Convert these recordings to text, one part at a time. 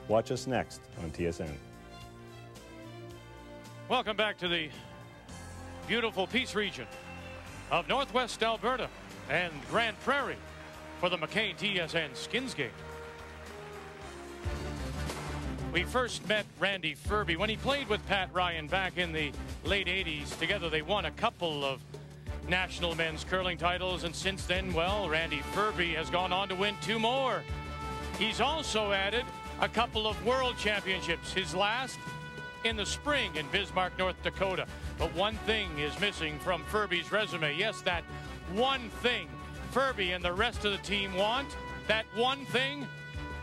Watch us next on TSN. Welcome back to the beautiful Peace region of Northwest Alberta and Grande Prairie for the McCain TSN Skins game. We first met Randy Ferbey when he played with Pat Ryan back in the late 80s. Together they won a couple of national men's curling titles, and since then, well, Randy Ferbey has gone on to win 2 more. He's also added a couple of world championships, his last in the spring in Bismarck, North Dakota. But one thing is missing from Ferbey's resume. Yes, that one thing Ferbey and the rest of the team want, that one thing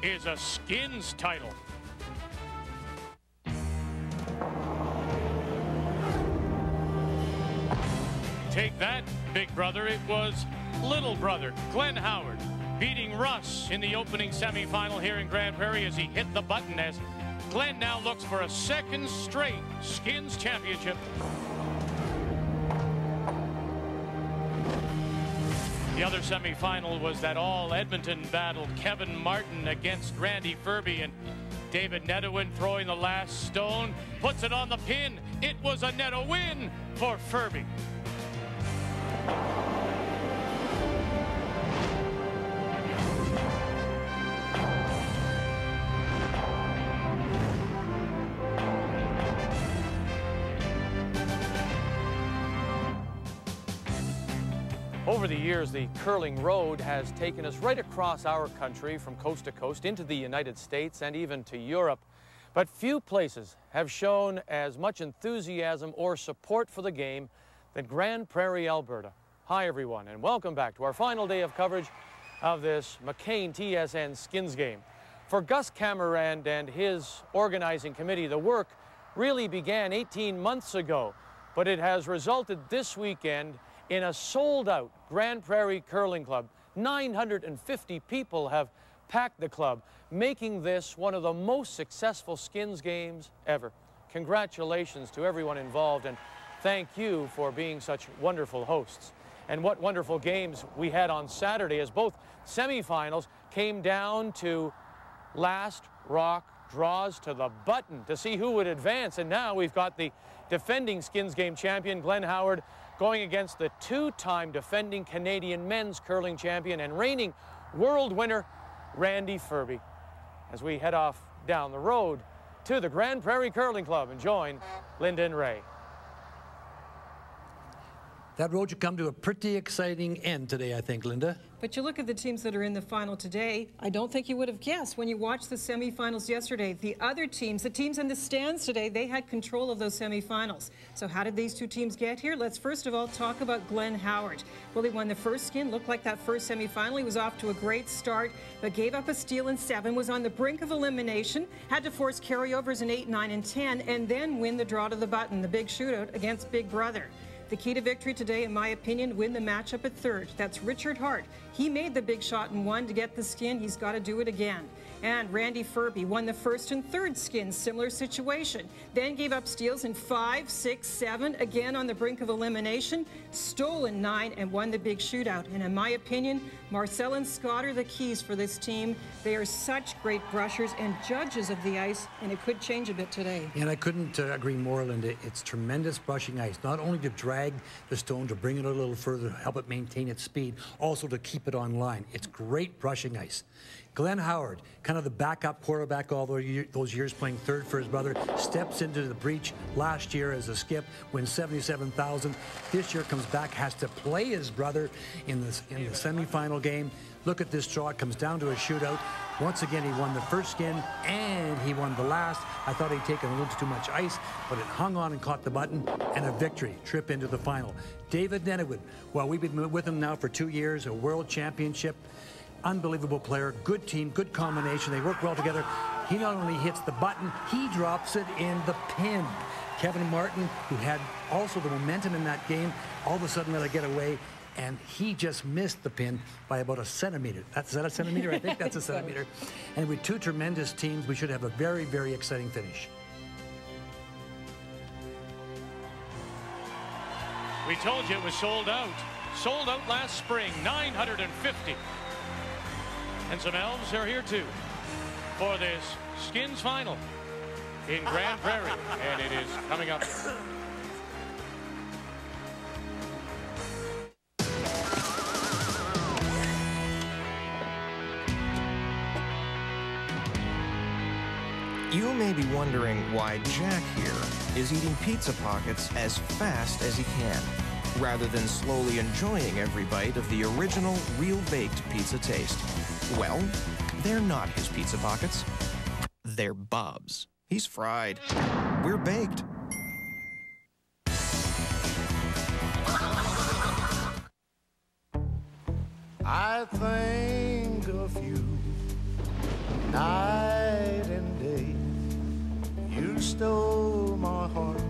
is a skins title. Take that, big brother. It was little brother G.Howard beating Russ in the opening semifinal here in Grande Prairie as he hit the button, as Glenn now looks for a second straight skins championship. The other semifinal was that all Edmonton battle, Kevin Martin against Randy Ferbey, and David Nettowin throwing the last stone, puts it on the pin. It was a Netto win for Ferbey. Over the years, the curling road has taken us right across our country, from coast to coast, into the United States and even to Europe. But few places have shown as much enthusiasm or support for the game than Grande Prairie, Alberta. Hi, everyone, and welcome back to our final day of coverage of this McCain TSN Skins game. For Gus Camerand and his organizing committee, the work really began 18 months ago, but it has resulted this weekend in a sold-out Grande Prairie Curling Club. 950 people have packed the club, making this one of the most successful skins games ever. Congratulations to everyone involved, and thank you for being such wonderful hosts. And what wonderful games we had on Saturday, as both semifinals came down to last rock draws to the button to see who would advance. And now we've got the defending skins game champion, G.Howard, going against the 2-time defending Canadian men's curling champion and reigning world winner, Randy Ferbey. As we head off down the road to the Grande Prairie Curling Club and join Linda and Ray. That road should come to a pretty exciting end today, I think, Linda. But you look at the teams that are in the final today, I don't think you would have guessed when you watched the semifinals yesterday. The other teams, the teams in the stands today, they had control of those semifinals. So how did these two teams get here? Let's first of all talk about G.Howard. Well, he won the first skin, looked like that first semifinal. He was off to a great start, but gave up a steal in 7, was on the brink of elimination, had to force carryovers in 8, 9, and 10, and then win the draw to the button, the big shootout against Big Brother. The key to victory today, in my opinion, win the matchup at third. That's Richard Hart. He made the big shot in 1 to get the skin. He's got to do it again. And Randy Ferbey won the first and third skins, similar situation. Then gave up steals in 5, 6, 7, again on the brink of elimination, stole in 9, and won the big shootout. And in my opinion, Marcel and Scott are the keys for this team. They are such great brushers and judges of the ice, and it could change a bit today. And I couldn't agree more, Linda. It's tremendous brushing ice, not only to drag the stone, to bring it a little further, help it maintain its speed, also to keep it on line. It's great brushing ice. G.Howard, kind of the backup quarterback all those years, playing third for his brother, steps into the breach last year as a skip, wins $77,000. This year comes back, has to play his brother in the semifinal game. Look at this draw. It comes down to a shootout. Once again, he won the first skin and he won the last. I thought he'd taken a little too much ice, but it hung on and caught the button, and a victory, trip into the final. David Nettowin, well, we've been with him now for 2 years, a world championship. Unbelievable player, good team, good combination. They work well together. He not only hits the button, he drops it in the pin. Kevin Martin, who had also the momentum in that game, all of a sudden let it get away, and he just missed the pin by about a centimeter. Is that a centimeter? I think that's a centimeter. And with 2 tremendous teams, we should have a very, very exciting finish. We told you it was sold out. Sold out last spring, 950. And some elves are here too. for this Skins final in Grande Prairie, and it is coming up. You may be wondering why Jack here is eating pizza pockets as fast as he can, rather than slowly enjoying every bite of the original, real-baked pizza taste. Well, they're not his pizza pockets. They're Bob's. He's fried. We're baked. I think of you night and day. You stole my heart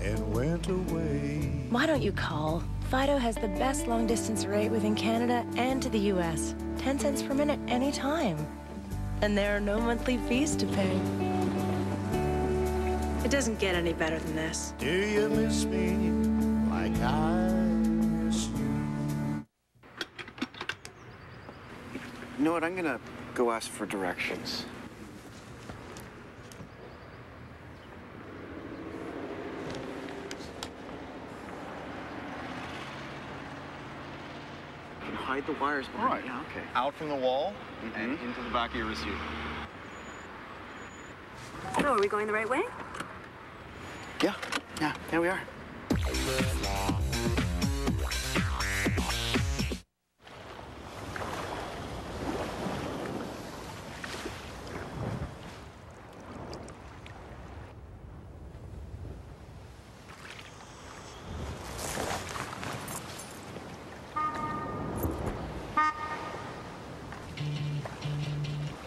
and went away. Why don't you call? Fido has the best long-distance rate within Canada and to the U.S. 10 cents per minute anytime. And there are no monthly fees to pay. It doesn't get any better than this. Do you miss me like I miss you? You know what? I'm gonna go ask for directions. You can hide the wires behind. All right. Yeah, okay. Out from the wall and into the back of your receiver. So, are we going the right way? Yeah, there we are.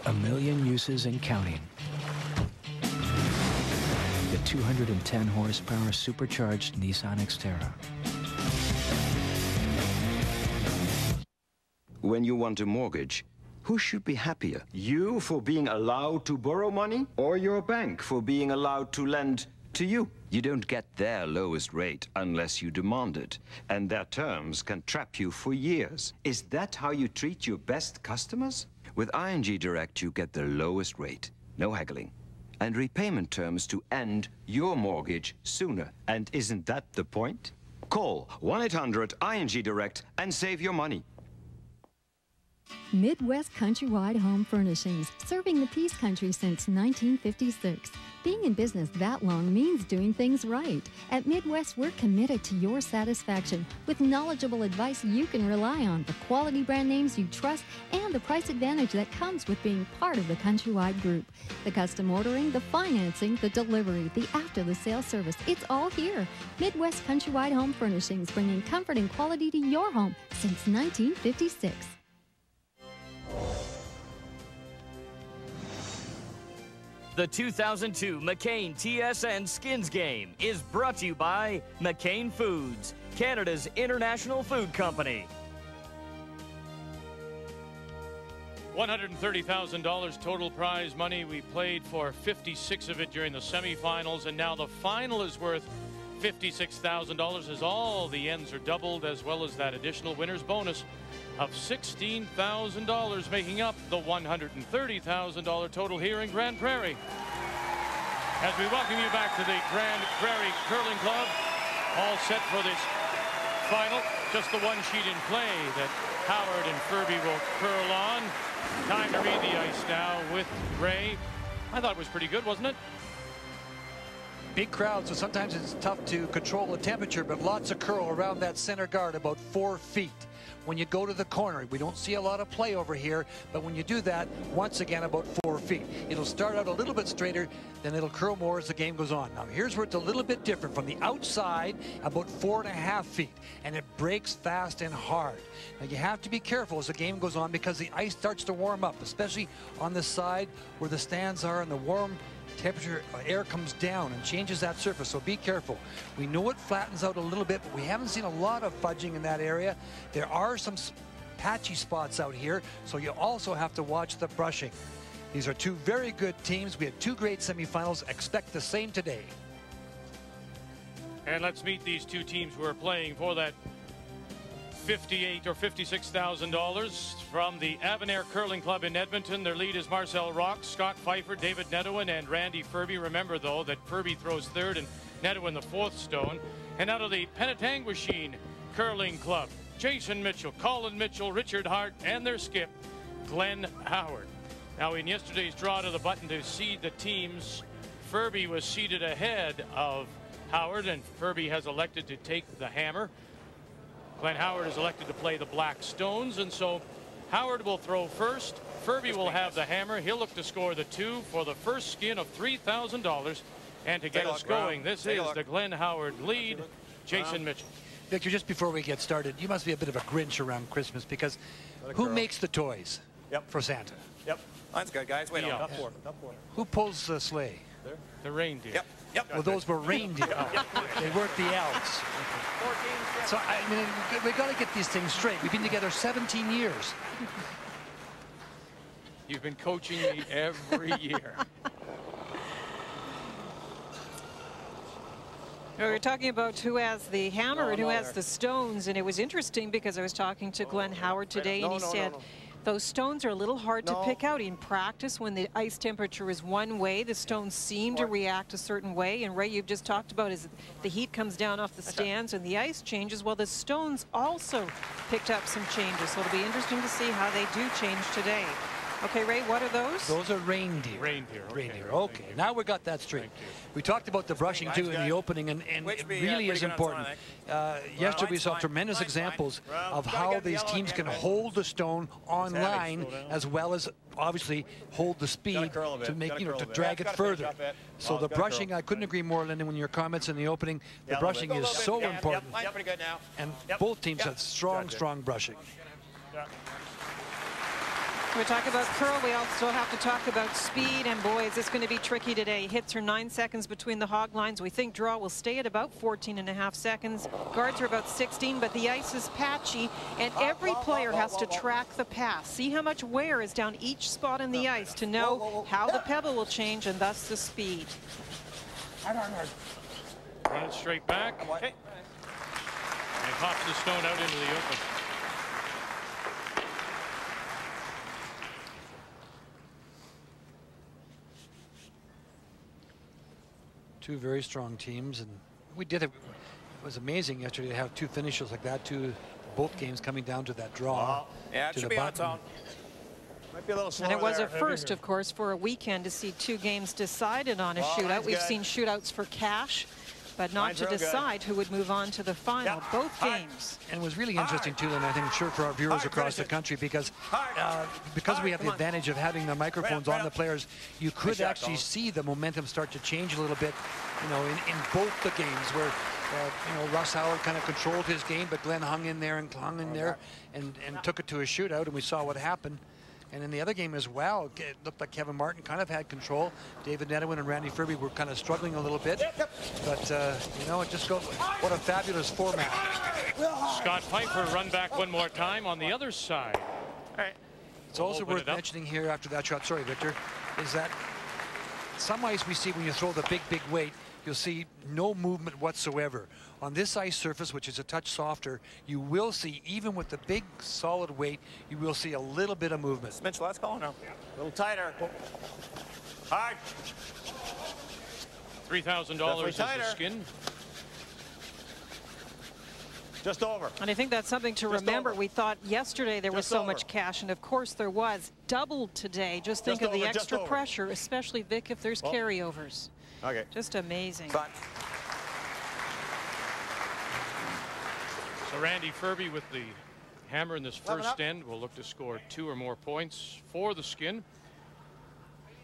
A million uses and counting. The 210 horsepower supercharged Nissan Xterra. When you want a mortgage, who should be happier? You for being allowed to borrow money, or your bank for being allowed to lend to you? You don't get their lowest rate unless you demand it, and their terms can trap you for years. Is that how you treat your best customers? With ING Direct, you get the lowest rate, no haggling, and repayment terms to end your mortgage sooner. And isn't that the point? Call 1-800-ING Direct and save your money. Midwest Countrywide Home Furnishings, serving the Peace Country since 1956. Being in business that long means doing things right. At Midwest, we're committed to your satisfaction with knowledgeable advice you can rely on, the quality brand names you trust, and the price advantage that comes with being part of the Countrywide Group. The custom ordering, the financing, the delivery, the after-the-sale service, it's all here. Midwest Countrywide Home Furnishings, bringing comfort and quality to your home since 1956. The 2002 McCain TSN Skins Game is brought to you by McCain Foods, Canada's international food company. $130,000 total prize money. We played for 56 of it during the semifinals, and now the final is worth $56,000 as all the ends are doubled, as well as that additional winner's bonus of $16,000, making up the $130,000 total here in Grande Prairie. As we welcome you back to the Grande Prairie Curling Club, all set for this final. Just the one sheet in play that Howard and Ferbey will curl on. Time to read the ice now with Ray. I thought it was pretty good, wasn't it? Big crowd, so sometimes it's tough to control the temperature, but lots of curl around that center guard, about 4 feet. When you go to the corner, we don't see a lot of play over here, but when you do that, once again, about 4 feet. It'll start out a little bit straighter, then it'll curl more as the game goes on. Now, here's where it's a little bit different. From the outside, about 4.5 feet, and it breaks fast and hard. Now, you have to be careful as the game goes on because the ice starts to warm up, especially on the side where the stands are, and the warm temperature air comes down and changes that surface, so be careful. We know it flattens out a little bit, but we haven't seen a lot of fudging in that area. There are some patchy spots out here, so you also have to watch the brushing. These are two very good teams. We had two great semifinals. Expect the same today. And let's meet these two teams who are playing for that $58,000 or $56,000 from the Avaner Curling Club in Edmonton. Their lead is Marcel Rock, Scott Pfeiffer, David Nedowin, and Randy Ferbey. Remember, though, that Ferbey throws third and Nedowin the fourth stone. And out of the Penetanguishene Curling Club, Jason Mitchell, Colin Mitchell, Richard Hart, and their skip, Glenn Howard. Now, in yesterday's draw to the button to seed the teams, Ferbey was seated ahead of Howard, and Ferbey has elected to take the hammer. Glenn Howard is elected to play the black stones, and so Howard will throw first. Ferbey will have the hammer. He'll look to score the 2 for the first skin of $3,000. And to get us going, this is the Glenn Howard lead. Jason Mitchell. Victor, just before we get started, you must be a bit of a Grinch around Christmas, because who makes the toys for Santa? Yep. Mine's good, guys. Wait on. Who pulls the sleigh? The reindeer. Yep. Yep. Well, those were reindeer. They weren't the elves. So, I mean, we got to get these things straight. We've been together 17 years. You've been coaching me every year. We were talking about who has the hammer and who has the stones, and it was interesting because I was talking to Glenn Howard today, and he said those stones are a little hard to pick out in practice. When the ice temperature is one way, the stones seem to react a certain way. And Ray, you've just talked about is the heat comes down off the stands and the ice changes. Well, the stones also picked up some changes, so it'll be interesting to see how they do change today. Okay, Ray, what are those? Those are reindeer. Reindeer. Reindeer. Okay, now we got that straight. We talked about the brushing too in the opening, and it really is important. Yesterday we saw tremendous examples of how these teams can hold the stone on line, as well as obviously hold the speed to make, to drag it further. So the brushing, I couldn't agree more, Lyndon, when your comments in the opening. The brushing is so important, and both teams have strong brushing. We talk about curl, we also have to talk about speed, and boy, is this going to be tricky today. Hits are 9 seconds between the hog lines. We think draw will stay at about 14.5 seconds. Guards are about 16, but the ice is patchy, and every player has to track the pass. See how much wear is down each spot in the ice to know how the pebble will change and thus the speed. Run it straight back. And pops the stone out into the open. Two very strong teams, and we did it. It was amazing yesterday to have two finishes like that, both games coming down to that draw. Yeah, it should be on its own. Might be a little slower. And it was a first, of course, for a weekend to see two games decided on a shootout. We've seen shootouts for cash, but not to decide who would move on to the final. Both games. And it was really interesting too, and I think sure for our viewers across the country, because we have the advantage of having the microphones on the players, you could actually see the momentum start to change a little bit, in both the games where Russ Howard kind of controlled his game, but Glenn hung in there and took it to a shootout, and we saw what happened. And in the other game as well, it looked like Kevin Martin kind of had control. David Nedowin and Randy Ferbey were kind of struggling a little bit. But, it just goes, what a fabulous format. Scott Pfeiffer run back one more time on the other side. All right. It's also worth mentioning here after that shot, sorry, Victor, is that some ice we see when you throw the big weight, you'll see no movement whatsoever. On this ice surface, which is a touch softer, you will see, even with the big solid weight, you will see a little bit of movement. Mitchell, let's call now. A little tighter. Hard. $3,000 is the skin. Just over. And I think that's something to remember. We thought yesterday there was so much cash, and of course there was. Doubled today. Just think of the extra pressure, especially, Vic, if there's carryovers. Okay. Just amazing. Fine. So Randy Ferbey with the hammer in this first end will look to score 2 or more points for the skin.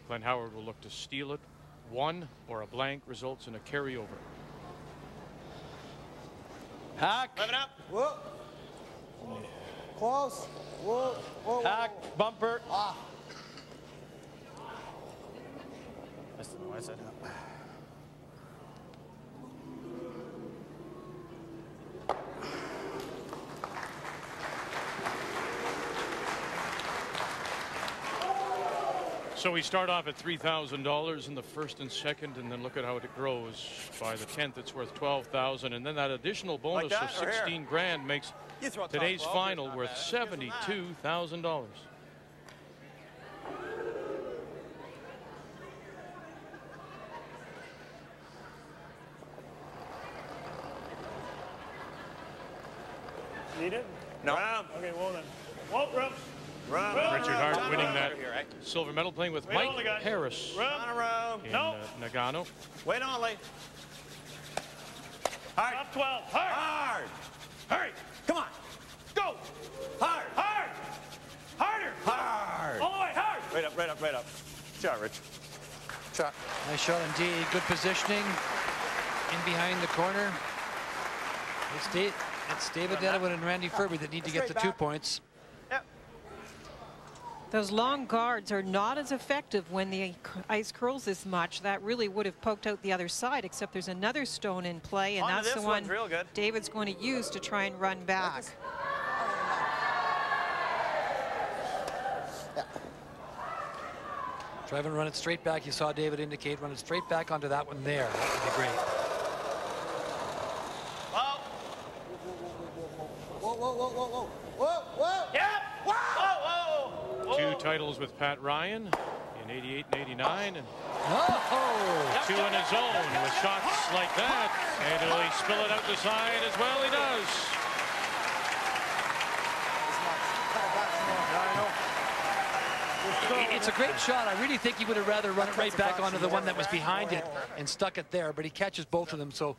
Glenn Howard will look to steal it. 1 or a blank results in a carryover. Hack. Living up. Whoa. Close. Whoa. Whoa. Hack. Bumper. Ah. I said So we start off at $3,000 in the first and second, and then look at how it grows. By the 10th, it's worth $12,000, and then that additional bonus of 16 grand makes today's final worth $72,000. Need it? No. Okay, well then. Whoa, room. Richard Hart winning that silver medal, playing with Mike Harris in Nagano. Wait only. Hard. Top 12. Hard. Hurry. Come on. Go. Hard. Hard. Harder. Hard. All the way. Hard. Right up, right up, right up. Shot, Rich. Shot. Nice shot indeed. Good positioning. In behind the corner. It's David Dennewood and Randy Ferbey that need to get the 2 points. Those long guards are not as effective when the ice curls this much. That really would have poked out the other side, except there's another stone in play, and that's the one David's going to use to try and run back. Try and run it straight back. You saw David indicate run it straight back onto that one there. That would be great. Whoa, whoa, whoa, whoa, whoa, whoa, whoa. Yeah. Whoa, whoa, whoa. 2 titles with Pat Ryan in '88 and '89, and 2 in his own with shots like that. And will he spill it out the side as well? He does. It's a great shot. I really think he would have rather run it right back onto the one that was behind it and stuck it there, but he catches both of them, so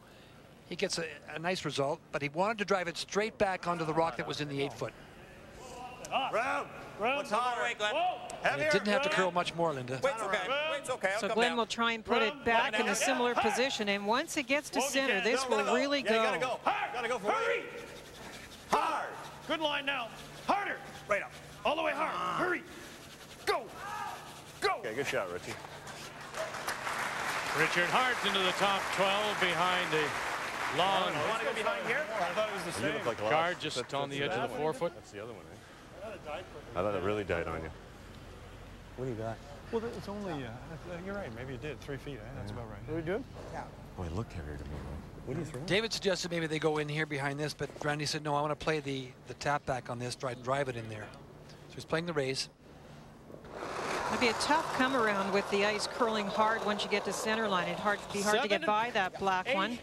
he gets a nice result. But he wanted to drive it straight back onto the rock that was in the 8-foot. Round. What's on way, Glenn? And it didn't have to curl much more, Linda. Wait's okay. Wait's okay. So Glenn will try and put it back in a similar position, and once it gets to center, this will really go. You gotta go. Hard. Gotta go for hurry. Hard. Good line now. Harder. Right up. All the way hard. Hurry. Go. Go. Okay, good shot, Richie. Richard Hart into the top 12 behind a long. You want to go behind here? I thought it was the same. Guard just on the edge of the 4-foot. That's the other one, eh? I thought it really died on you. What do you got? Well, it's only, you're right, maybe it did, 3 feet, eh? That's about right. Are we good? Yeah. Oh, it looked heavier to me. What do you throw? David suggested maybe they go in here behind this, but Randy said, no, I want to play the tap back on this, try and drive it in there. So he's playing the raise. It'd be a tough come around with the ice curling hard once you get to center line. It'd be hard to get by that black one.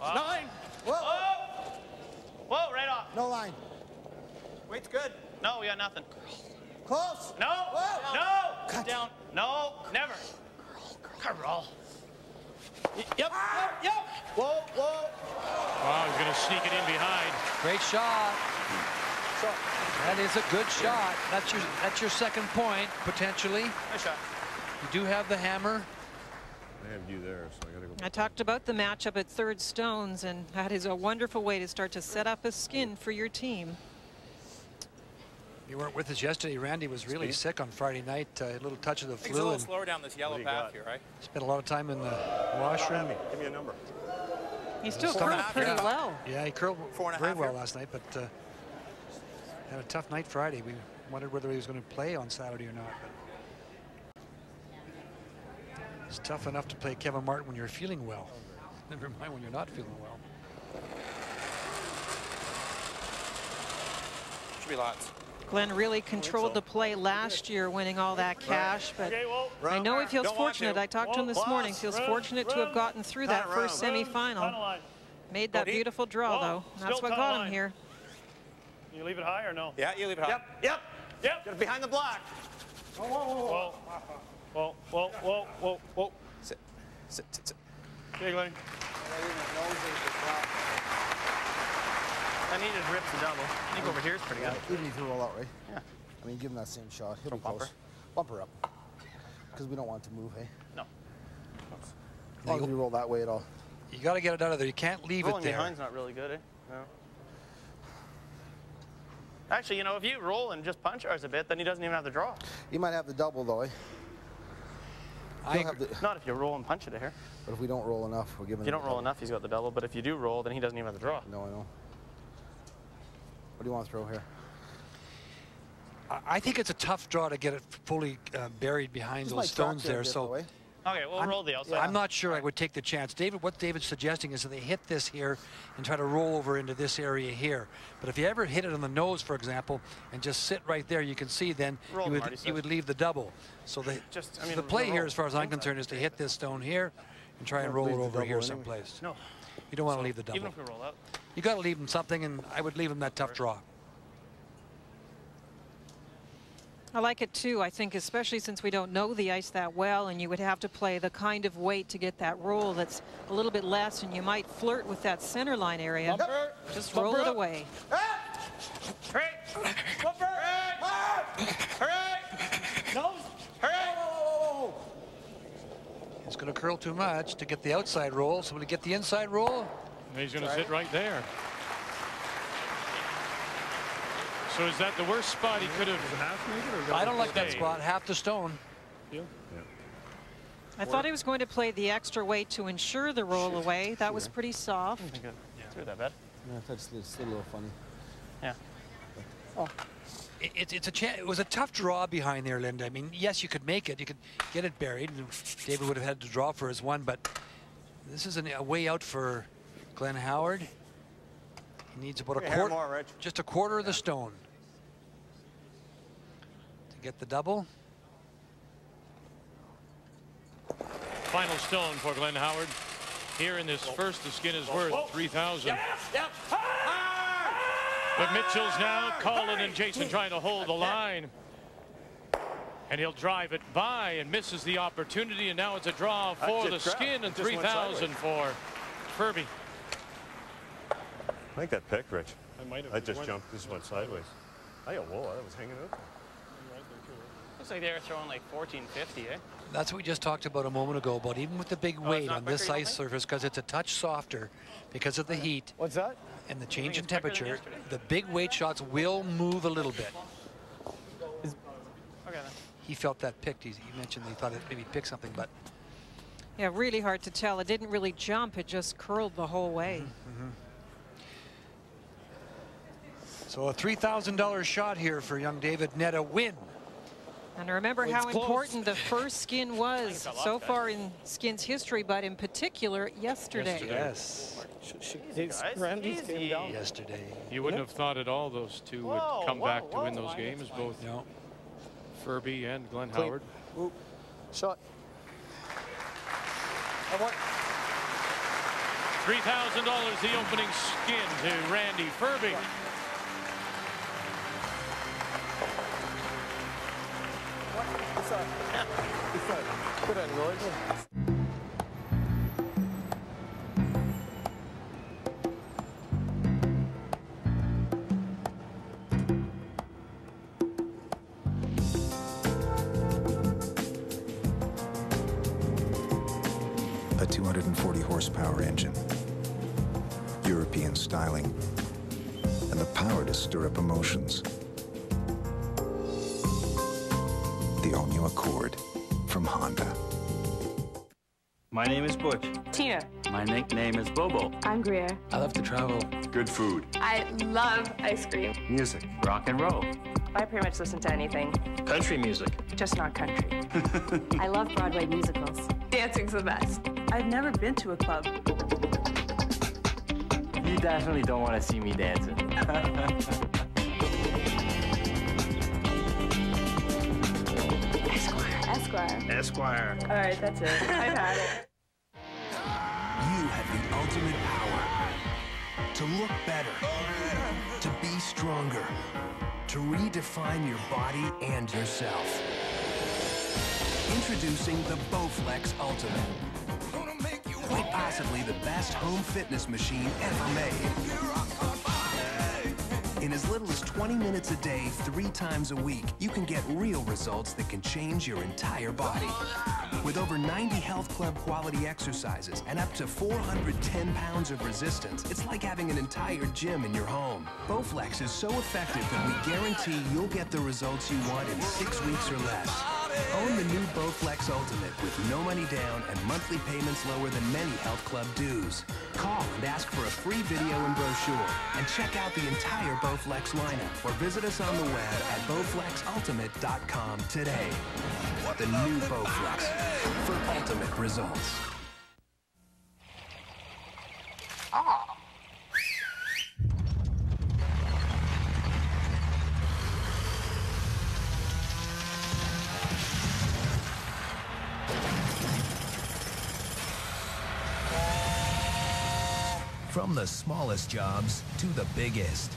9. Whoa. Whoa, right off. No line. Wait's good. No, we got nothing. Close. No. Whoa. No. Cut. Down. No. Never. Curl. Yep. Yep. Whoa. Whoa. Wow, he's going to sneak it in behind. Great shot. That is a good shot. That's your second point, potentially. Nice shot. You do have the hammer. I have you there, so I gotta go. I talked about the matchup at third stones, and that is a wonderful way to start to set up a skin for your team. You weren't with us yesterday. Randy was really sick on Friday night. A little touch of the flu. He's a little slower down this yellow path here, right? Spent a lot of time in the washroom. Give me a number. He still curled pretty well. Yeah, he curled very well last night, but had a tough night Friday. We wondered whether he was going to play on Saturday or not. But it's tough enough to play Kevin Martin when you're feeling well. Never mind when you're not feeling well. Should be lots. Glenn really controlled the play last year, winning all that cash, but I know he feels fortunate. I talked to him this morning. Feels fortunate to have gotten through that first semifinal. Made that beautiful draw, though. That's what got him here. You leave it high or no? Yeah, you leave it high. Yep. Get it behind the block. Whoa. Sit. Okay, Glenn. I needed rips and double. I think over here is pretty good. Even if you roll out, right? Yeah. I mean, give him that same shot. He'll be Bumper. close. Bumper up. Because we don't want it to move, hey? No. As long as we roll that way at all. You got to get it out of there. You can't leave Rolling it there. behind's not really good, eh? No. Actually, you know, if you roll and just punch ours a bit, then he doesn't even have to draw. He might have the double, though, eh? Not if you roll and punch it here. But if we don't roll enough, we're giving If you don't roll enough, he's got the double. But if you do roll, then he doesn't even have to draw. No, I know. What do you want to throw here? I think it's a tough draw to get it fully buried behind those stones there. So okay, we'll roll the outside. I'm not sure I would take the chance. What David's suggesting is that they hit this here and try to roll over into this area here. But if you ever hit it on the nose, for example, and just sit right there, you can see then you would leave the double. So the play here, as far as I'm concerned, is to hit this stone here and try and roll it over here someplace. No. You don't want to leave the double. Even if we roll out. You got to leave him something, and I would leave him that tough draw. I like it too. I think especially since we don't know the ice that well, and you would have to play the kind of weight to get that roll that's a little bit less, and you might flirt with that center line area. Just roll it away. Hurry! Nose! Hurry! It's going to curl too much to get the outside roll. So will he get the inside roll? And he's going to sit right there. So is that the worst spot he could have? I don't like that spot. Half the stone. Yeah. I thought he was going to play the extra weight to ensure the roll away. That was pretty soft. I think it's that bad. No, that's a little funny. Yeah. Oh. It was a tough draw behind there, Linda. I mean, yes, you could make it. You could get it buried. David would have had to draw for his one, but this is a way out for Glenn Howard. He needs about just a quarter of the stone to get the double. Final stone for Glenn Howard. Here in this first, the skin is worth 3,000. But Mitchell's now, Colin and Jason trying to hold the line. And he'll drive it by and misses the opportunity, and now it's a draw for the skin and 3,000 for Ferbey. I think that picked, Rich. I just went. jumped. This went sideways. I got whoa, that was hanging out. Looks like they were throwing like 1450, eh? That's what we just talked about a moment ago, about even with the big weight on this ice surface, because it's a touch softer because of the heat. What's that? And the change in temperature, the big weight shots will move a little bit. Okay, then. He felt that picked. He mentioned he thought it maybe picked something, but. Yeah, really hard to tell. It didn't really jump. It just curled the whole way. So a $3,000 shot here for young David Nett, a win. And remember how important the first skin was so far in Skin's history, but in particular yesterday. Yes. Yesterday. You wouldn't have thought at all those two would come back to win those games, both Ferbey and Glenn Howard. Shot. $3,000 the opening skin to Randy Ferbey. Good on noise. A 240 horsepower engine, European styling, and the power to stir up emotions. The all-new Accord from Honda. My name is Butch. Tina. My nickname is Bobo. I'm Greer. I love to travel. Good food. I love ice cream. Music. Rock and roll. I pretty much listen to anything. Country music. Just not country. I love Broadway musicals. Dancing's the best. I've never been to a club. You definitely don't want to see me dancing. Esquire. Esquire. All right, that's it. I've had it. You have the ultimate power to look better, to be stronger, to redefine your body and yourself. Introducing the Bowflex Ultimate. Quite possibly the best home fitness machine ever made. In as little as 20 minutes a day, 3 times a week, you can get real results that can change your entire body. With over 90 health club quality exercises and up to 410 pounds of resistance, it's like having an entire gym in your home. Bowflex is so effective that we guarantee you'll get the results you want in 6 weeks or less. Own the new Bowflex Ultimate with no money down and monthly payments lower than many health club dues. Call and ask for a free video and brochure, and check out the entire Bowflex lineup, or visit us on the web at bowflexultimate.com today. The new Bowflex for ultimate results. From the smallest jobs to the biggest.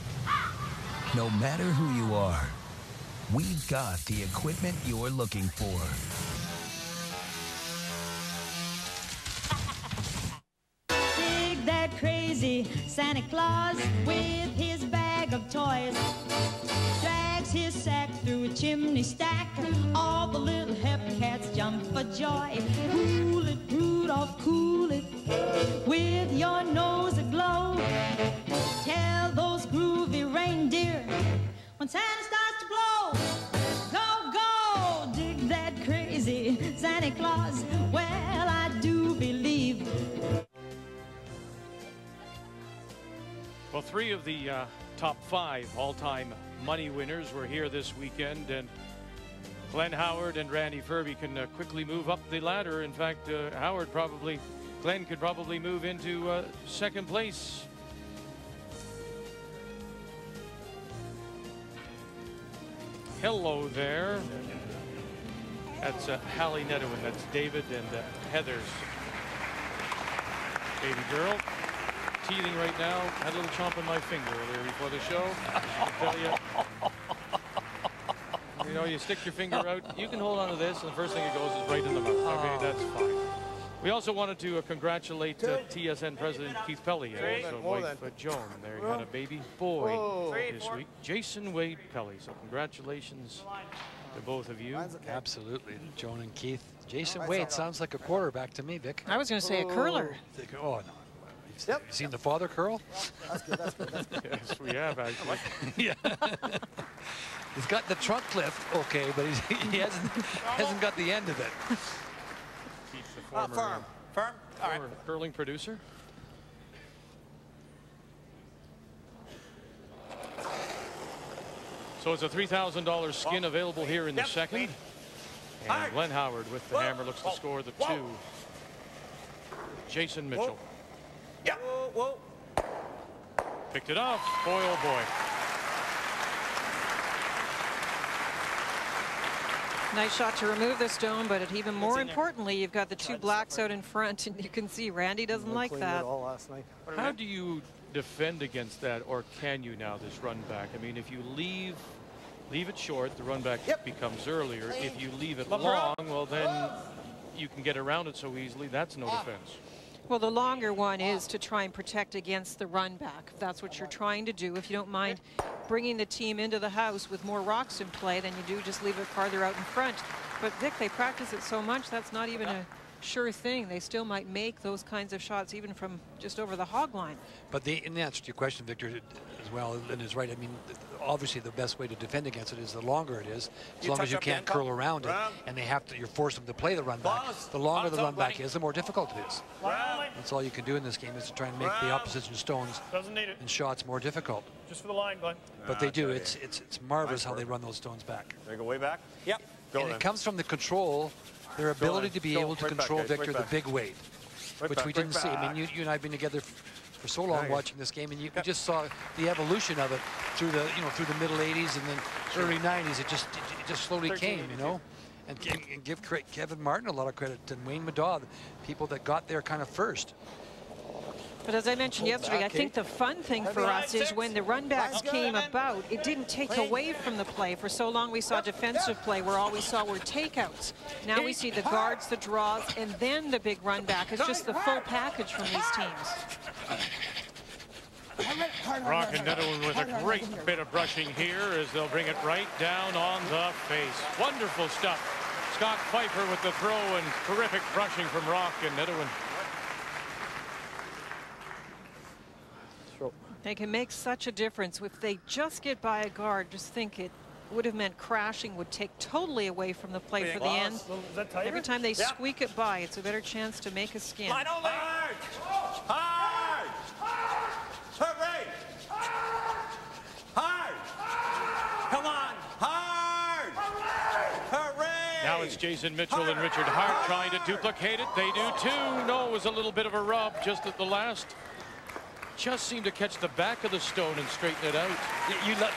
No matter who you are, we've got the equipment you're looking for. Dig that crazy Santa Claus with his bag of toys. Drags his sack through a chimney stack. All the little hepcats jump for joy. Cool it, Rudolph, cool it. With your nose aglow, tell those groovy reindeer when Santa starts to blow, go, go, dig that crazy Santa Claus. Well, I do believe. Well, 3 of the top 5 all-time money winners were here this weekend, and Glenn Howard and Randy Ferbey can quickly move up the ladder. In fact, Glenn could probably move into second place. Hello there. That's Hallie Nedowin. That's David and Heather's baby girl. Teething right now. Had a little chomp on my finger earlier before the show. I tell you. You know, you stick your finger out. You can hold on to this, and the first thing it goes is right in the mouth. Okay, that's fine. We also wanted to congratulate TSN President Keith Pelly and also wife Joan. There you had a baby boy this week, Jason Wade Pelly. So congratulations to both of you. Absolutely, Joan and Keith. Jason Wade sounds like a quarterback to me, Vic. I was going to say a curler. Oh, no. Yep. Seen the father curl? That's good, that's good, that's good. Yes, we have, actually. Yeah. He's got the trunk lift, okay, but he hasn't got the end of it. Keith, the former, firm. All right. curling producer. So it's a $3,000 skin available here in the second. And Glenn Howard with the hammer looks to score the 2. Jason Mitchell. Yeah. Whoa. Picked it up. Boy, oh boy. Nice shot to remove the stone, but even more importantly, you've got the 2 blacks out in front, and you can see Randy doesn't like that. All last night. How do you defend against that, or can you now, this run back? I mean, if you leave it short, the run back becomes earlier. If you leave it long, well, then you can get around it so easily. That's no defense. Well, the longer one is to try and protect against the run back. If that's what you're trying to do, if you don't mind bringing the team into the house with more rocks in play, then you do just leave it farther out in front. But Vic, they practice it so much, that's not even a sure thing. They still might make those kinds of shots even from just over the hog line. But in answer to your question, Victor, as well, and is right. I mean, obviously the best way to defend against it is the longer it is, as long as you can't curl around it, and you're forced them to play the run back. The longer the run back is, the more difficult it is. That's all you can do in this game, is to try and make the opposition stones and shots more difficult. Just for the line, Glenn. But they do. It's marvelous how they run those stones back. They go way back? Yep. And it comes from the control, their ability to be able to control, Victor, the big weight, which we didn't see. I mean, you and I have been together for so long watching this game, and you just saw the evolution of it through the through the middle 80s and then early 90s. It just slowly came, and give Kevin Martin a lot of credit, and Wayne Madaw, people that got there kind of first. But as I mentioned yesterday, I think the fun thing for us is when the runbacks came about, it didn't take away from the play. For so long we saw defensive play where all we saw were takeouts. Now we see the guards, the draws, and then the big run back. It's just the full package from these teams. Rock and Nedowin with a great bit of brushing here as they'll bring it right down on the face. Wonderful stuff. Scott Pfeiffer with the throw and terrific brushing from Rock and Nedowin. They can make such a difference if they just get by a guard. Just think it would have meant crashing would take totally away from the play for the end. Is that tighter? Every time they squeak it by, it's a better chance to make a skin. Line only. Hard! Hard! Ferbey! Hard! Come on! Hard! Hooray! Now it's Jason Mitchell and Richard Hart trying to duplicate it. They do too. No, it was a little bit of a rub just at the last. Just seemed to catch the back of the stone and straighten it out.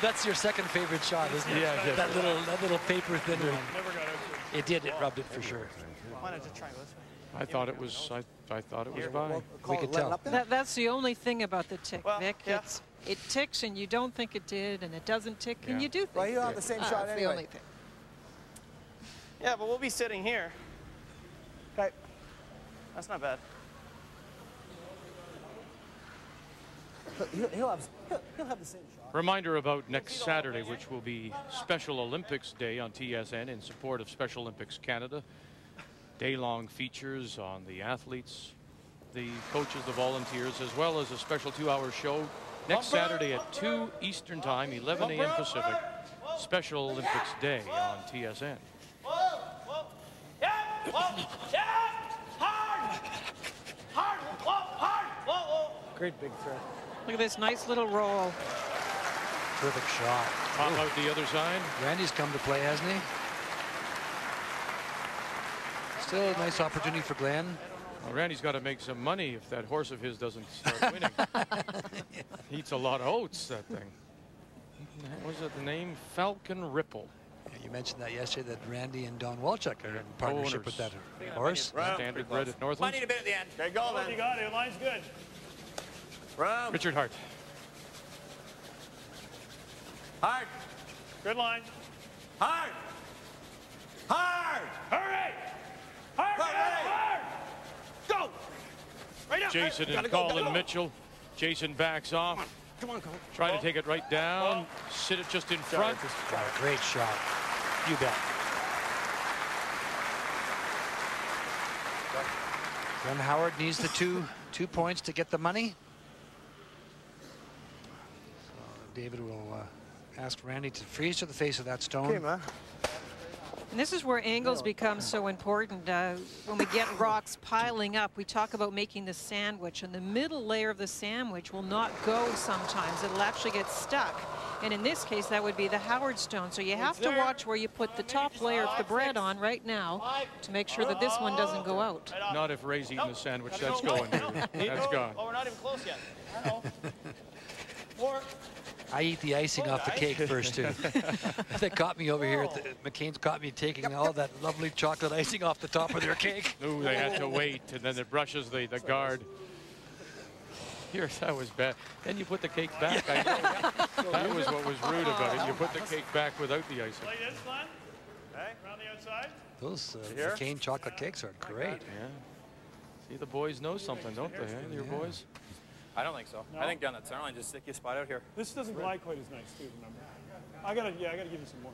That's your second favorite shot, isn't it? Yeah, yes. That little paper thin one. Never got out. It did. It rubbed it for sure. Why not just try this way? I thought it was. I thought it was by. We could tell. That's the only thing about the tick, Vic. It ticks and you don't think it did, and it doesn't tick and you do think Well, it you did. have the same shot That's anyway. the only thing. Yeah, but we'll be sitting here. Okay. That's not bad. He'll have the same shot. Reminder about next Saturday, which will be Special Olympics Day on TSN in support of Special Olympics Canada. Day-long features on the athletes, the coaches, the volunteers, as well as a special 2-hour show next Saturday at 2 Eastern Time, 11 a.m. Pacific. Special Olympics Day on TSN. Whoa! Whoa! Yeah! Whoa! Yeah! Hard! Hard! Whoa! Hard! Whoa! Whoa! Great big threat. Look at this nice little roll. Perfect shot. Pop out the other side. Randy's come to play, hasn't he? Still a nice opportunity for Glenn. Well, Randy's got to make some money if that horse of his doesn't start winning. He eats a lot of oats, that thing. What was it, the name? Falcon Ripple. Yeah, you mentioned that yesterday, that Randy and Don Walchuk are in partnership Owners. with that horse. Standard bred at Northland. Might need a bit at the end. Okay, go then. You got it. Line's good. Room. Richard Hart. Hard. Good line. Hard. Hard. Hurry! Hard! Hooray! Hard! Go. Right up. Jason and Gotta go, Colin gotta go. Mitchell. Jason backs off. Come on, Colin. Trying to take it right down. Sit it just in front. Great shot. You bet. G.Howard needs the two points to get the money. So David will ask Randy to freeze to the face of that stone. Okay, man. And this is where angles become so important. When we get rocks piling up, we talk about making the sandwich, and the middle layer of the sandwich will not go sometimes. It'll actually get stuck. And in this case, that would be the Howard stone. So you have to watch where you put the top layer of the bread on right now to make sure that this one doesn't go out. Not if Ray's eating the sandwich. That's going. That's gone. Oh, we're not even close yet. I know. More. I eat the icing off the cake first, too. They caught me over here. McCain's caught me taking all that lovely chocolate icing off the top of their cake. Ooh, they had to wait, and then it brushes the guard. Here, that was bad. Then you put the cake back. I know. That was what was rude about it. You put the cake back without the icing. Play this, Glenn. Okay. Around the outside. Those McCain chocolate cakes are great. Yeah. See, the boys know something, don't they? Huh? Your boys. I don't think so. No. I think down that center line, just stick your spot out here. This doesn't glide quite as nice, too, remember? I gotta give you some more.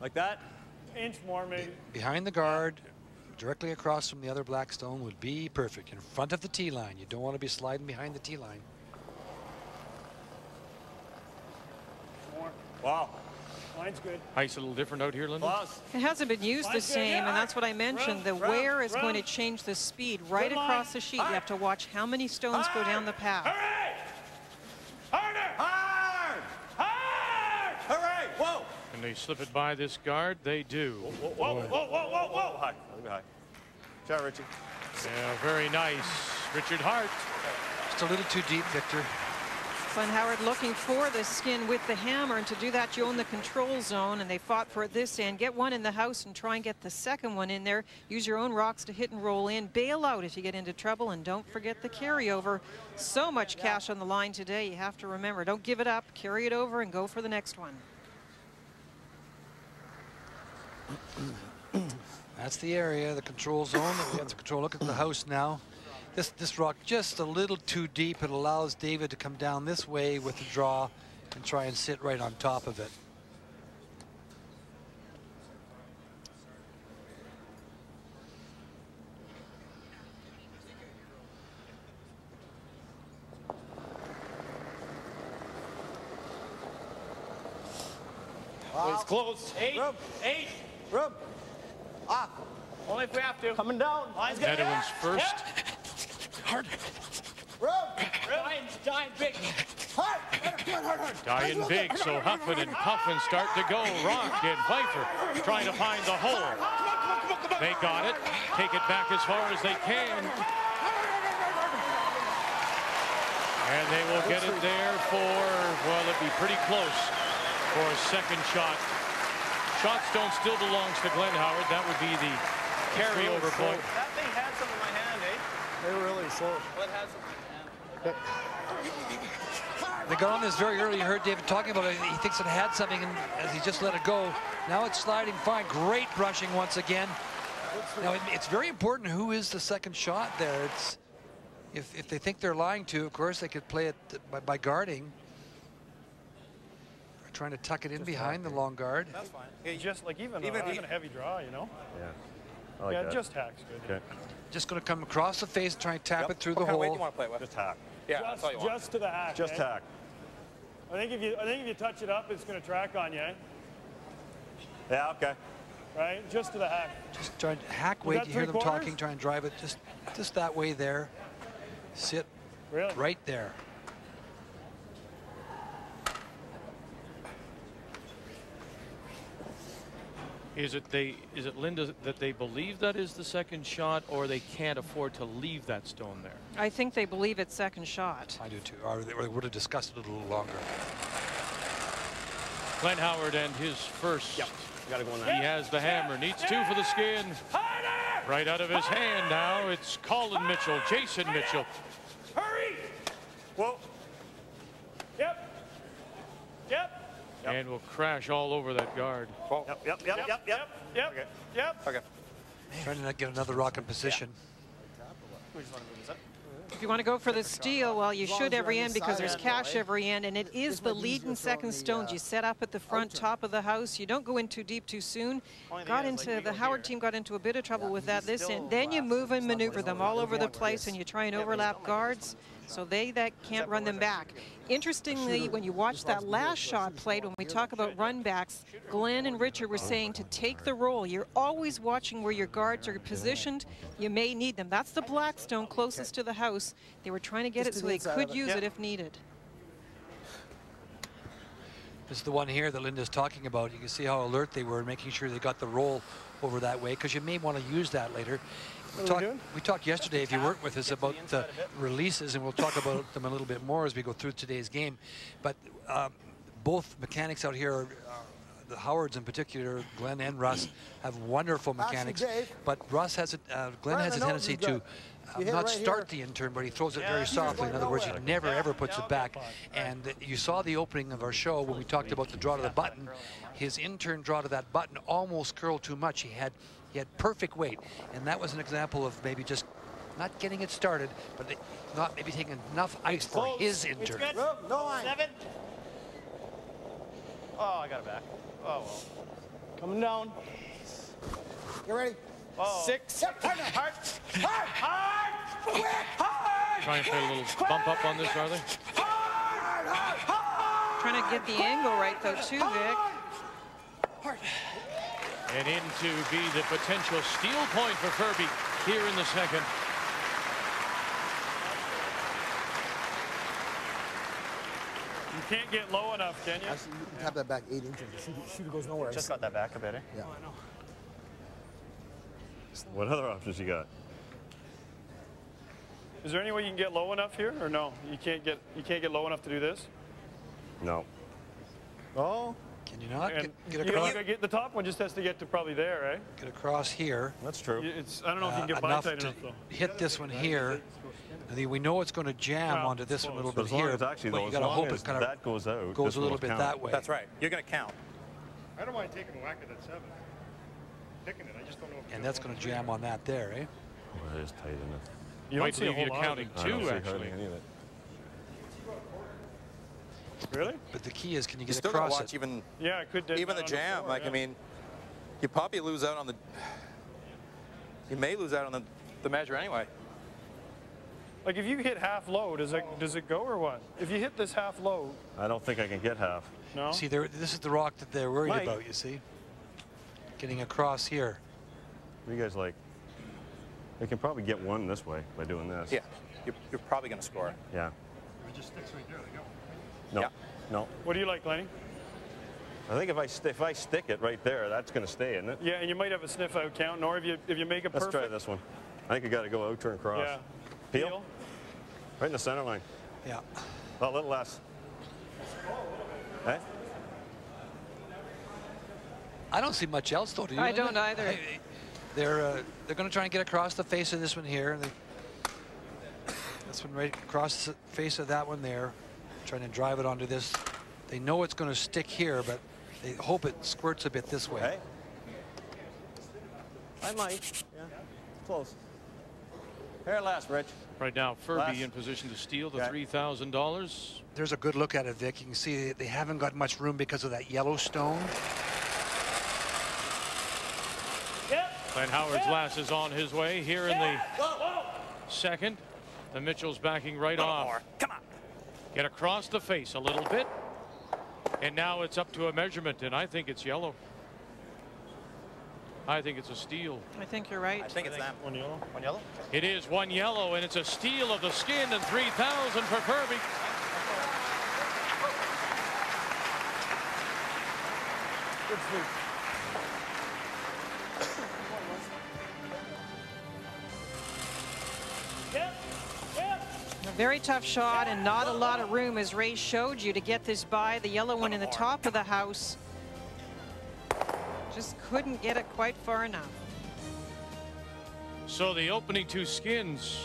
Like that? Inch more, maybe. Behind the guard, directly across from the other black stone would be perfect. In front of the tee line. You don't want to be sliding behind the tee line. More. Wow. Line's good. Ice a little different out here, Linda? Close. It hasn't been used the same, and that's what I mentioned. The wear is going to change the speed right across the sheet. You have to watch how many stones go down the path. Hooray! Harder! Hard! Hard! Hooray! Whoa! And they slip it by this guard. They do. Whoa, whoa, whoa, whoa, whoa, whoa! High. A little bit high. Ciao, Richie. Yeah, very nice. Richard Hart. Just a little too deep, Victor. G.Howard looking for the skin with the hammer, and to do that you own the control zone, and they fought for it this end. Get one in the house and try and get the second one in there. Use your own rocks to hit and roll in. Bail out if you get into trouble, and don't forget the carryover. So much cash on the line today, you have to remember. Don't give it up, carry it over, and go for the next one. That's the area, the control zone that we have to control. Look at the house now. This rock just a little too deep. It allows David to come down this way with the draw and try and sit right on top of it. It's close. 8. Rub. 8. Rub. Ah. Only if we have to. Coming down. Line's good. Edwin's first. Hard. Rub. Dying big. Hard. Hard. Dying big, so Huffin and Puffin start to go. Rock and Pfeiffer trying to find the hole. They got it. Take it back as far as they can. And they will get it there for, well, it'd be pretty close for a second shot. Shot stone still belongs to Glenn Howard. That would be the carryover point. That thing had some in my hand, eh? They were really slow. Well, it has some in my hand. They got on this very early. You heard David talking about it. He thinks it had something, and as he just let it go. Now it's sliding fine. Great brushing once again. Now it's very important who is the second shot there. It's if they think they're lying to, of course, they could play it by guarding. They're trying to tuck it in behind the long guard. That's fine. Okay, just like even a heavy draw, you know. Yeah. I like that. Just hack's good. Okay. Just going to come across the face, try and tap it through the What kind of weight hole. do you want to play with? Just hack. Yeah, that's all you want. Just to the hack. Just hack. I think if you touch it up, it's going to track on you. Eh? Yeah. Okay. Right. Just to the hack. Just try and hack weight. You hear them talking. Try and drive it just that way there. Sit right there. Is it Linda that they believe that is the second shot, or they can't afford to leave that stone there? I think they believe it's second shot. I do too. Or they would have discussed it a little longer. Glenn Howard and his first. Yep. Got to go on that. He has the hammer. Needs 2 for the skin. Right out of his hand now. It's Colin Mitchell, Jason Mitchell. Hurry! Whoa. Yep. And will crash all over that guard. Yep. Okay. Trying to get another rock in position. If you want to go for the steal, well, you should every end because there's cash every end, and it is the lead and second stones. You set up at the front top of the house. You don't go in too deep too soon. The Howard team got into a bit of trouble with that this end. Then you move and maneuver them all over the place, and you try and overlap guards so that can't run them back. Interestingly, when you watch that last shot played, when we talk about run backs, Glenn and Richard were saying to take the roll. You're always watching where your guards are positioned. You may need them. That's the black stone closest to the house. They were trying to get it so they could use it if needed. This is the one here that Linda's talking about. You can see how alert they were, making sure they got the roll over that way, because you may want to use that later. We talked yesterday, if you weren't with us, about the releases, and we'll talk about them a little bit more as we go through today's game. But both mechanics out here, the Howards in particular, Glenn and Russ, have wonderful mechanics. But Russ has Glenn has a tendency to not start the in-turn, but he throws it very softly. In other words, he never ever puts it back. And you saw the opening of our show when we talked about the draw to the button. His in-turn draw to that button almost curled too much. He had perfect weight, and that was an example of maybe just not getting it started, but not maybe taking enough ice for his in-turn. No 7. Oh, I got it back. Oh, well. Coming down. Get ready. Oh. 6. Hard. Trying to play a little bump up on this, are they? Trying to get the angle right, though, too, Vic. And in to be the potential steal point for Ferbey here in the second. You can't get low enough, can you? Actually, you can tap that back 8 inches. The shooter goes nowhere. Just got that back a bit, eh? Yeah. I know. What other options you got? Is there any way you can get low enough here, or no? You can't get low enough to do this? No. Oh. Can you not get across? The top one just has to get to probably there, right? Get across here. That's true. I don't know if you can get by tight enough, though. Hit this one here. We know it's going to jam onto this one a little bit here. But you got to hope it kind of that goes out. Goes a little bit that way. That's right. You're going to count. I don't mind taking a whack at that 7. Picking it. I just don't know if. And that's going to jam on that there, eh? Well, it is tight enough. You might leave you counting 2, actually. Really? But the key is, can you get still across watch it? Even the jam. Floor, I mean, you probably lose out on the. You may lose out on the measure anyway. Like if you hit half low, does it go or what? If you hit this half low, I don't think I can get half. No? See, this is the rock that they're worried Mike. about, you see? Getting across here. What do you guys like? They can probably get one this way by doing this. Yeah, you're probably going to score. Yeah. It just sticks right there. They go. No. Yeah. No. What do you like, Lenny? I think if I stick it right there, that's going to stay, isn't it? Yeah, and you might have a sniff out count, or if you make it Let's perfect. try this one. I think you got to go out, turn cross. Yeah. Peel. Right in the center line. Yeah. A little less. Hey? I don't see much else, though, do you? I don't either. They're going to try and get across the face of this one here. This one right across the face of that one there, trying to drive it onto this. They know it's going to stick here, but they hope it squirts a bit this way. Hey? I might. Yeah. Close. Here last, Rich. Right now, Ferbey Last. in position to steal the $3,000. There's a good look at it, Vic. You can see they haven't got much room because of that yellow stone. Glenn Howard's last is on his way here in the second. The Mitchell's backing right off. Come on. Get across the face a little bit. And now it's up to a measurement, and I think it's yellow. I think it's a steal. I think you're right. I think it's them. One yellow. One yellow? It is one yellow, and it's a steal of the skin, and $3,000 for Ferbey. Good sweep. A very tough shot and not a lot of room, as Ray showed you, to get this by. The yellow one in the top of the house. Just couldn't get it quite far enough. So the opening two skins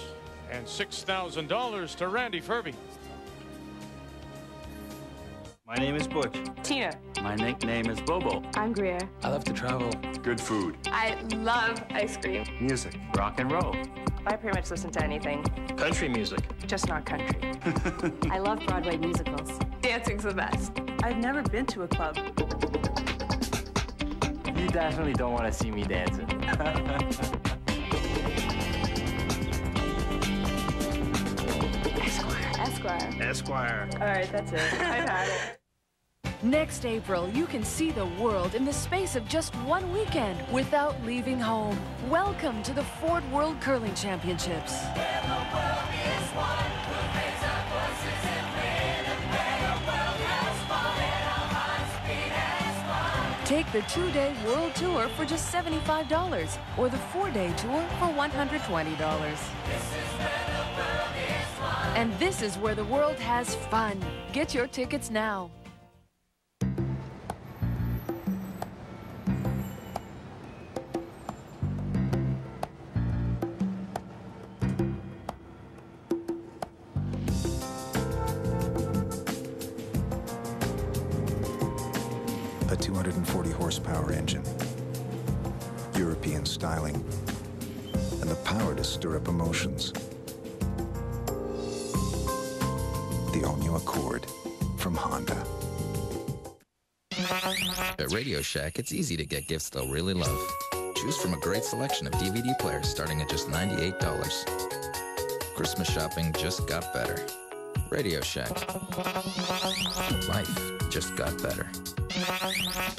and $6,000 to Randy Ferbey. My name is Butch. Tina. My nickname is Bobo. I'm Greer. I love to travel. Good food. I love ice cream. Music. Rock and roll. I pretty much listen to anything, Country music. just not country. I love Broadway musicals. Dancing's the best. I've never been to a club. You definitely don't want to see me dancing. Esquire. Esquire. All right, that's it. I've had it. Next April, you can see the world in the space of just one weekend without leaving home. Welcome to the Ford World Curling Championships. Take the 2-day world tour for just $75 or the 4-day tour for $120. And this is where the world has fun. Get your tickets now. A 240 horsepower engine, European styling, and the power to stir up emotions. The all-new Accord from Honda. At Radio Shack, it's easy to get gifts they'll really love. Choose from a great selection of DVD players starting at just $98. Christmas shopping just got better. Radio Shack. Life just got better.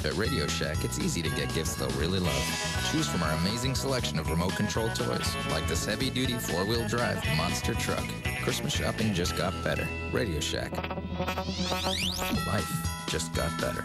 At Radio Shack, it's easy to get gifts they'll really love. Choose from our amazing selection of remote control toys, like this heavy-duty four-wheel drive monster truck. Christmas shopping just got better. Radio Shack. Life just got better.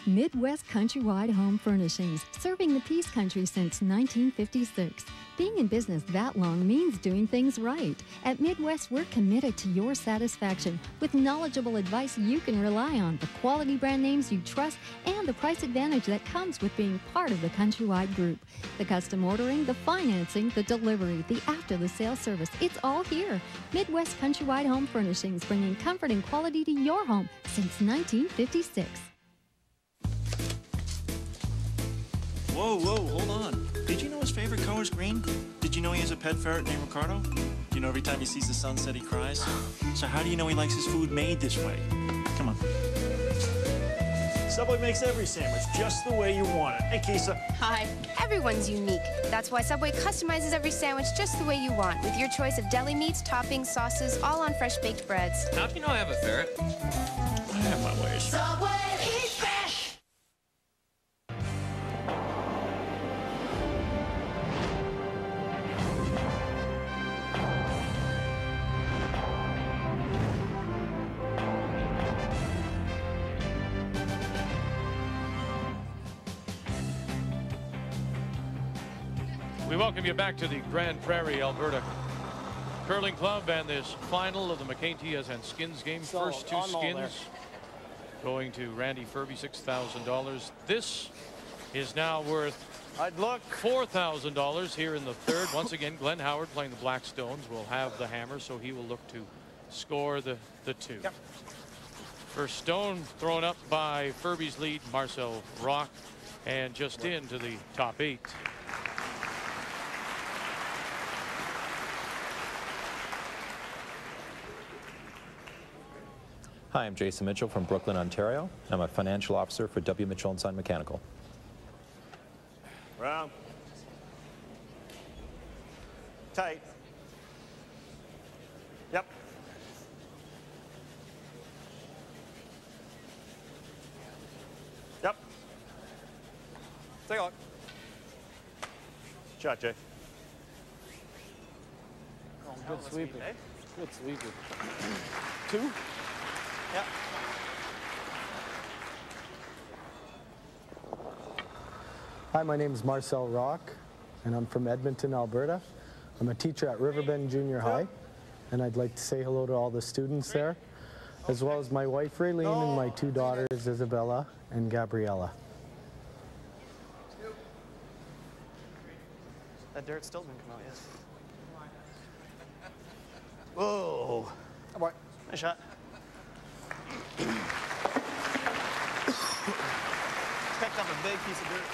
Midwest Countrywide Home Furnishings, serving the Peace Country since 1956. Being in business that long means doing things right. At Midwest, we're committed to your satisfaction with knowledgeable advice you can rely on, the quality brand names you trust, and the price advantage that comes with being part of the Countrywide Group. The custom ordering, the financing, the delivery, the after-the-sale service, it's all here. Midwest Countrywide Home Furnishings, bringing comfort and quality to your home since 1956. Whoa, hold on. Did you know his favorite color is green? Did you know he has a pet ferret named Ricardo? Do you know every time he sees the sunset he cries? So how do you know he likes his food made this way? Come on. Subway makes every sandwich just the way you want it. Hey, Kisa. Hi. Everyone's unique. That's why Subway customizes every sandwich just the way you want, with your choice of deli meats, toppings, sauces, all on fresh baked breads. How do you know I have a ferret? I have my ways. Subway, eat fresh. We welcome you back to the Grande Prairie, Alberta Curling Club and this final of the McCain TSN Skins game. First two skins going to Randy Ferbey, $6,000. This is now worth $4,000 here in the third. Once again, G.Howard playing the Blackstones will have the hammer, so he will look to score the two. Yep. First stone thrown up by Ferbey's lead, Marcel Rock, and just into the top 8. Hi, I'm Jason Mitchell from Brooklyn, Ontario. I'm a financial officer for W. Mitchell & Son Mechanical. Round. Tight. Yep. Yep. Take a look. Shot, Jay. Oh, good sweeping. Good sweeping. 2? Yep. Hi, my name is Marcel Rock, and I'm from Edmonton, Alberta. I'm a teacher at Riverbend Junior High, and I'd like to say hello to all the students there, as well as my wife, Raylene, and my 2 daughters, Isabella and Gabriella. That dirt still didn't come out yet. Whoa. Oh boy. Nice shot. Picked up a big piece of dirt.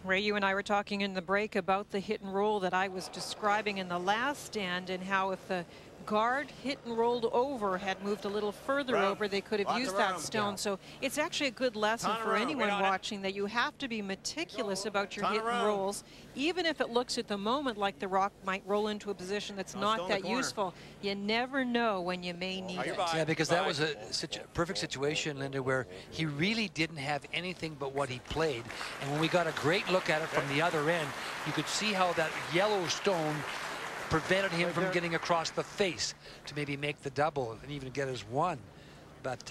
Ray, you and I were talking in the break about the hit and roll that I was describing in the last stand, and how if the guard hit and rolled over had moved a little further over, they could have used that stone. So it's actually a good lesson for anyone watching that you have to be meticulous about your hit and rolls, even if it looks at the moment like the rock might roll into a position that's not that useful. You never know when you may need it. Yeah, because that was a perfect situation, Linda, where he really didn't have anything but what he played. And when we got a great look at it from the other end, you could see how that yellow stone prevented him from getting across the face to maybe make the double and even get his 1. But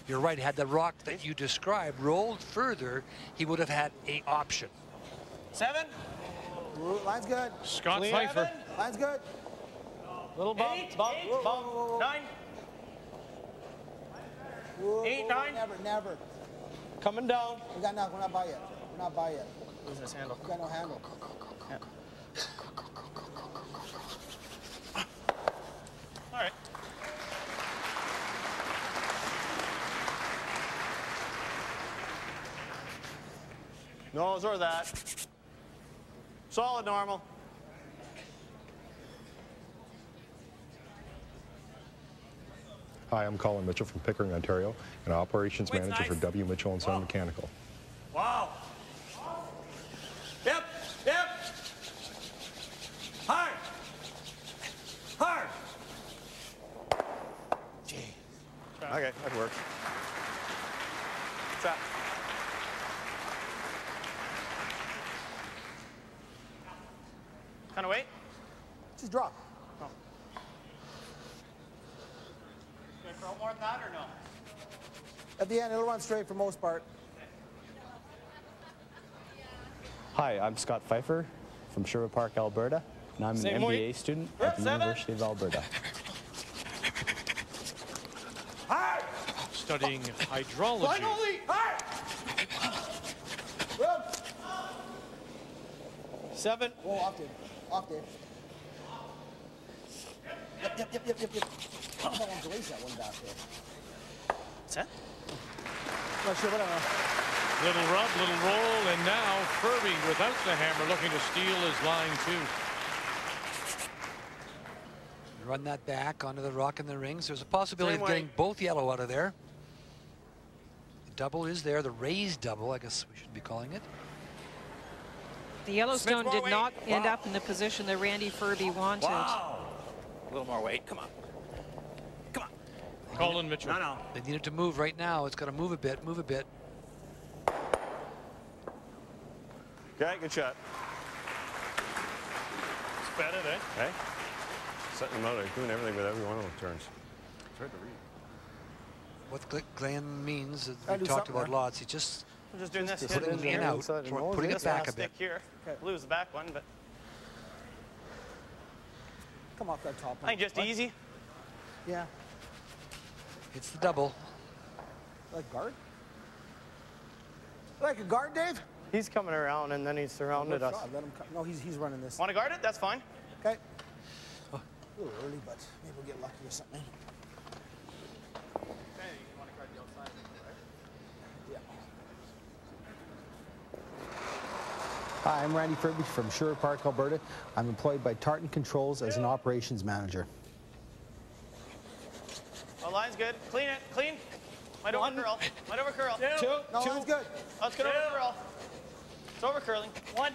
you're right, had the rock that you described rolled further, he would have had an option. 7. Ooh, line's good. Scott Pfeiffer. Line's good. Little bump, bump. 9. Ooh, 8, 9. Never. Coming down. We're not by yet. We're not by yet. Losing his handle. We got no handle. Yeah. All right. Nose or that. Solid normal. Hi, I'm Colin Mitchell from Pickering, Ontario, and Operations Manager for W. Mitchell & Son Mechanical. Wow. Yep. Hard. Okay, that works. Trap. Kind of wait. Just drop. Oh. Can I throw more than that or no? At the end, it'll run straight for most part. Hi, I'm Scott Pfeiffer from Sherwood Park, Alberta, and I'm an MBA student at the University of Alberta. Studying hydrology. Finally! 7. Whoa, off, Dave. Off, Dave. Yep. I don't want to raise that one back there. What's that? Not sure, but I don't know. Little rub, little roll, and now Ferbey without the hammer looking to steal his line 2. run that back onto the rock in the rings. There's a possibility Same of way. getting both yellow out of there. The double is there, the raised double, I guess we should be calling it. The Yellowstone Smith, did more not weight. end Wow. up in the position that Randy Ferbey wanted. Wow. A little more weight. Come on. Come on. Colin Mitchell. No. They need it to move right now. It's got to move a bit, move a bit. Okay, good shot. It's better, eh? Okay. Setting them out, doing everything with every one of those turns. It's hard to read. What Glenn means, Gotta we've do talked something about there. lots. He's just I'm just doing this. putting them in out, putting it back a bit. Stick here. Lose the back one, but Come off that top I one. think just easy. Yeah. It's the double. Like guard? Like a guard, Dave? He's coming around and then he's surrounded us. Let him come. No, he's running this. Want to guard it? That's fine. Okay. A little early, but maybe we'll get lucky or something. Hi, I'm Randy Ferbey from Sherwood Park, Alberta. I'm employed by Tartan Controls as an operations manager. Oh, line's good. Clean it. Clean. Might over curl. Might over curl. Two. No, line's good. Let's get over curl. It's over curling. One.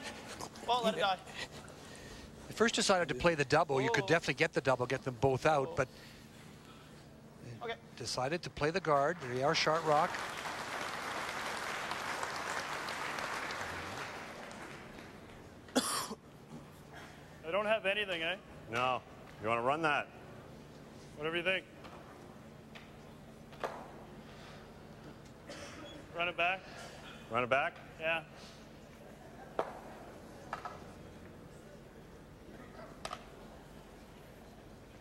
Well, let it die. They first decided to play the double. You could definitely get the double, get them both out, but Okay. decided to play the guard. They are short rock. I don't have anything, eh? No. You want to run that? Whatever you think. Run it back. Run it back? Yeah.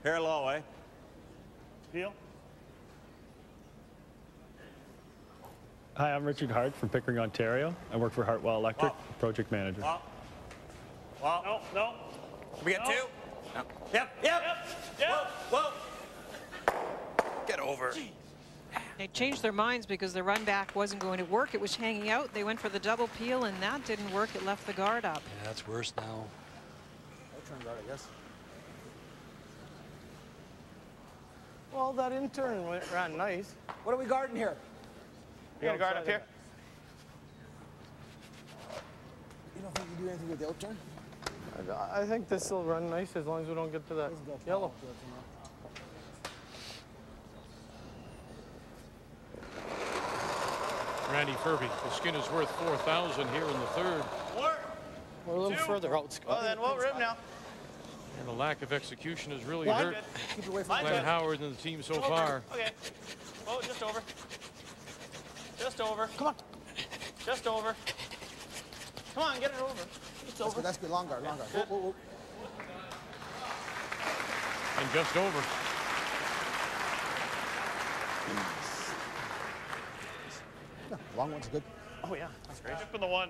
Hair low, eh? Peel. Hi, I'm Richard Hart from Pickering, Ontario. I work for Hartwell Electric, project manager. No, no. We get No. two? No. Yep. Yep. Whoa. Get over. They changed their minds because the run back wasn't going to work. It was hanging out. They went for the double peel, and that didn't work. It left the guard up. Yeah, that's worse now. I'll turn guard, I guess. Well, that intern ran nice. What are we guarding here? You got a guard up here? You don't think you do anything with the outturn? I think this will run nice as long as we don't get to that yellow. Randy Ferbey, the skin is worth 4,000 here in the third. We're a little further out, Scott. Well, then we'll rim now. And the lack of execution has really Line hurt good. Keep it away from Glenn Howard and the team so Over. far. Okay. Oh, just over. Just over. Come on. Just over. Come on, get it over. It's over. That's good. Long guard, long guard. Whoa, whoa, whoa. And just over. No, long one's good. Oh, yeah. That's great. Tip in the one.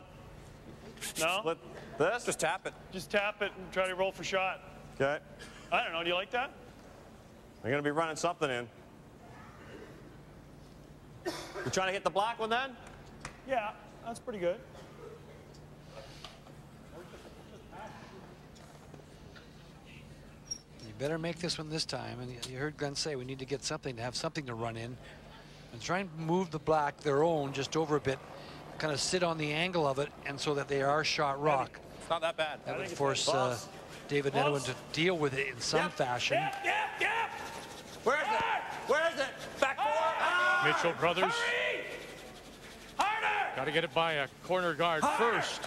No? Split this? Just tap it. Just tap it and try to roll for shot. Okay. I don't know. Do you like that? I'm going to be running something in. You trying to hit the black one then? Yeah, that's pretty good. You better make this one this time. And you heard Glenn say we need to get something to have something to run in. And try and move the black, their own, just over a bit. Kind of sit on the angle of it, and so that they are shot rock. It's not that bad. That would force David Nedwin to deal with it in some fashion. Yep. Where is it? Where is it? Back four. Mitchell brothers. Hurry! Harder! Got to get it by a corner guard first.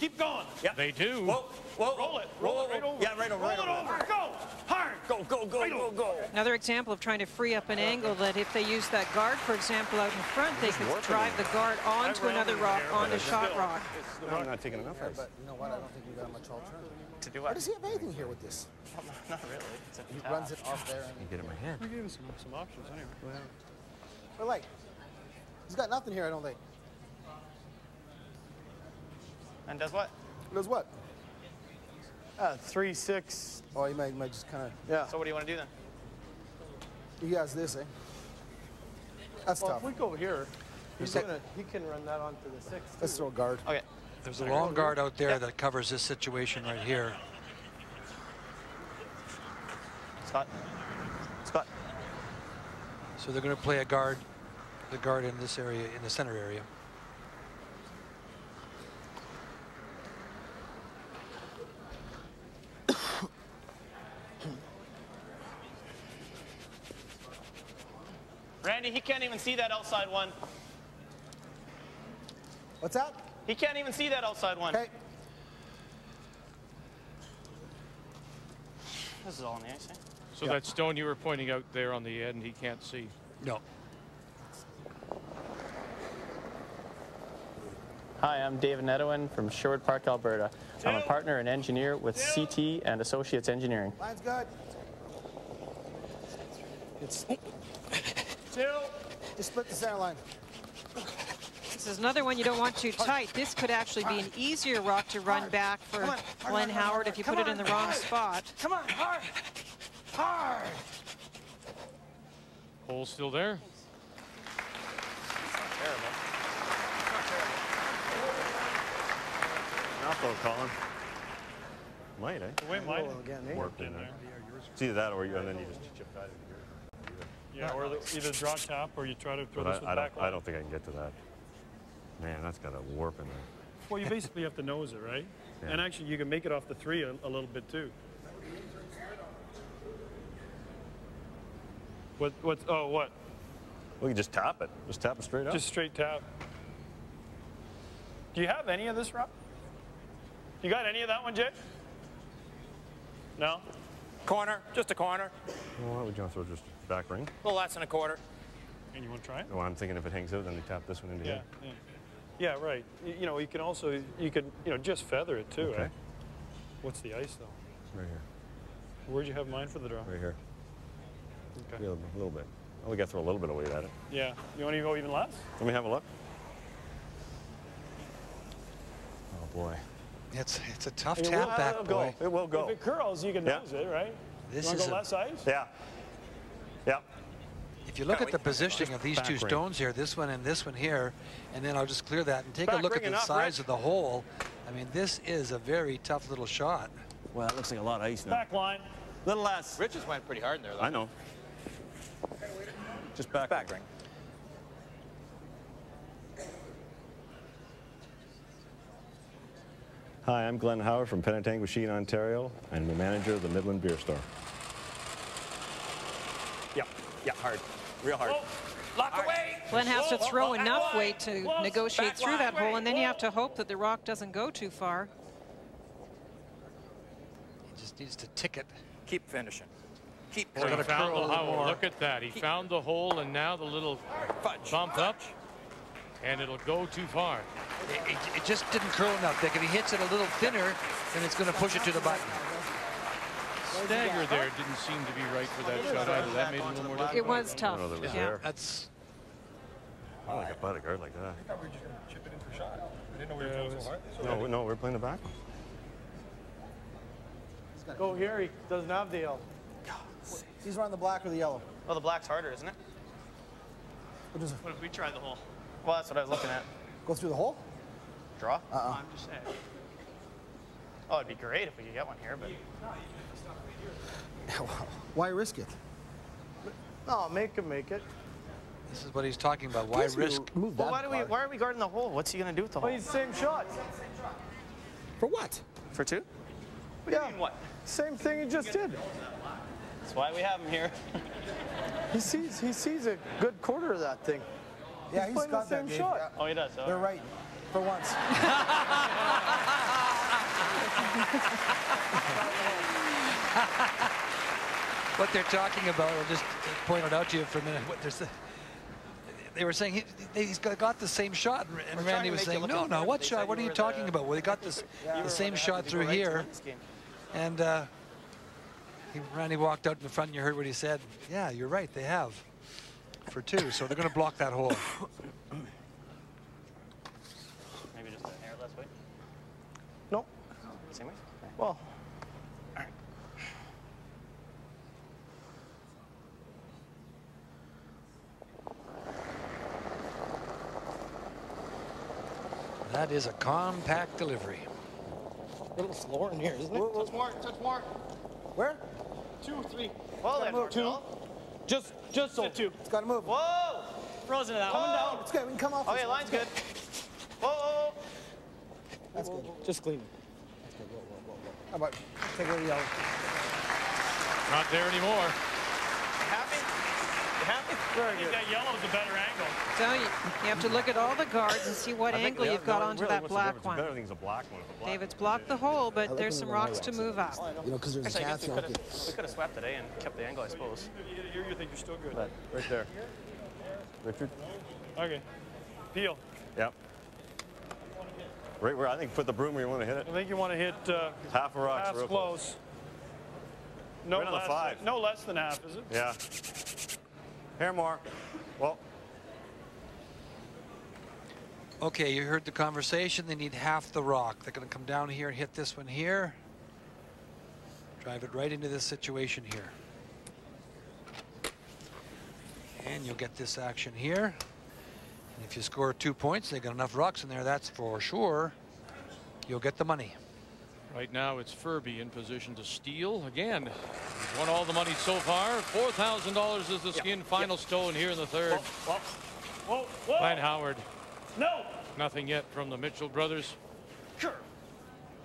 Keep going. Yep. They do. Whoa. Roll it. Roll it right over. Yeah, right over. Roll it over. Go. Hard. Go. Another example of trying to free up an angle that if they use that guard, for example, out in front, they could drive the guard onto another rock, onto shot rock. No, I'm not taking enough ice. But you know what? I don't think we got much alternative. To do Or what? does he have anything here with this? Not really. It's a He tap. runs it off there. And Get in my hand. We gave him some options anyway. But like, he's got nothing here, I don't think. And does what? Does what? 3, 6. Oh, he might just kind of. Yeah. So what do you want to do then? He has this, eh? That's Well, tough. if we go here, he can run that onto the 6. Let's throw a guard. Okay. There's a long guard out there that covers this situation right here. Scott. Scott. So they're going to play a guard, the guard in this area, in the center area. Randy, he can't even see that outside one. What's that? He can't even see that outside one. Okay. This is all on the ice, eh? So that stone you were pointing out there on the end, he can't see. No. Hi, I'm David Nedowin from Sherwood Park, Alberta. I'm a partner and engineer with CT and Associates Engineering. Line's good. It's just split the center line. This is another one you don't want too tight. This could actually be an easier rock to run back for Glenn Howard if you put it in the wrong spot. Come on, hard. Hard. Hole still there. Not though, Colin. Might, eh? The way mine warped in there. It's either that or you, and then you just chip that in here. Yeah, or either draw tap or you try to throw this with I back line. I don't think I can get to that. Man, that's got a warp in there. Well, you basically have to nose it, right? Yeah. And actually, you can make it off the 3 a little bit too. What? Oh, what? We can just tap it. Just tap it straight up. Just straight tap. Do you have any of this, Rob? You got any of that one, Jay? No? Corner, just a corner. Well, why would you want to throw just back ring? A little less than a quarter. And you want to try it? Well, I'm thinking if it hangs out, then we tap this one into here. Yeah. Yeah, right. You know, you can also, just feather it too, Okay. eh? What's the ice, though? Right here. Where'd you have mine for the draw? Right here. Okay. A little bit. Oh, we got to throw a little bit of weight at it. Yeah. You want to go even less? Let me have a look. Oh, boy. It's a tough It tap will back, go. boy. It will go. If it curls, you can nose it, right? This you want is to go less ice? Yeah. Yeah. If you look at the positioning of these two stones here, this one and this one here, and then I'll just clear that and take a look at the size of the hole. I mean, this is a very tough little shot. Well, that looks like a lot of ice now. Back line. Little less. Rich just went pretty hard in there, though. I know. Just back ring. Hi, I'm Glenn Howard from Penetanguishene, Ontario. I'm the manager of the Midland Beer Store. Yeah, hard. Real hard. Lock away! Glenn has to throw enough weight to negotiate through that hole, and then you have to hope that the rock doesn't go too far. He just needs to tick it. Keep finishing. Keep Well, he found the hole. Look at that. He found the hole, and now the little bump up, and it'll go too far. It just didn't curl enough. Like if he hits it a little thinner, then it's going to push it to the button. Stagger there didn't seem to be right for that shot either. That made it a little more difficult. It was tough. I was Yeah. there. That's. I like a butt a guard like that. I thought we were just going to chip it in for shot. We didn't know we were going so hard. No, we're playing the back. Go here. He doesn't have the yellow. He's running the black or the yellow. Oh, the black's harder, isn't it? What is it? What if we try the hole? Well, that's what I was looking at. Go through the hole? Draw? I'm just saying. Oh, it'd be great if we could get one here, but... Why risk it? No, make him make it. This is what he's talking about. Why risk? Move Well, that why are we guarding the hole? What's he going to do with the hole? Well, he's the same shot. For what? For 2? Yeah. What? Same thing he just did. That's why we have him here. He sees a good quarter of that thing. Yeah, he's got the same shot. Yeah. Oh, he does. They're right for once. What they're talking about, I'll just point it out to you for a minute. They were saying he's got the same shot, and Randy was saying, no, what shot? What are you talking about? Well, they got the same shot through here, and Randy walked out in the front, and you heard what he said. Yeah, you're right, they have for 2, so they're going to block that hole. Maybe just a hair less weight? No. Same way? Well. That is a compact delivery. A little slower in here, isn't it? Touch more. Where? 2 or 3. Well, then, two. Just so. Two. It's got to move. Whoa! Frozen to that one. Coming down. It's good. We can come off. Okay, line's good. Whoa! That's good. Just clean. That's good. Whoa. How about take a little yellow? Not there anymore. Happy? You happy? Very good. That yellow's a better angle. So you have to look at all the guards and see what angle you've got onto that black one. Better thing's a black one. David's blocked the hole, but there's some rocks to move up. You know, because there's a chance. We could have swept today and kept the angle, I suppose. You think you're still good? But right there. Richard? Okay. Peel. Yep. Right where I think put the broom where you want to hit it. I think you want to hit half a rock. Half's real close. No right on less, the 5. No less than half, is it? Yeah. Here more. Well. Okay, you heard the conversation. They need half the rock. They're going to come down here and hit this one here. Drive it right into this situation here. And you'll get this action here. And if you score 2 points, they got enough rocks in there, that's for sure. You'll get the money. Right now it's Ferbey in position to steal. Again, he's won all the money so far. $4,000 is the skin. Final stone here in the third. Whoa! G.Howard. No! Nothing yet from the Mitchell brothers. Sure.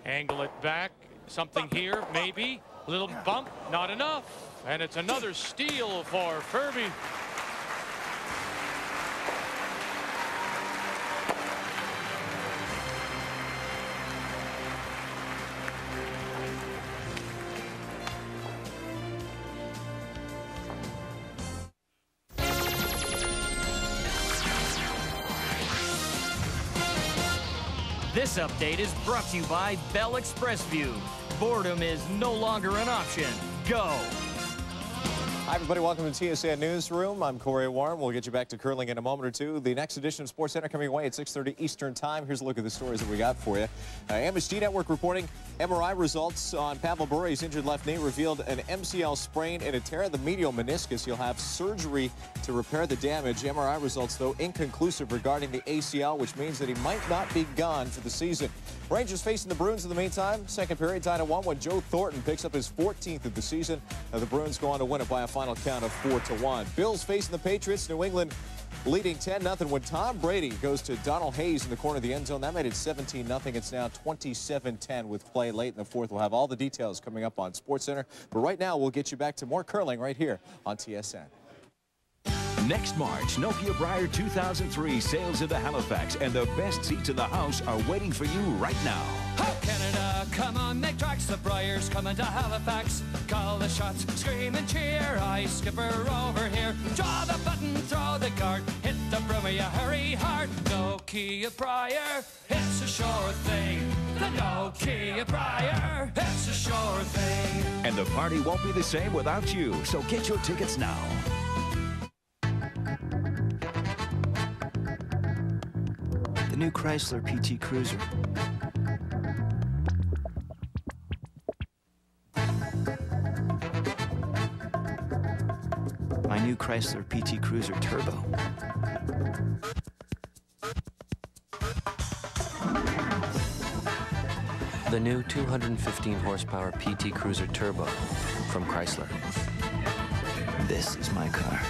Angle it back. Something here, maybe. Little bump, not enough. And it's another steal for Ferbey. This update is brought to you by Bell Express View. Boredom is no longer an option. Go! Hi, everybody. Welcome to TSN Newsroom. I'm Corey Warren. We'll get you back to curling in a moment or two. The next edition of Sports Center coming away at 6:30 Eastern Time. Here's a look at the stories that we got for you. MSG Network reporting MRI results on Pavel Bure's injured left knee revealed an MCL sprain and a tear of the medial meniscus. He'll have surgery to repair the damage. MRI results, though, inconclusive regarding the ACL, which means that he might not be gone for the season. Rangers facing the Bruins in the meantime. Second period tied at 1 when Joe Thornton picks up his 14th of the season. Now the Bruins go on to win it by a final count of 4-1. Bills facing the Patriots. New England leading 10-0 when Tom Brady goes to Donald Hayes in the corner of the end zone. That made it 17-0. It's now 27-10 with play late in the fourth. We'll have all the details coming up on SportsCenter. But right now, we'll get you back to more curling right here on TSN. Next March, Nokia Brier 2003 sails into Halifax, and the best seats in the house are waiting for you right now. Oh, Canada, come on, make tracks. The Briers coming to Halifax. Call the shots, scream and cheer. I skipper over here. Draw the button, throw the guard. Hit the broom, you hurry hard. Nokia Brier, it's a sure thing. The Nokia Brier, it's a sure thing. And the party won't be the same without you, so get your tickets now. The new Chrysler PT Cruiser. My new Chrysler PT Cruiser Turbo. The new 215 horsepower PT Cruiser Turbo from Chrysler. This is my car.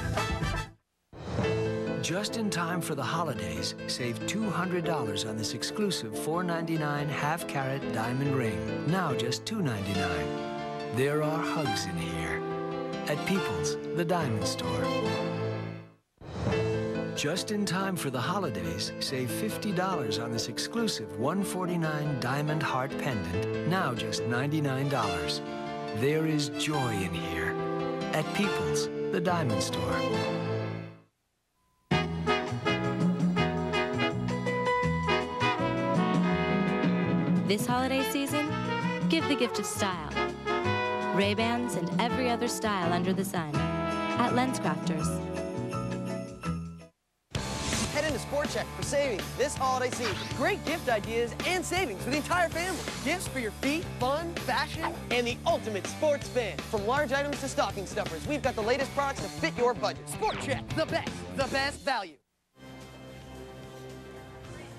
Just in time for the holidays, save $200 on this exclusive $4.99 half-carat diamond ring. Now just $2.99. There are hugs in here. At People's, the diamond store. Just in time for the holidays, save $50 on this exclusive $149 diamond heart pendant. Now just $99. There is joy in here. At People's, the diamond store. This holiday season, give the gift of style. Ray-Bans and every other style under the sun at LensCrafters. Head into Sport Check for savings this holiday season. Great gift ideas and savings for the entire family. Gifts for your feet, fun, fashion, and the ultimate sports fan. From large items to stocking stuffers, we've got the latest products to fit your budget. Sport Check, the best value.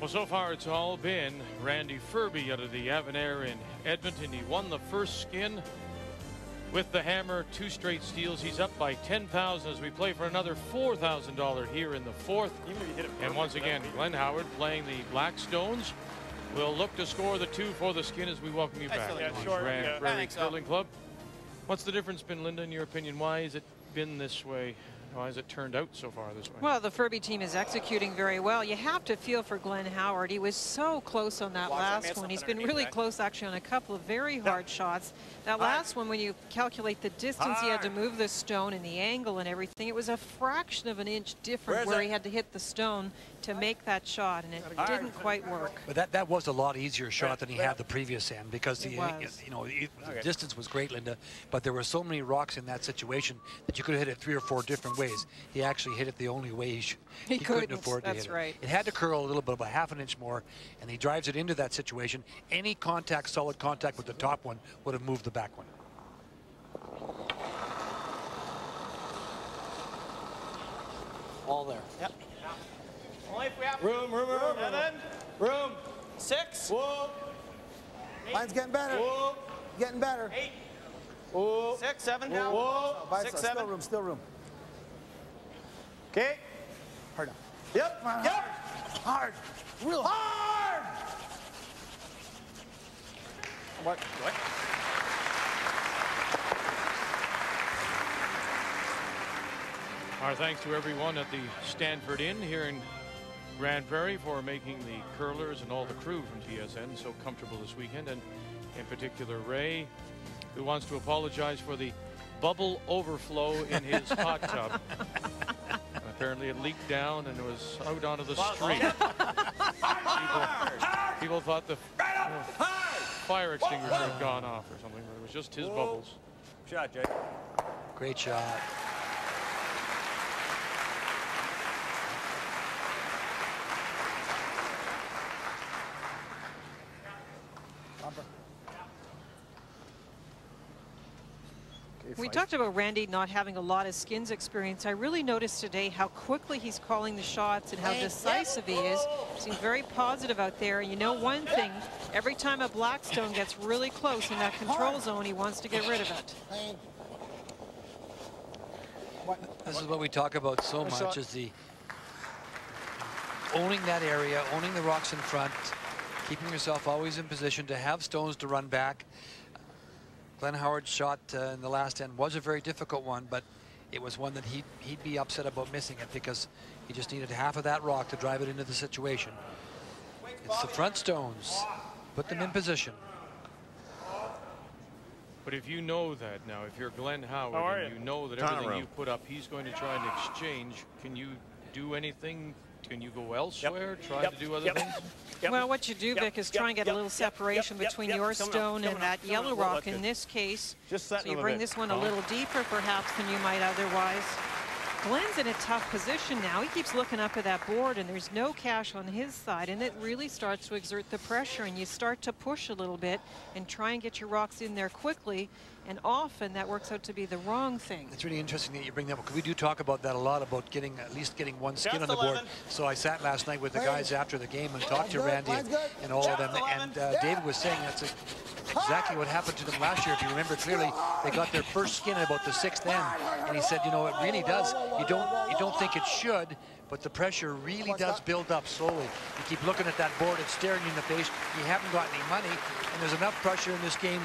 Well, so far it's all been Randy Ferbey out of the Avon Air in Edmonton. He won the first skin. With the hammer, 2 straight steals. He's up by 10,000 as we play for another $4,000 here in the 4th. And once again, Glenn Howard playing the Black Stones will look to score the 2 for the Skin as we welcome you back to Grande Prairie Curling Club. What's the difference been, Linda, in your opinion? Why has it been this way? Why has it turned out so far this way? Well, the Ferbey team is executing very well. You have to feel for Glenn Howard. He was so close on that last one. He's been really close, actually, on a couple of very hard shots. That last one, when you calculate the distance he had to move the stone and the angle and everything, it was a fraction of an inch different where he had to hit the stone to make that shot, and it didn't quite work. But that was a lot easier shot than he had the previous end, because the distance was great, Linda, but there were so many rocks in that situation that you could have hit it 3 or 4 different ways. He actually hit it the only way he couldn't afford to hit it. Right. It had to curl a little bit, about ½ an inch more, and he drives it into that situation. Any contact, solid contact with the top one would have moved the back one. All there. Yep. Only if we have Room. 6. Whoa. Mine's getting better. Whoa. Getting better. 8. Whoa. 6, 7. Whoa. 6, 7. Still room. Okay. Hard. Yep. Hard. Real hard. What? Our thanks to everyone at the Stanford Inn here in Grande Prairie for making the curlers and all the crew from TSN so comfortable this weekend, and in particular Ray, who wants to apologize for the bubble overflow in his hot tub. Apparently it leaked down and it was out onto the street. People thought the fire extinguisher had gone off or something, but it was just his bubbles. Shot, Jake. Great shot. We talked about Randy not having a lot of skins experience. I really noticed today how quickly he's calling the shots and how decisive he is. Seems very positive out there. And you know one thing, every time a Blackstone gets really close in that control zone, he wants to get rid of it. This is what we talk about so much, is the owning that area, owning the rocks in front, keeping yourself always in position to have stones to run back. Glenn Howard's shot in the last end was a very difficult one, but it was one that he'd be upset about missing it, because he just needed half of that rock to drive it into the situation. It's the front stones. Put them in position. But if you know that now, if you're Glenn Howard and you know that everything you put up, he's going to try and exchange, can you do anything? Can you go elsewhere, try to do other things? Well, what you do, Vic, is try and get a little separation between your stone and that yellow rock in this case. So you bring this one a little deeper, perhaps, than you might otherwise. Glenn's in a tough position now. He keeps looking up at that board, and there's no cash on his side, and it really starts to exert the pressure, and you start to push a little bit and try and get your rocks in there quickly, and often that works out to be the wrong thing. It's really interesting that you bring that up, because we do talk about that a lot, about at least getting one skin on the board. So I sat last night with the guys after the game and talked to Randy and all of them, and David was saying that's exactly what happened to them last year. If you remember clearly, they got their first skin at about the 6th end, and he said, you know, it really does. You don't think it should, but the pressure really does build up slowly. You keep looking at that board, it's staring you in the face. You haven't got any money, and there's enough pressure in this game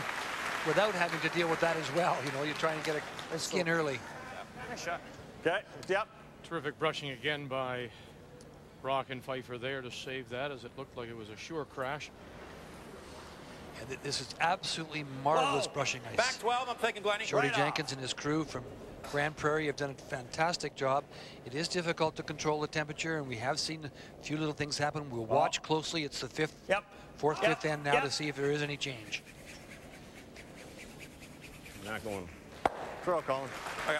without having to deal with that as well. You know, you're trying to get a skin early. Nice shot. Okay. Yep. Terrific brushing again by Brock and Pfeiffer there to save that, as it looked like it was a sure crash. Yeah, this is absolutely marvelous brushing ice. Back 12, I'm thinking Glennie. Shorty Jenkins and his crew from Grande Prairie have done a fantastic job. It is difficult to control the temperature, and we have seen a few little things happen. We'll watch closely. It's the fourth, fifth end now to see if there is any change. Not going. Throw, Colin. Okay.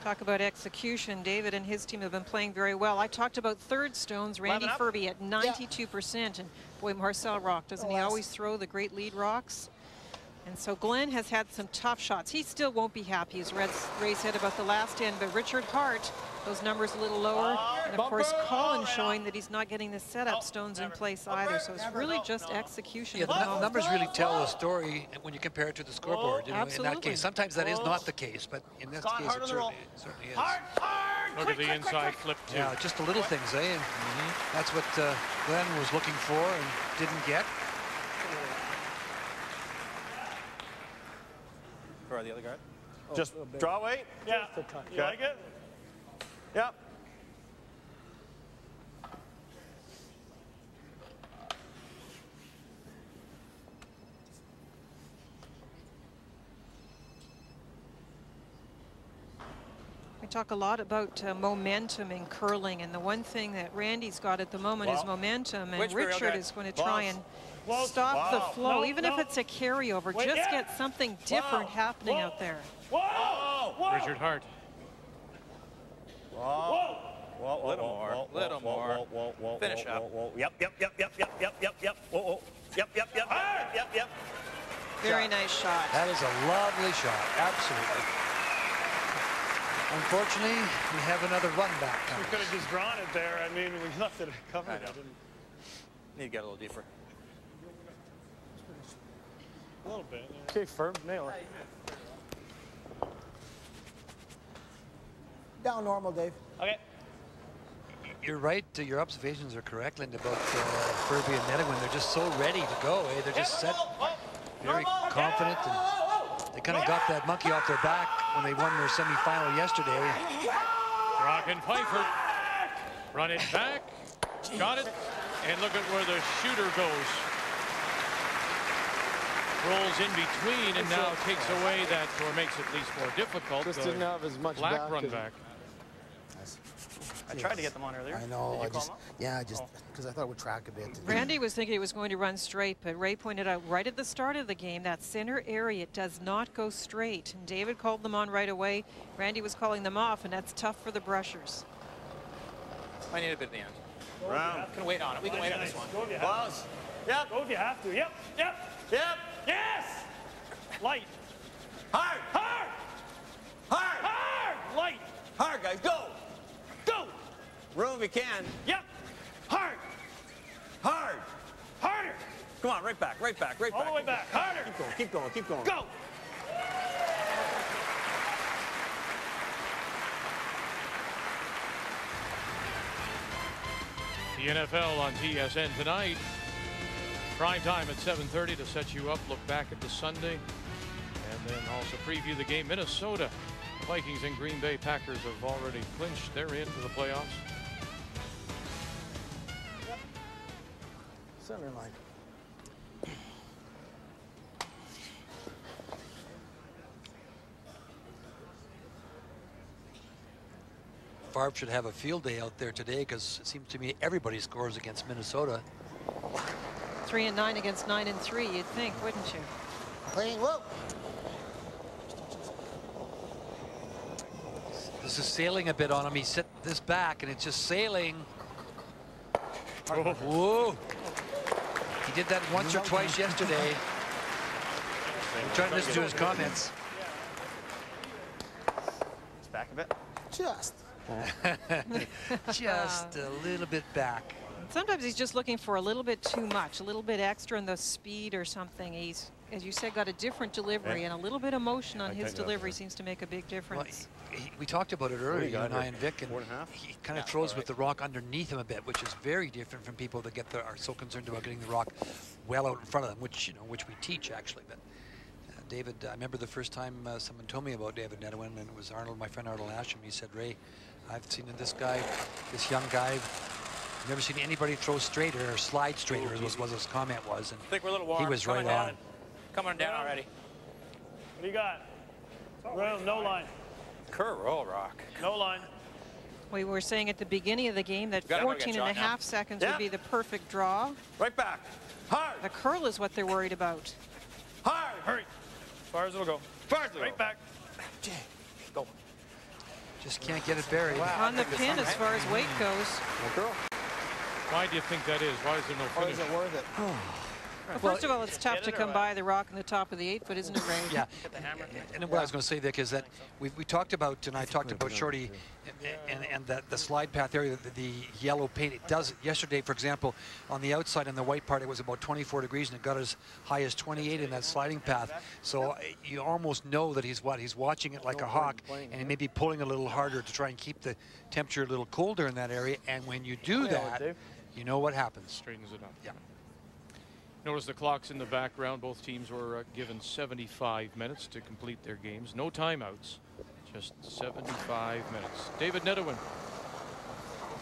Talk about execution. David and his team have been playing very well. I talked about third stones. Randy Ferbey at 92%. And boy, Marcel Rock, doesn't he always throw the great lead rocks? And so Glenn has had some tough shots. He still won't be happy, as Ray said about the last end, but Richard Hart, those numbers a little lower. And of course, Colin showing that he's not getting the setup stones in place either. So it's really just execution. Yeah, the numbers really tell a story when you compare it to the scoreboard. You know, in that case, sometimes that is not the case, but in this case, it certainly is. Look at the inside flip, too. Yeah, just the little things, eh? And that's what Glenn was looking for and didn't get. For the other guard? Just draw weight? Yeah. You like it? Yep. We talk a lot about momentum in curling, and the one thing that Randy's got at the moment is momentum, and Richard is going to try and stop the flow, even if it's a carryover. Just get something different happening out there. Richard Hart. Little more. Finish up. Yep. Very nice shot. That is a lovely shot, absolutely. Unfortunately, we have another run back. We could have just drawn it there. I mean, we left it covered. Need to get a little deeper. A little bit. Okay, Ferb, nail it. Down normal, Dave. Okay. You're right. Your observations are correct, Linda, about Ferbey and Nedwin. They're just so ready to go. Eh? They're just set, very confident, and they kind of got that monkey off their back when they won their semifinal yesterday. Brock and Pfeiffer run it back, got it, and look at where the shooter goes. Rolls in between and now takes away that, or makes it at least more difficult. Just didn't have as much black back run back. I tried to get them on earlier. I know. Just because I thought it would track a bit. Randy was thinking he was going to run straight, but Ray pointed out right at the start of the game that center area does not go straight. And David called them on right away. Randy was calling them off, and that's tough for the brushers. I need a bit at the end. Round. We can wait on it. We can wait on this one. Pause. Yep. Go if you have to. Yep. Yes. Light. Hard. Light. Hard, guys. Go. Room if you can. Yep. Hard. Harder. Come on, right back. All the way back. Harder. Keep going. Go. The NFL on TSN tonight. Prime time at 7:30 to set you up. Look back at the Sunday. And then also preview the game. Minnesota Vikings and Green Bay Packers have already clinched. They're into the playoffs. Center line. Farb should have a field day out there today, because it seems to me everybody scores against Minnesota. 3-9 against 9-3, you'd think, wouldn't you? Playing well. This is sailing a bit on him. He set this back, and it's just sailing. Whoa. He did that once or twice yesterday. I'm trying to listen to his comments. It's back a bit. Just a little bit back. Sometimes he's just looking for a little bit too much, a little bit extra in the speed or something. He's, as you said, got a different delivery, and a little bit of motion on his delivery seems to make a big difference. Well, we talked about it earlier, you and I and Vic, and he kind of throws with the rock underneath him a bit, which is very different from people that are so concerned about getting the rock well out in front of them, which we teach actually. But David, I remember the first time someone told me about David Nedwin, and it was Arnold, my friend Arnold Asham. He said, "Ray, I've seen this guy, this young guy. I've never seen anybody throw straighter or slide straighter," was what his comment was. And I think we're a little warm. he was right on. Coming down already. What do you got? Room, no line. Kerr roll rock. No line. We were saying at the beginning of the game that 14.5 seconds would be the perfect draw. Right back. Hard. The curl is what they're worried about. Hard. Hurry. As far as it'll go. Right back. Go. Just can't get it buried. On the pin as far as weight goes. Why do you think that is? Why is there no finish? Or is it worth it? Well, first of all, it's tough to come by the rock on the top of the 8-foot, isn't it, Ray? Yeah. And what I was going to say, Vic, is that we talked about, and I talked about Shorty and the slide path area, the yellow paint. It does, yesterday, for example, on the outside, on the white part, it was about 24 degrees, and it got as high as 28 in that sliding path. So you almost know that he's watching it like a hawk, and he may be pulling a little harder to try and keep the temperature a little colder in that area. And when you do that, you know what happens. Straightens it up. Yeah. Notice the clocks in the background. Both teams were given 75 minutes to complete their games. No timeouts, just 75 minutes. David Nedowin.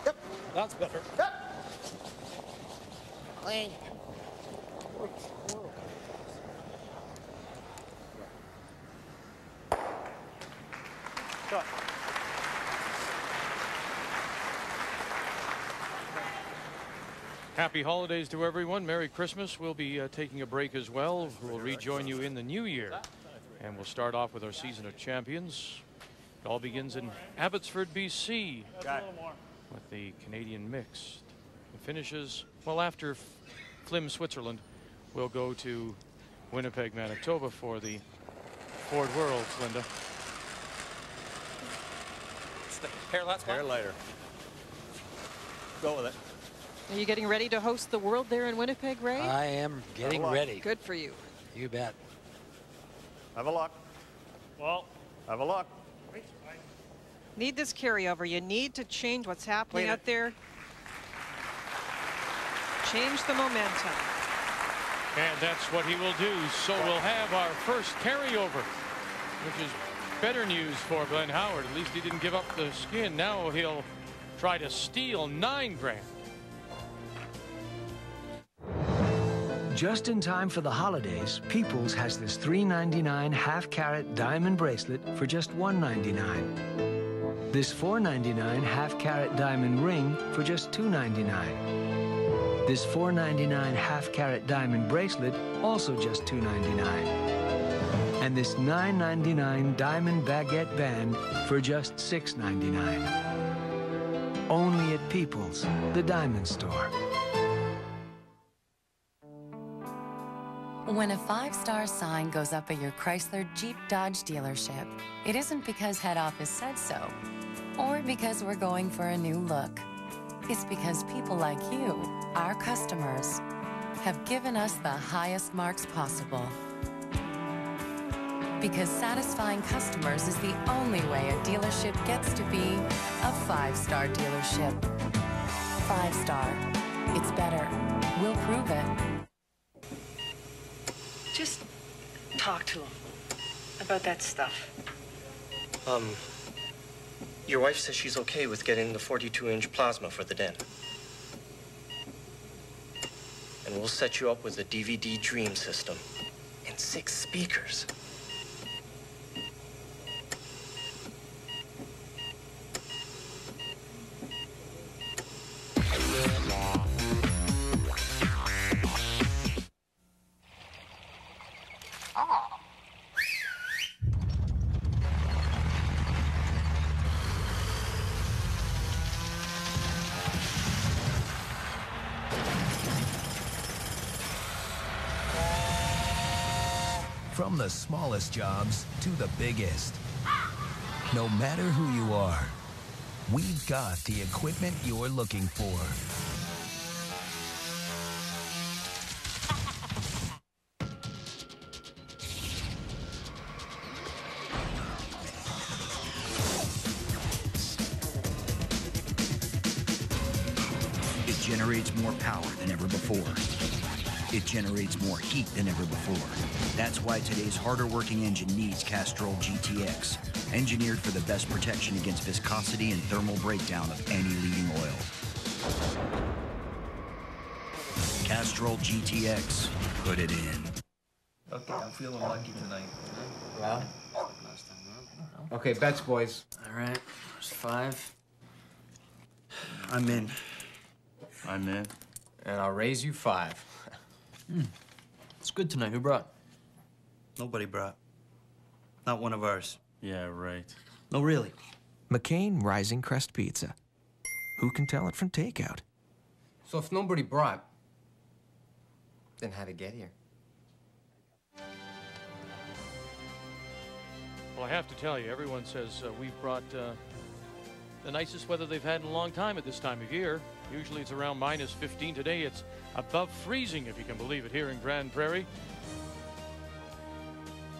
Yep, that's better. Yep. Clean. Happy holidays to everyone. Merry Christmas. We'll be taking a break as well. We'll rejoin you in the new year. And we'll start off with our season of champions. It all begins in Abbotsford, BC, with the Canadian mixed. It finishes, well, after Flim, Switzerland, we'll go to Winnipeg, Manitoba for the Ford Worlds, Linda. It's the hair lighter. Go with it. Are you getting ready to host the World there in Winnipeg, Ray? I am getting ready. Good for you. You bet. Have a look. Well, have a look. Need this carryover. You need to change what's happening out there. Change the momentum. And that's what he will do. So we'll have our first carryover, which is better news for Glenn Howard. At least he didn't give up the skin. Now he'll try to steal $9 grand. Just in time for the holidays, Peoples has this $3.99 half-carat diamond bracelet for just $1.99. This $4.99 half-carat diamond ring for just $2.99. This $4.99 half-carat diamond bracelet, also just $2.99. And this $9.99 diamond baguette band for just $6.99. Only at Peoples, the diamond store. When a 5-star sign goes up at your Chrysler Jeep Dodge dealership, it isn't because head office said so, or because we're going for a new look. It's because people like you, our customers, have given us the highest marks possible. Because satisfying customers is the only way a dealership gets to be a 5-star dealership. 5-star. It's better. We'll prove it. Just talk to him about that stuff. Your wife says she's okay with getting the 42-inch plasma for the den. And we'll set you up with a DVD Dream system and 6 speakers. From the smallest jobs to the biggest. No matter who you are, we've got the equipment you're looking for. It generates more power than ever before. It generates more heat than ever before. That's why today's harder working engine needs Castrol GTX, engineered for the best protection against viscosity and thermal breakdown of any leading oil. Castrol GTX, put it in. Okay, I'm feeling lucky tonight. Well? Okay, bets, boys. All right, there's 5. I'm in. I'm in. And I'll raise you 5. It's good tonight. Who brought? Nobody brought. Not one of ours. Yeah, right. No, really. McCain Rising Crest Pizza. Who can tell it from takeout? So if nobody brought, Then how'd it get here? Well, I have to tell you, everyone says we've brought the nicest weather they've had in a long time at this time of year. Usually it's around -15. Today it's above freezing, if you can believe it, here in Grande Prairie.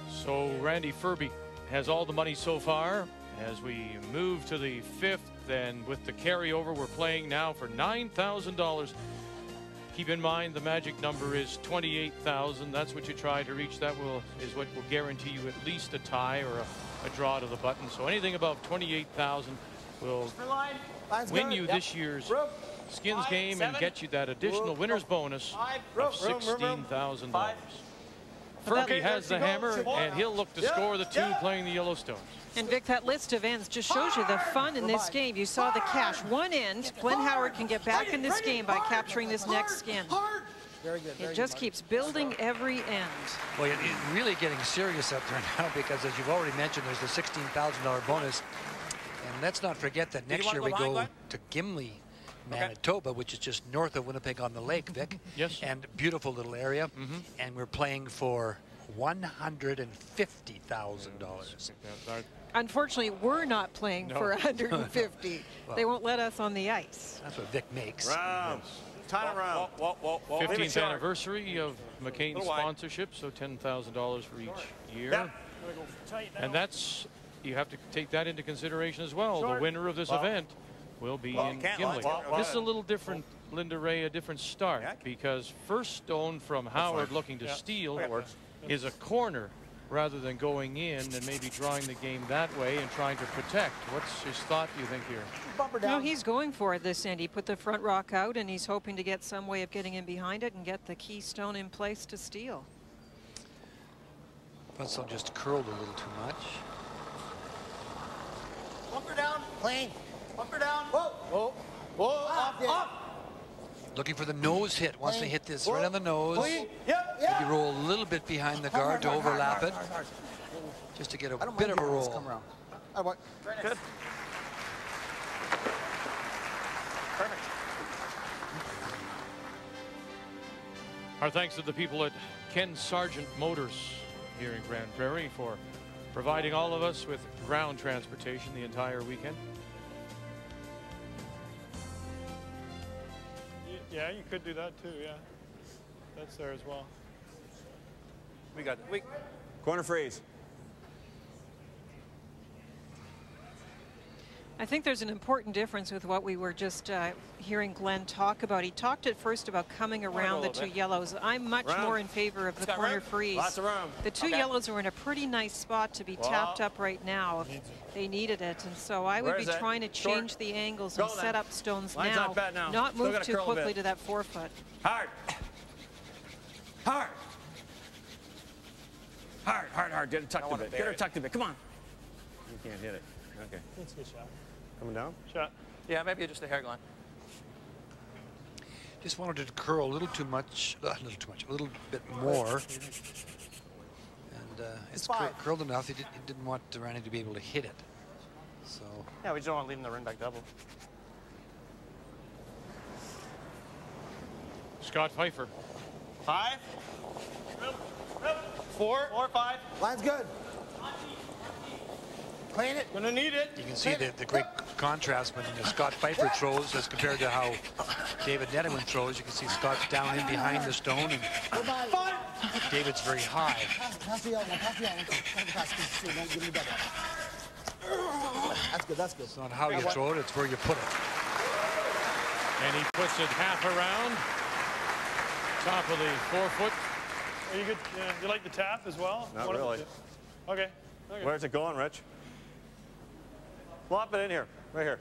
So Randy Ferbey has all the money so far. As we move to the 5th, and with the carryover, we're playing now for $9,000. Keep in mind the magic number is 28,000. That's what you try to reach. That is what will guarantee you at least a tie or a draw to the button. So anything above 28,000 will win you this year's skins game and get you that additional winner's bonus of $16,000. Ferbey has the hammer, and he'll look to score the 2 playing the Yellowstones. And Vic, that list of ends just shows you the fun in this game. You saw the cash. One end, Glenn Howard can get back in this game by capturing this next skin. Very good. It just keeps building every end. Well, it's really getting serious up there now because, as you've already mentioned, there's the $16,000 bonus. And let's not forget that next year we go to Gimli, Manitoba, which is just north of Winnipeg on the lake, Vic. Yes. And beautiful little area. And we're playing for $150,000. Unfortunately, we're not playing for 150. Well, they won't let us on the ice. That's what Vic makes. Round. Time around. 15th anniversary of McCain's sponsorship, so $10,000 for each year. And that's, you have to take that into consideration as well. The winner of this event will be in Gimli. This is a little different, Linda Ray, a different start, because first stone from Howard looking to steal is a corner rather than going in and maybe drawing the game that way and trying to protect. What's his thought, do you think, here? No, he's going for it this end. He put the front rock out, and he's hoping to get some way of getting in behind it and get the key stone in place to steal. Bunsen just curled a little too much. Bumper down, clean. Bumper down. Whoa, whoa, whoa, off. Looking for the nose hit. Wants to hit this right on the nose. Maybe roll a little bit behind the guard to overlap it. Just to get a bit of a roll. Good. Perfect. Our thanks to the people at Ken Sargent Motors here in Grande Prairie for providing all of us with ground transportation the entire weekend. Yeah, you could do that too, yeah. That's there as well. We got it. Corner freeze. I think there's an important difference with what we were just hearing Glenn talk about. He talked at first about coming around the 2 yellows. I'm much more in favor of the corner freeze. Lots of room. The 2 yellows are in a pretty nice spot to be tapped up right now if they needed it. And so I would be trying to change the angles and set up stones now, not move too quickly to that 4-foot. Hard. Hard. Hard, hard, hard. Get it tucked a bit. Get her tucked a bit. Come on. You can't hit it. Okay. That's a good shot. Coming down? Shot. Yeah, maybe just a hair, Glenn. Just wanted it to curl a little too much, a little bit more. And it's curled enough. He didn't want Randy to be able to hit it. So. Yeah, we just don't want to leave him the run back double. Scott Pfeiffer. 5. 4. 4, 5. Line's good. Clean it. Gonna need it. You can see the great contrast when Scott Pfeiffer throws as compared to how David Nettleman throws. You can see Scott's down in behind the stone, and David's very high. That's good, that's good. It's not how you throw it, it's where you put it. And he puts it half around, top of the 4-foot. Are you good? You like the tap as well? Not really. Okay. Where's it going, Rich? Flop it in here, right here.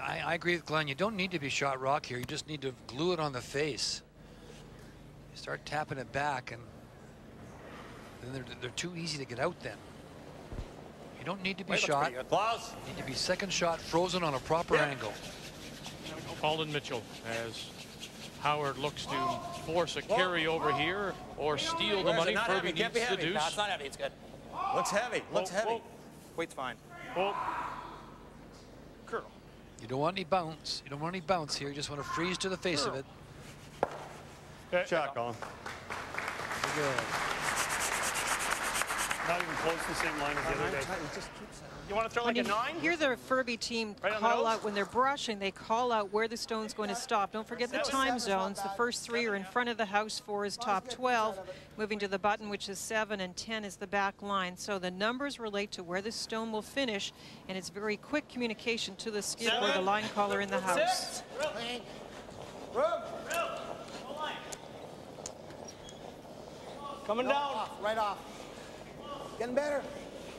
I agree with Glenn. You don't need to be shot rock here. You just need to glue it on the face. You start tapping it back, and then they're too easy to get out then. You don't need to be shot. You need to be second shot frozen on a proper angle. Paulin Mitchell as Howard looks to force a carry over here or steal the money. Ferbey needs to deuce. No, it's not heavy. It's good. Looks heavy. Looks heavy. Weight's fine. Curl. You don't want any bounce. You don't want any bounce here. You just want to freeze to the face of it. Shot, Colin. good. Not even close to the same line as the other day. You want to throw like a 9? Hear the Ferbey team Right on the call nose? out when they're brushing. They call out where the stone's going to stop. Don't forget the time zones. The first 3 are in front of the house. 4 is top 12. Moving to the button, which is 7, and 10 is the back line. So the numbers relate to where the stone will finish, and it's very quick communication to the skip or the line caller in the house. Coming down. Right off. Getting better.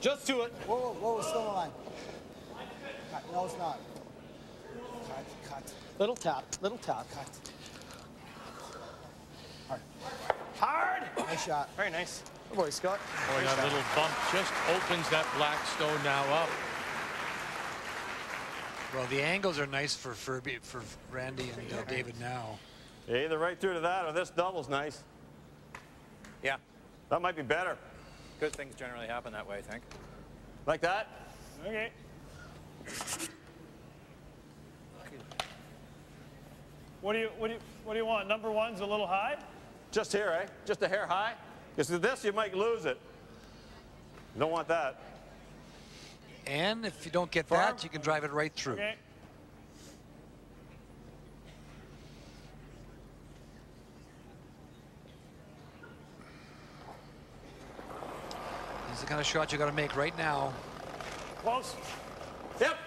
Just to it. Whoa, whoa, whoa, still in line. Cut. No, it's not. Cut. Little tap. Little tap. Cut. Hard. Nice shot. Very nice. Good boy, Scott. Boy, that little bump just opens that black stone now up. Well, the angles are nice for Ferbey, for Randy and David now. Yeah, either right through to that or this double's nice. Yeah. That might be better. Good things generally happen that way, I think. Like that? Okay. What do you want? Number 1's a little high? Just here, eh? Just a hair high? Because with this, you might lose it. You don't want that. And if you don't get that, you can drive it right through. Okay. This is the kind of shot you got to make right now. Close. Yep.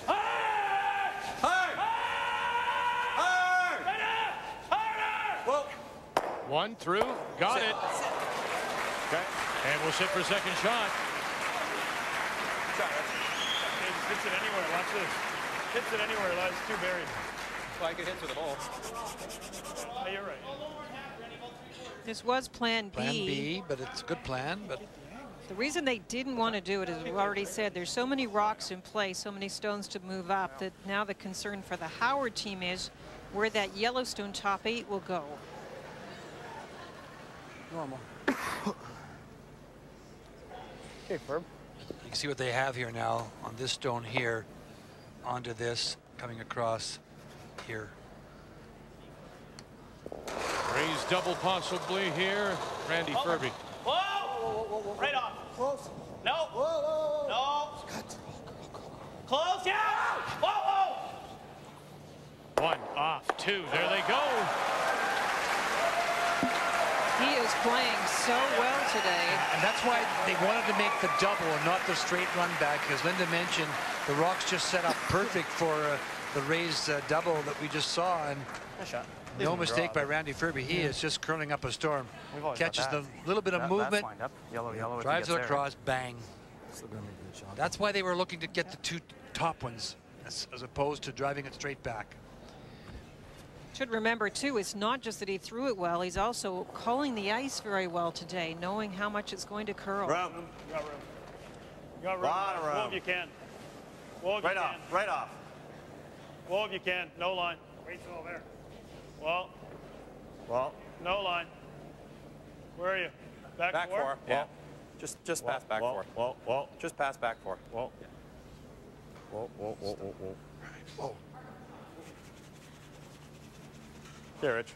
Hard! Hard! Hard! Harder! Well, 1 through. Got it. okay. And we'll sit for a second shot. Hits it anywhere. Watch this. Hits it anywhere. It's too buried. Well, I could hit through the hole. Oh, you're right. This was plan B. Plan B, but it's a good plan. But the reason they didn't want to do it, as we've already said, there's so many rocks in play, so many stones to move up, that now the concern for the Howard team is where that Yellowstone top 8 will go. Normal. Okay, Ferb. you can see what they have here now on this stone here, onto this, coming across here. Raise double possibly here. Randy Ferbey. Whoa! Whoa, whoa, whoa. Right off. Close. No. Whoa, whoa, whoa. No. Cut. Close. Yeah. Whoa, whoa. 1 off, 2. There they go. He is playing so well today. And that's why they wanted to make the double and not the straight run back, because Linda mentioned the rocks just set up perfect for the raised double that we just saw. And no mistake by Randy Ferbey. He is just curling up a storm. Catches the little bit of movement, drives it across, bang. That's why they were looking to get the 2 top ones as opposed to driving it straight back. Should remember too, it's not just that he threw it well, he's also calling the ice very well today, knowing how much it's going to curl. Room. You got room. You got room. Lot of room. Whoa if you can. Whoa if you Right can. off. Right off. Whoa if you can. No line. Wait till there. Well. No line. Where are you? Back 4? Yeah. Just pass back 4. Whoa. Just pass back 4. Whoa. Whoa. Whoa. Here, Rich.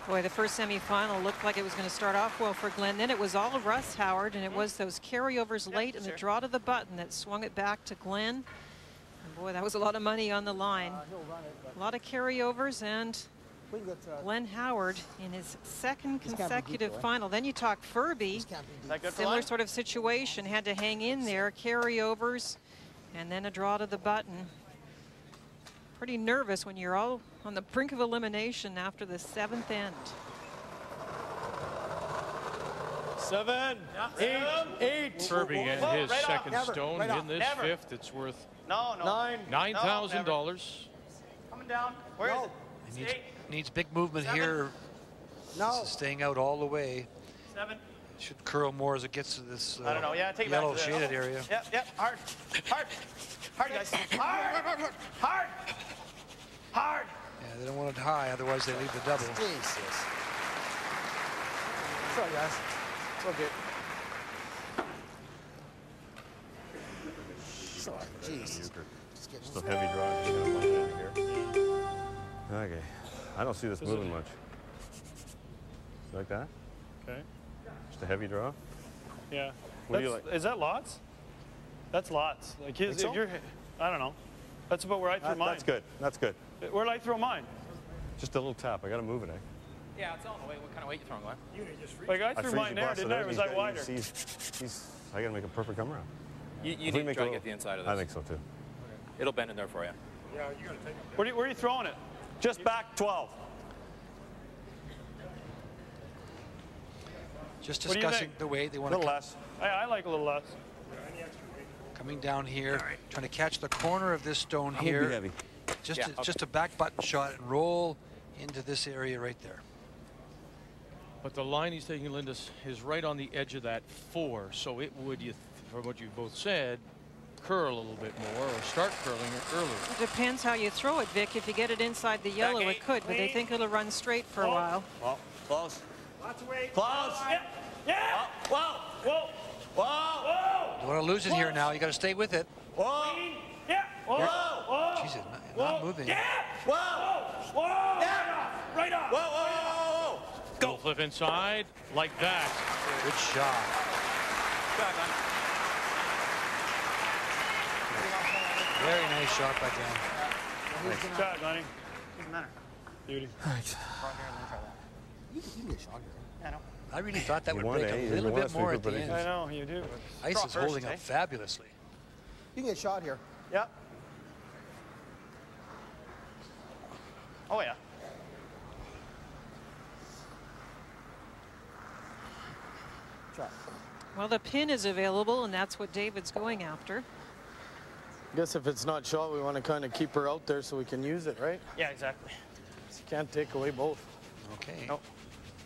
Boy, the first semifinal looked like it was going to start off well for Glenn. Then it was all of Russ Howard, and it was those carryovers late and the draw to the button that swung it back to Glenn. And boy, that was a lot of money on the line. A lot of carryovers, and Glenn Howard in his second consecutive final. Then you talk Ferbey, similar sort of situation, had to hang in there, carryovers, and then a draw to the button. Pretty nervous when you're all on the brink of elimination after the 7th end. 7, 8. Ferbey and his second stone in this 5th. It's worth $9,000. Coming down. Where is it? Needs big movement here. This is staying out all the way. 7. Should curl more as it gets to this I don't know. Yeah, take it yellow back to shaded area. Yep. Hard. Guys. Hard. Yeah, they don't want it high, otherwise they leave the double. Jesus. Sorry, guys. It's okay. Sorry, Jesus. Just a heavy drive. Here. Okay. I don't see this moving much. Like that? Okay. Just a heavy draw? Yeah. What do you like? Is that lots? That's lots. Like his, Think so? if you're, I don't know. That's about where I threw mine. That's good. That's good. Where did I throw mine? Just a little tap. I got to move it, eh? Yeah, it's on the way. What kind of weight you throwing, Glenn? Like I threw mine there, didn't I? Or was I wider? I got to make a perfect come around. You need to try to get the inside of this. I think so too. It'll bend in there for you. Yeah, you got to take it. Where are you throwing it? Just back 12. Just What do you discussing think? the way they want A to little less. I like a little less. coming down here, trying to catch the corner of this stone I here. won't be heavy. Just a back button shot and roll into this area right there. But the line he's taking, Lindis, is right on the edge of that 4, so it would, from what you both said, curl a little bit more or start curling it earlier. It depends how you throw it, Vic. If you get it inside the yellow, it could, but they think it'll run straight for a while. Well, close. Lots of weight. Close. Yeah. Whoa. Whoa. Whoa. You want to lose it here now. You got to stay with it. Whoa. Yeah. Whoa. Jesus, not moving. Yeah. Whoa. Whoa. Yeah. Right off. Whoa. Go flip inside like that. Good shot. Very nice shot by Dan. Nice shot, Lenny. Doesn't matter. Beauty. Thanks. You can get a shot here. I know. I really thought that would You break won, a eh? little You won bit more at the end. I know, you do. Ice is holding up fabulously. You can get a shot here. Yeah. Oh, yeah. Shot. Well, the pin is available, and that's what David's going after. I guess if it's not shot, we want to kind of keep her out there so we can use it, right? Yeah, exactly. You can't take away both. Okay. Nope.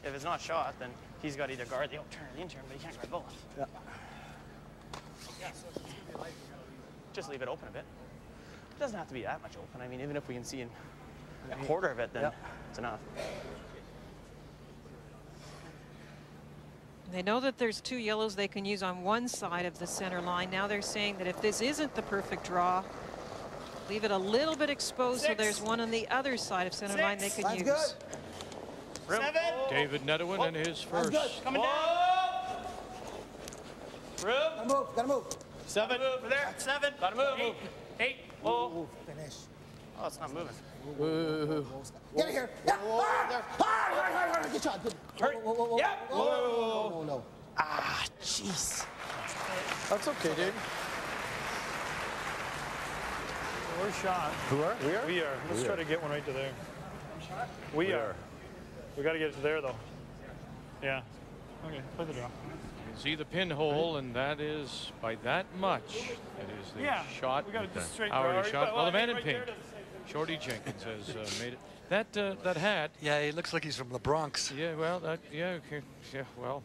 If it's not shot, then he's got to either guard the outturn or the intern, but he can't guard both. Yeah. Just leave it open a bit. It doesn't have to be that much open. I mean, even if we can see in a quarter of it, then it's enough. They know that there's 2 yellows they can use on one side of the center line. Now they're saying that if this isn't the perfect draw, leave it a little bit exposed so there's one on the other side of center line they can use. Good. 7. David Nedewin and his first. Coming down. Gotta move. Gotta move. 7. Over there. 7. Gotta move. 8. Whoa. Ooh, finish. Oh, it's not moving. Get it here. Yeah. Hard. Good shot. Good. Hurry. Whoa. Yeah. Whoa. No. Ah, jeez. That's okay, dude. We're shot. Who are? We are? We are. Let's try to get one right to there. We are. We got to get it to there, though. Yeah. Okay, play the draw. You can see the pinhole, and that is by that much. It is the shot. We got with a straight the Howard draw. shot. Well, the man in right pink, there to- Shorty Jenkins, has made it. That hat. Yeah, he looks like he's from the Bronx. Yeah, well, okay, well.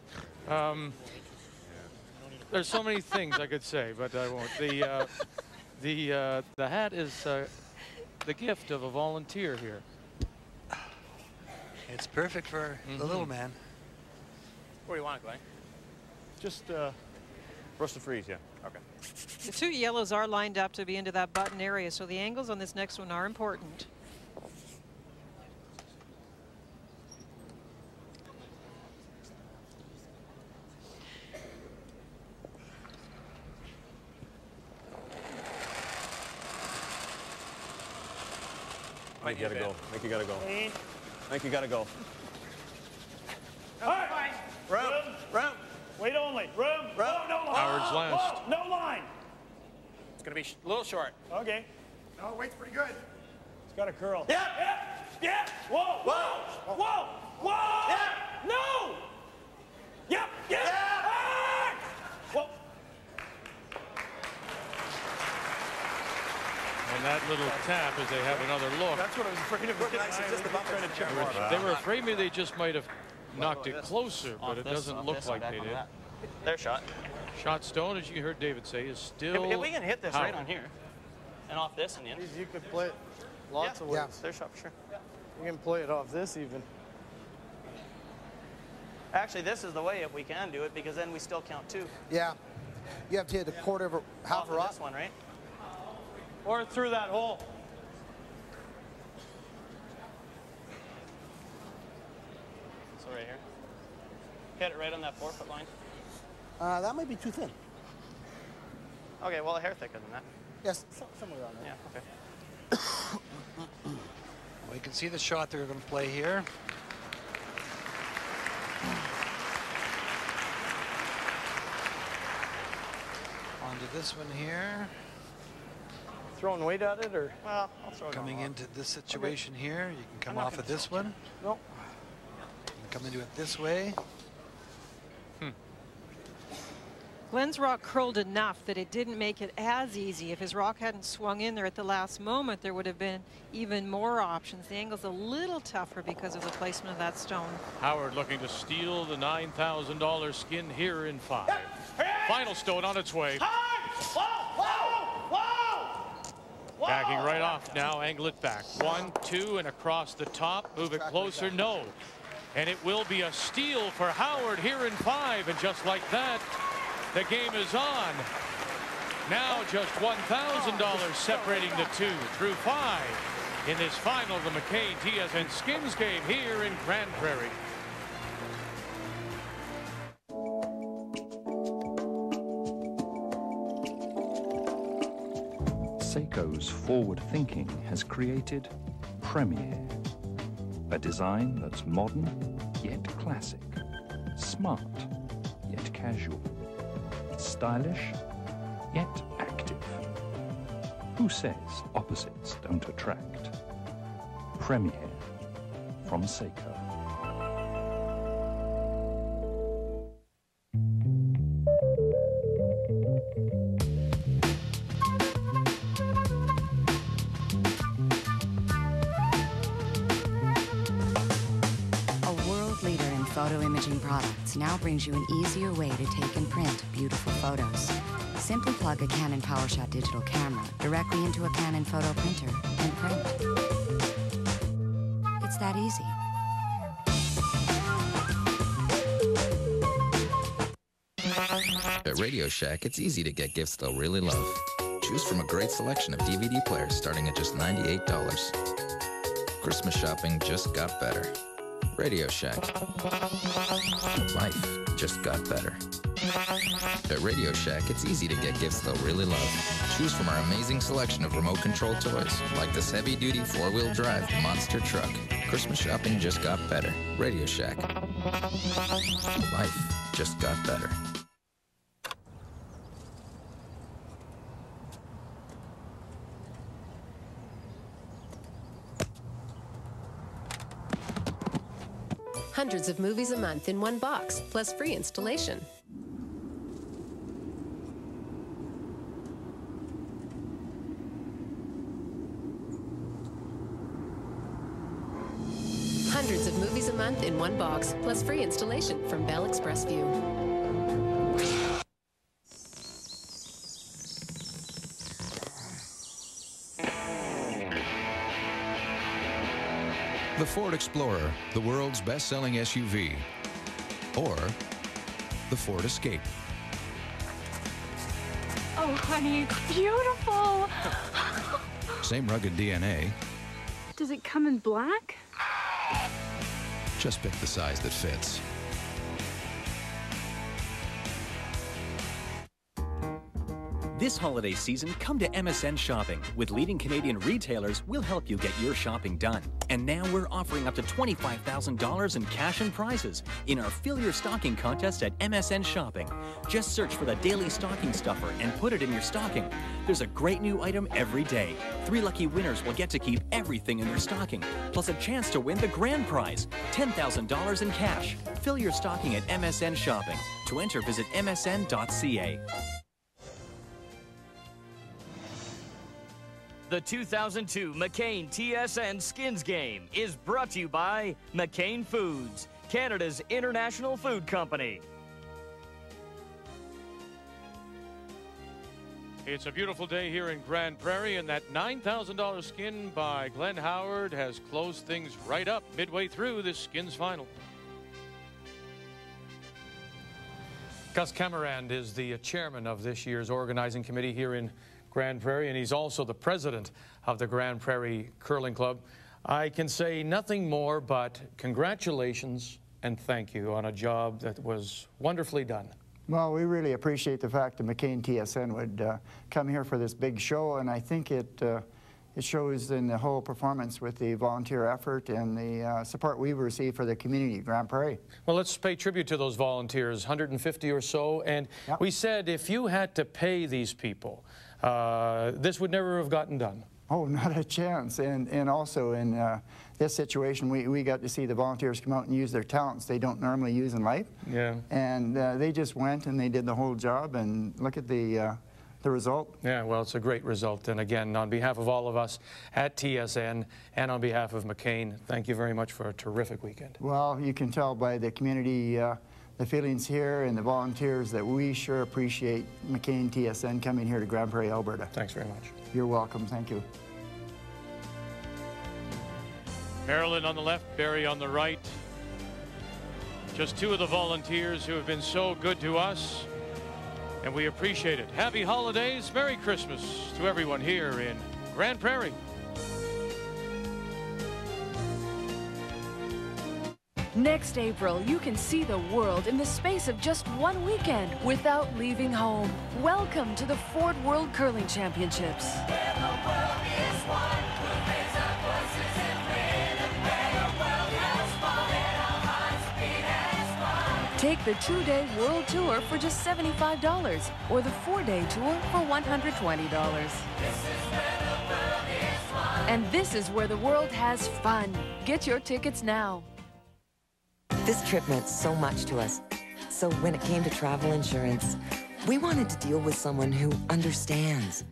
There's so many things I could say, but I won't. The hat is the gift of a volunteer here. It's perfect for the little man. Where do you want it, Glenn? Just roast and freeze, yeah. Okay. The 2 yellows are lined up to be into that button area, so the angles on this next one are important. Mike, you gotta go. Mike, you gotta go. Clean. Mike, you gotta go. All right. Room. Wait only. Room. No line. Howard's last. Whoa, no line. It's going to be a little short. Okay. No, weight's pretty good. It's got to curl. Yeah. Whoa. Yeah. No. Yep. Ah! Whoa. And that little tap as they have another look. That's what I was afraid of. They were afraid maybe they just might have knocked it closer, but it doesn't look like they did. Their shot. Shot stone, as you heard David say, is still. If we can hit this Howard. right on here, and off this and in. You could play it lots of ways. Yeah, their shot for sure. You can play it off this even. Actually, this is the way if we can do it, because then we still count 2. Yeah. You have to hit a quarter of a half a of rock. this one, right? Or through that hole. So right here. Hit it right on that 4-foot line. That might be too thin. Okay, well, a hair thicker than that. Yes, somewhere around there. Yeah, okay. Well, you can see the shot they're going to play here. Onto this one here. Throwing weight at it, or? Well, I'll throw it Coming on. into this situation here, you can come I'm not off of this one. Nope. You can come into it this way. Glenn's rock curled enough that it didn't make it as easy. If his rock hadn't swung in there at the last moment, there would have been even more options. The angle's a little tougher because of the placement of that stone. Howard looking to steal the $9,000 skin here in 5. Final stone on its way. Backing right off now, angle it back. 1, 2, and across the top. Move it closer, no. And it will be a steal for Howard here in 5, and just like that, the game is on. Now just $1,000 separating the 2 through 5 in this final of the McCain TSN Skins game here in Grande Prairie. Seiko's forward thinking has created Prairie, a design that's modern yet classic, smart yet casual, stylish yet active. Who says opposites don't attract? Prairie from Seiko. Photo imaging products now brings you an easier way to take and print beautiful photos. Simply plug a Canon PowerShot digital camera directly into a Canon photo printer and print. It's that easy. At Radio Shack, it's easy to get gifts they'll really love. Choose from a great selection of DVD players starting at just $98. Christmas shopping just got better. Radio Shack. Life just got better. At Radio Shack, it's easy to get gifts they'll really love. Choose from our amazing selection of remote control toys, like this heavy-duty 4-wheel drive monster truck. Christmas shopping just got better. Radio Shack. Life just got better. Hundreds of movies a month in one box, plus free installation. Hundreds of movies a month in one box, plus free installation from Bell Express View. The Ford Explorer, the world's best-selling SUV, or the Ford Escape. Oh, honey, it's beautiful. Same rugged DNA, Does it come in black? just pick the size that fits. This holiday season, come to MSN Shopping. With leading Canadian retailers, we'll help you get your shopping done. And now we're offering up to $25,000 in cash and prizes in our Fill Your Stocking contest at MSN Shopping. Just search for the Daily Stocking Stuffer and put it in your stocking. There's a great new item every day. 3 lucky winners will get to keep everything in their stocking, plus a chance to win the grand prize, $10,000 in cash. Fill your stocking at MSN Shopping. To enter, visit msn.ca. The 2002 McCain TSN Skins Game is brought to you by McCain Foods, Canada's international food company. It's a beautiful day here in Grande Prairie, and that $9,000 skin by Glenn Howard has closed things right up midway through this skins final. Gus Camerand is the chairman of this year's organizing committee here in Grande Prairie, and he's also the president of the Grande Prairie Curling Club. I can say nothing more but congratulations and thank you on a job that was wonderfully done. Well, we really appreciate the fact that McCain TSN would come here for this big show, and I think it shows in the whole performance with the volunteer effort and the support we've received for the community of Grande Prairie. Well, let's pay tribute to those volunteers, 150 or so, and we said if you had to pay these people, this would never have gotten done. Oh, not a chance. And also in this situation, we got to see the volunteers come out and use their talents they don't normally use in life. Yeah. And they just went and they did the whole job, and look at the result. Yeah, well, it's a great result. And again, on behalf of all of us at TSN and on behalf of McCain, thank you very much for a terrific weekend. Well, you can tell by the community, the feelings here and the volunteers that we sure appreciate McCain TSN coming here to Grande Prairie, Alberta. Thanks very much. You're welcome. Thank you. Marilyn on the left, Barry on the right. Just two of the volunteers who have been so good to us, and we appreciate it. Happy holidays, Merry Christmas to everyone here in Grande Prairie. Next April, you can see the world in the space of just one weekend without leaving home. Welcome to the Ford World Curling Championships. Take the 2-day world tour for just $75 or the 4-day tour for $120. And this is where the world has fun. Get your tickets now. This trip meant so much to us. So when it came to travel insurance, we wanted to deal with someone who understands.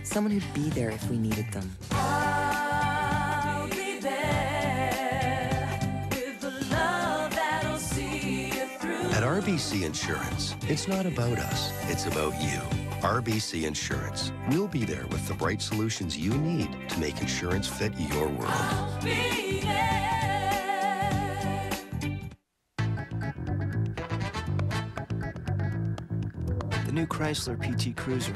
Someone who'd be there if we needed them. I'll be there with the love that'll see you through. At RBC Insurance, it's not about us, it's about you. RBC Insurance. We'll be there with the bright solutions you need to make insurance fit your world. I'll be there. The new Chrysler PT Cruiser.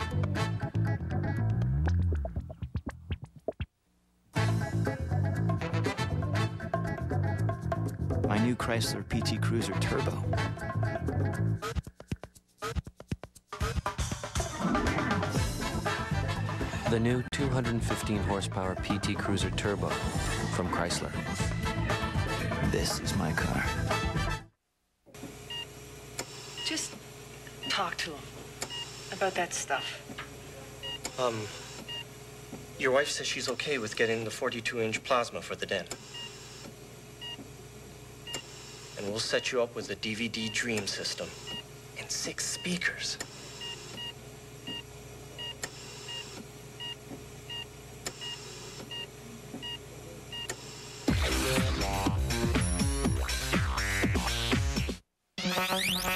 My new Chrysler PT Cruiser Turbo. The new 215 horsepower PT Cruiser Turbo from Chrysler. This is my car. Just talk to him about that stuff. Your wife says she's okay with getting the 42-inch plasma for the den. And we'll set you up with a DVD Dream system and 6 speakers.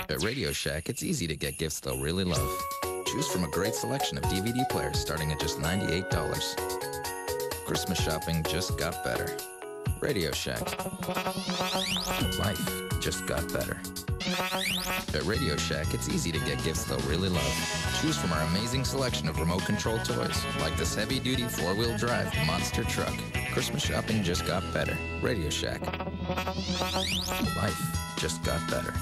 At Radio Shack, it's easy to get gifts they'll really love. Choose from a great selection of DVD players starting at just $98. Christmas shopping just got better. Radio Shack. Life just got better. At Radio Shack, it's easy to get gifts they'll really love. Choose from our amazing selection of remote control toys, like this heavy-duty 4-wheel drive monster truck. Christmas shopping just got better. Radio Shack. Life just got better.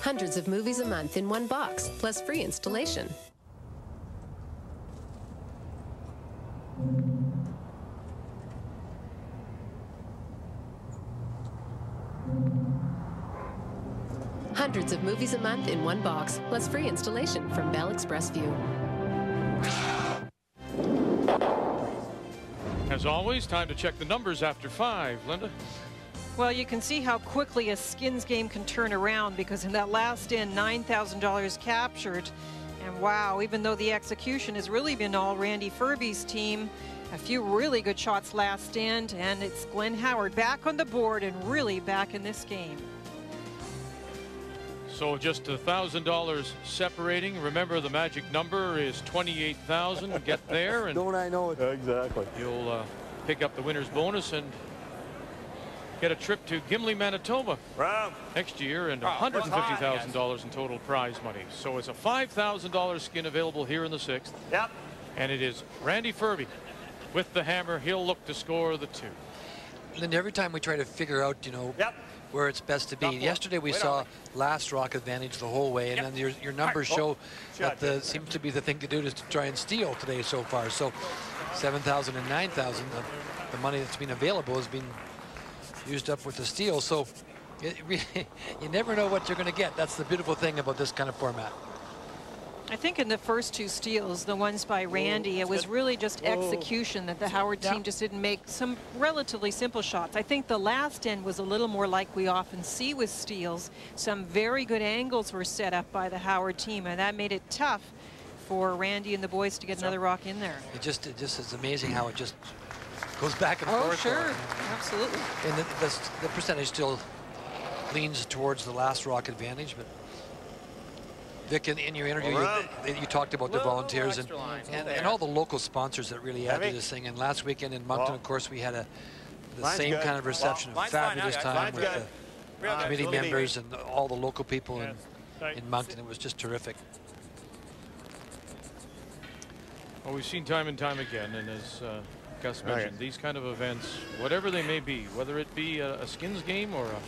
Hundreds of movies a month in one box, plus free installation. Hundreds of movies a month in one box, plus free installation from Bell Express View. As always, time to check the numbers after 5. Linda? Well, you can see how quickly a skins game can turn around, because in that last in, $9,000 captured. And wow, even though the execution has really been all Randy Ferbey's team, a few really good shots last end, and it's G.Howard back on the board and really back in this game. So just $1,000 separating. Remember, the magic number is 28,000. Get there, and don't I know it? Exactly. You'll pick up the winner's bonus and get a trip to Gimli, Manitoba Round. next year and $150,000 in total prize money. So it's a $5,000 skin available here in the 6th. Yep. And it is Randy Ferbey with the hammer. He'll look to score the 2. And every time we try to figure out, you know, where it's best to be. Yesterday we saw last rock advantage the whole way, and then your numbers show that seems to be the thing to do is to try and steal today so far. So 7,000 and 9,000, the money that's been available has been used up with the steal. So you never know what you're going to get. That's the beautiful thing about this kind of format. I think in the first 2 steals, the ones by Randy, it was really just execution that the Howard team just didn't make some relatively simple shots. I think the last end was a little more like we often see with steals. Some very good angles were set up by the Howard team, and that made it tough for Randy and the boys to get another rock in there. It just is amazing how it just goes back and forth. Oh, sure. Absolutely. And the percentage still leans towards the last rock advantage, but Vic, in your interview, you talked about the volunteers and all the local sponsors that really add to this thing. And last weekend in Moncton, of course, we had the same kind of reception, a fabulous time with the committee members and all the local people in Moncton. It was just terrific. Well, we've seen time and time again, and as Gus mentioned, these kind of events, whatever they may be, whether it be a skins game or a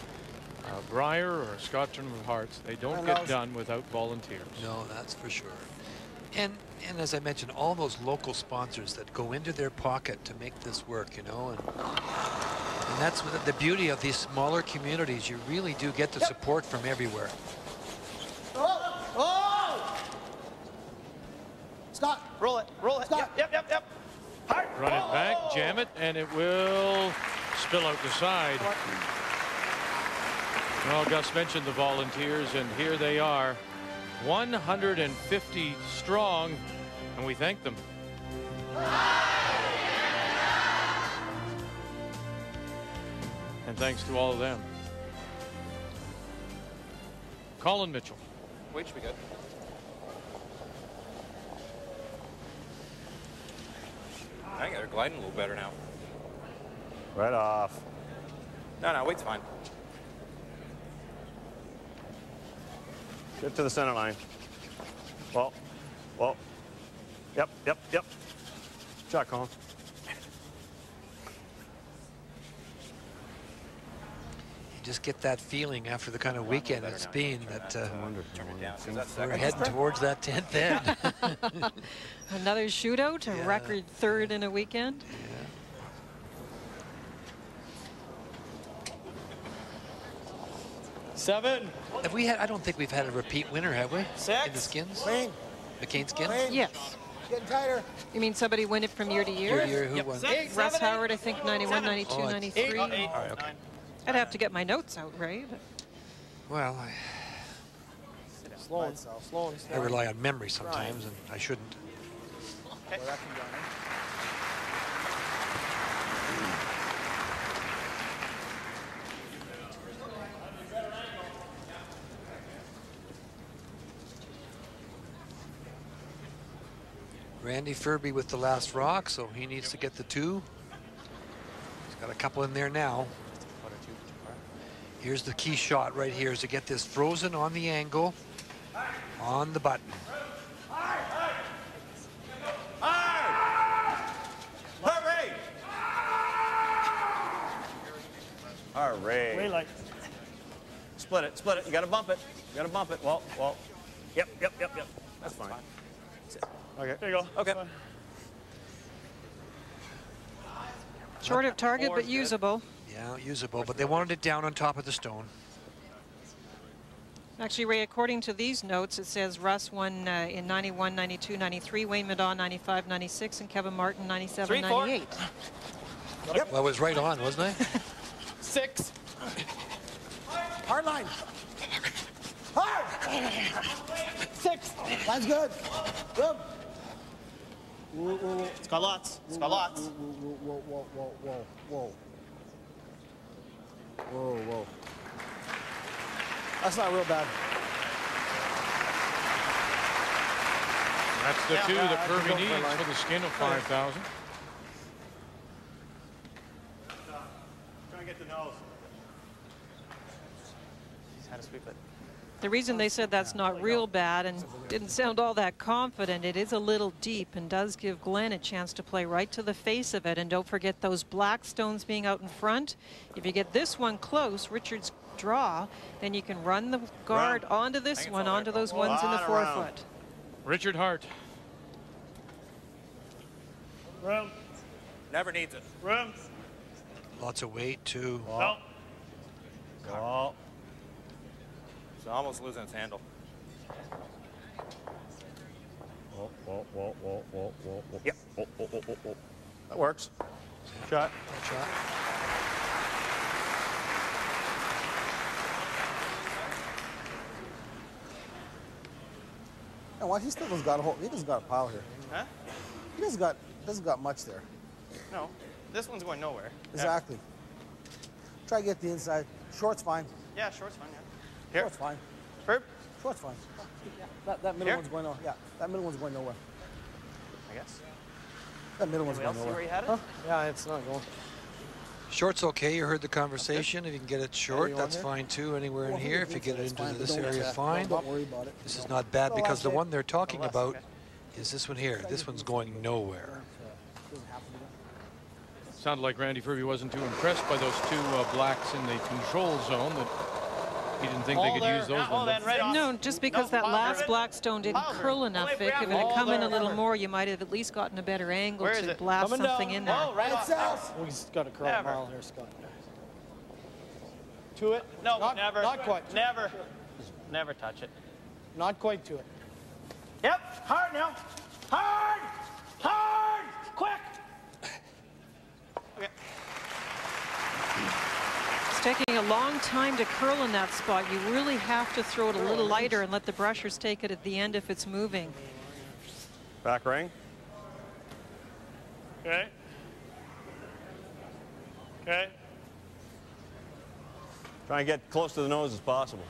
Briar or a Scott Tournament of Hearts, they don't get done without volunteers. No, that's for sure. And as I mentioned, all those local sponsors that go into their pocket to make this work, you know, and that's the beauty of these smaller communities. You really do get the support from everywhere. Scott, roll it, Scott. Yep. Hard. Run it back, jam it, and it will spill out the side. Well, Gus mentioned the volunteers, and here they are, 150 strong, and we thank them. And thanks to all of them. Colin Mitchell. Wait, should be good. I think they're gliding a little better now. Right off. No, weight's fine. Get to the center line. Well. Yep. Shot, Colin. You just get that feeling after the kind of weekend it's been that we're heading towards that 10th end. Another shootout, a record 3rd in a weekend. Seven. Have we had? I don't think we've had a repeat winner, have we? 6. In the skins. McCain skins. Yes. Getting tighter. You mean somebody win it from year to year? Who won? Russ Howard, I think 91, 92, 93. All right, okay. I'd have to get my notes out, right? Well, Slow. I rely on memory sometimes, and I shouldn't. Randy Ferbey with the last rock, so he needs to get the 2. He's got a couple in there now. Here's the key shot right here, is to get this frozen on the angle, on the button. Hurry! All right. Split it. You got to bump it. Well. Yep. That's fine. Okay. There you go. Okay. Short of target, but usable. Yeah, usable, but they wanted it down on top of the stone. Actually, Ray, according to these notes, it says Russ won in 91, 92, 93, Wayne Madaw 95, 96, and Kevin Martin 97, 98. Yep. Well, I was right on, wasn't I? 6. Hard line. Hard. 6. That's good. Good. It's got lots. Whoa. That's not real bad. That's the 2 that Ferbey needs for the skin of 5,000. Try and get the nose. sweep it. The reason they said that's not real bad and didn't sound all that confident, it is a little deep and does give Glenn a chance to play right to the face of it. And don't forget those black stones being out in front. If you get this one close, Richard's draw, then you can run the guard onto this one, onto those ones in the forefoot. Richard Hart. Room. Never needs it. Room. Lots of weight, too. Oh. Oh. It's almost losing its handle. Yep. That works. Shot. Shot. And why he still doesn't got a whole, he doesn't got a pile here. Huh? He doesn't got much there. No, this one's going nowhere. Exactly. Try to get the inside. Short's fine. Yeah, short's fine, yeah. Here. Short's fine. Ferb? Short's fine. That middle one's going nowhere. Yeah, that middle one's going nowhere. I guess. That middle one's going See nowhere. where you had it? Huh? Yeah, it's not going. Short's okay. You heard the conversation. If you can get it short, that's fine too. Anywhere in here. If you get it into this area, fine. Don't worry about it. This is not bad because the one they're talking about is this one here. This one's going nowhere. Sounded like Randy Ferbey wasn't too impressed by those two blacks in the control zone, that he didn't think they could use those ones. No, just because that last black stone didn't curl enough, Vic. If it had come in a little more, you might have at least gotten a better angle to blast something in there. He's got a curl mile here, Scott. To it? No, never. Not quite. Never. Never touch it. Not quite to it. Yep, hard now. Hard! Hard! Quick! Okay. It's taking a long time to curl in that spot. You really have to throw it a little lighter and let the brushers take it at the end if it's moving. Back ring. Okay. Okay. Try and get close to the nose as possible.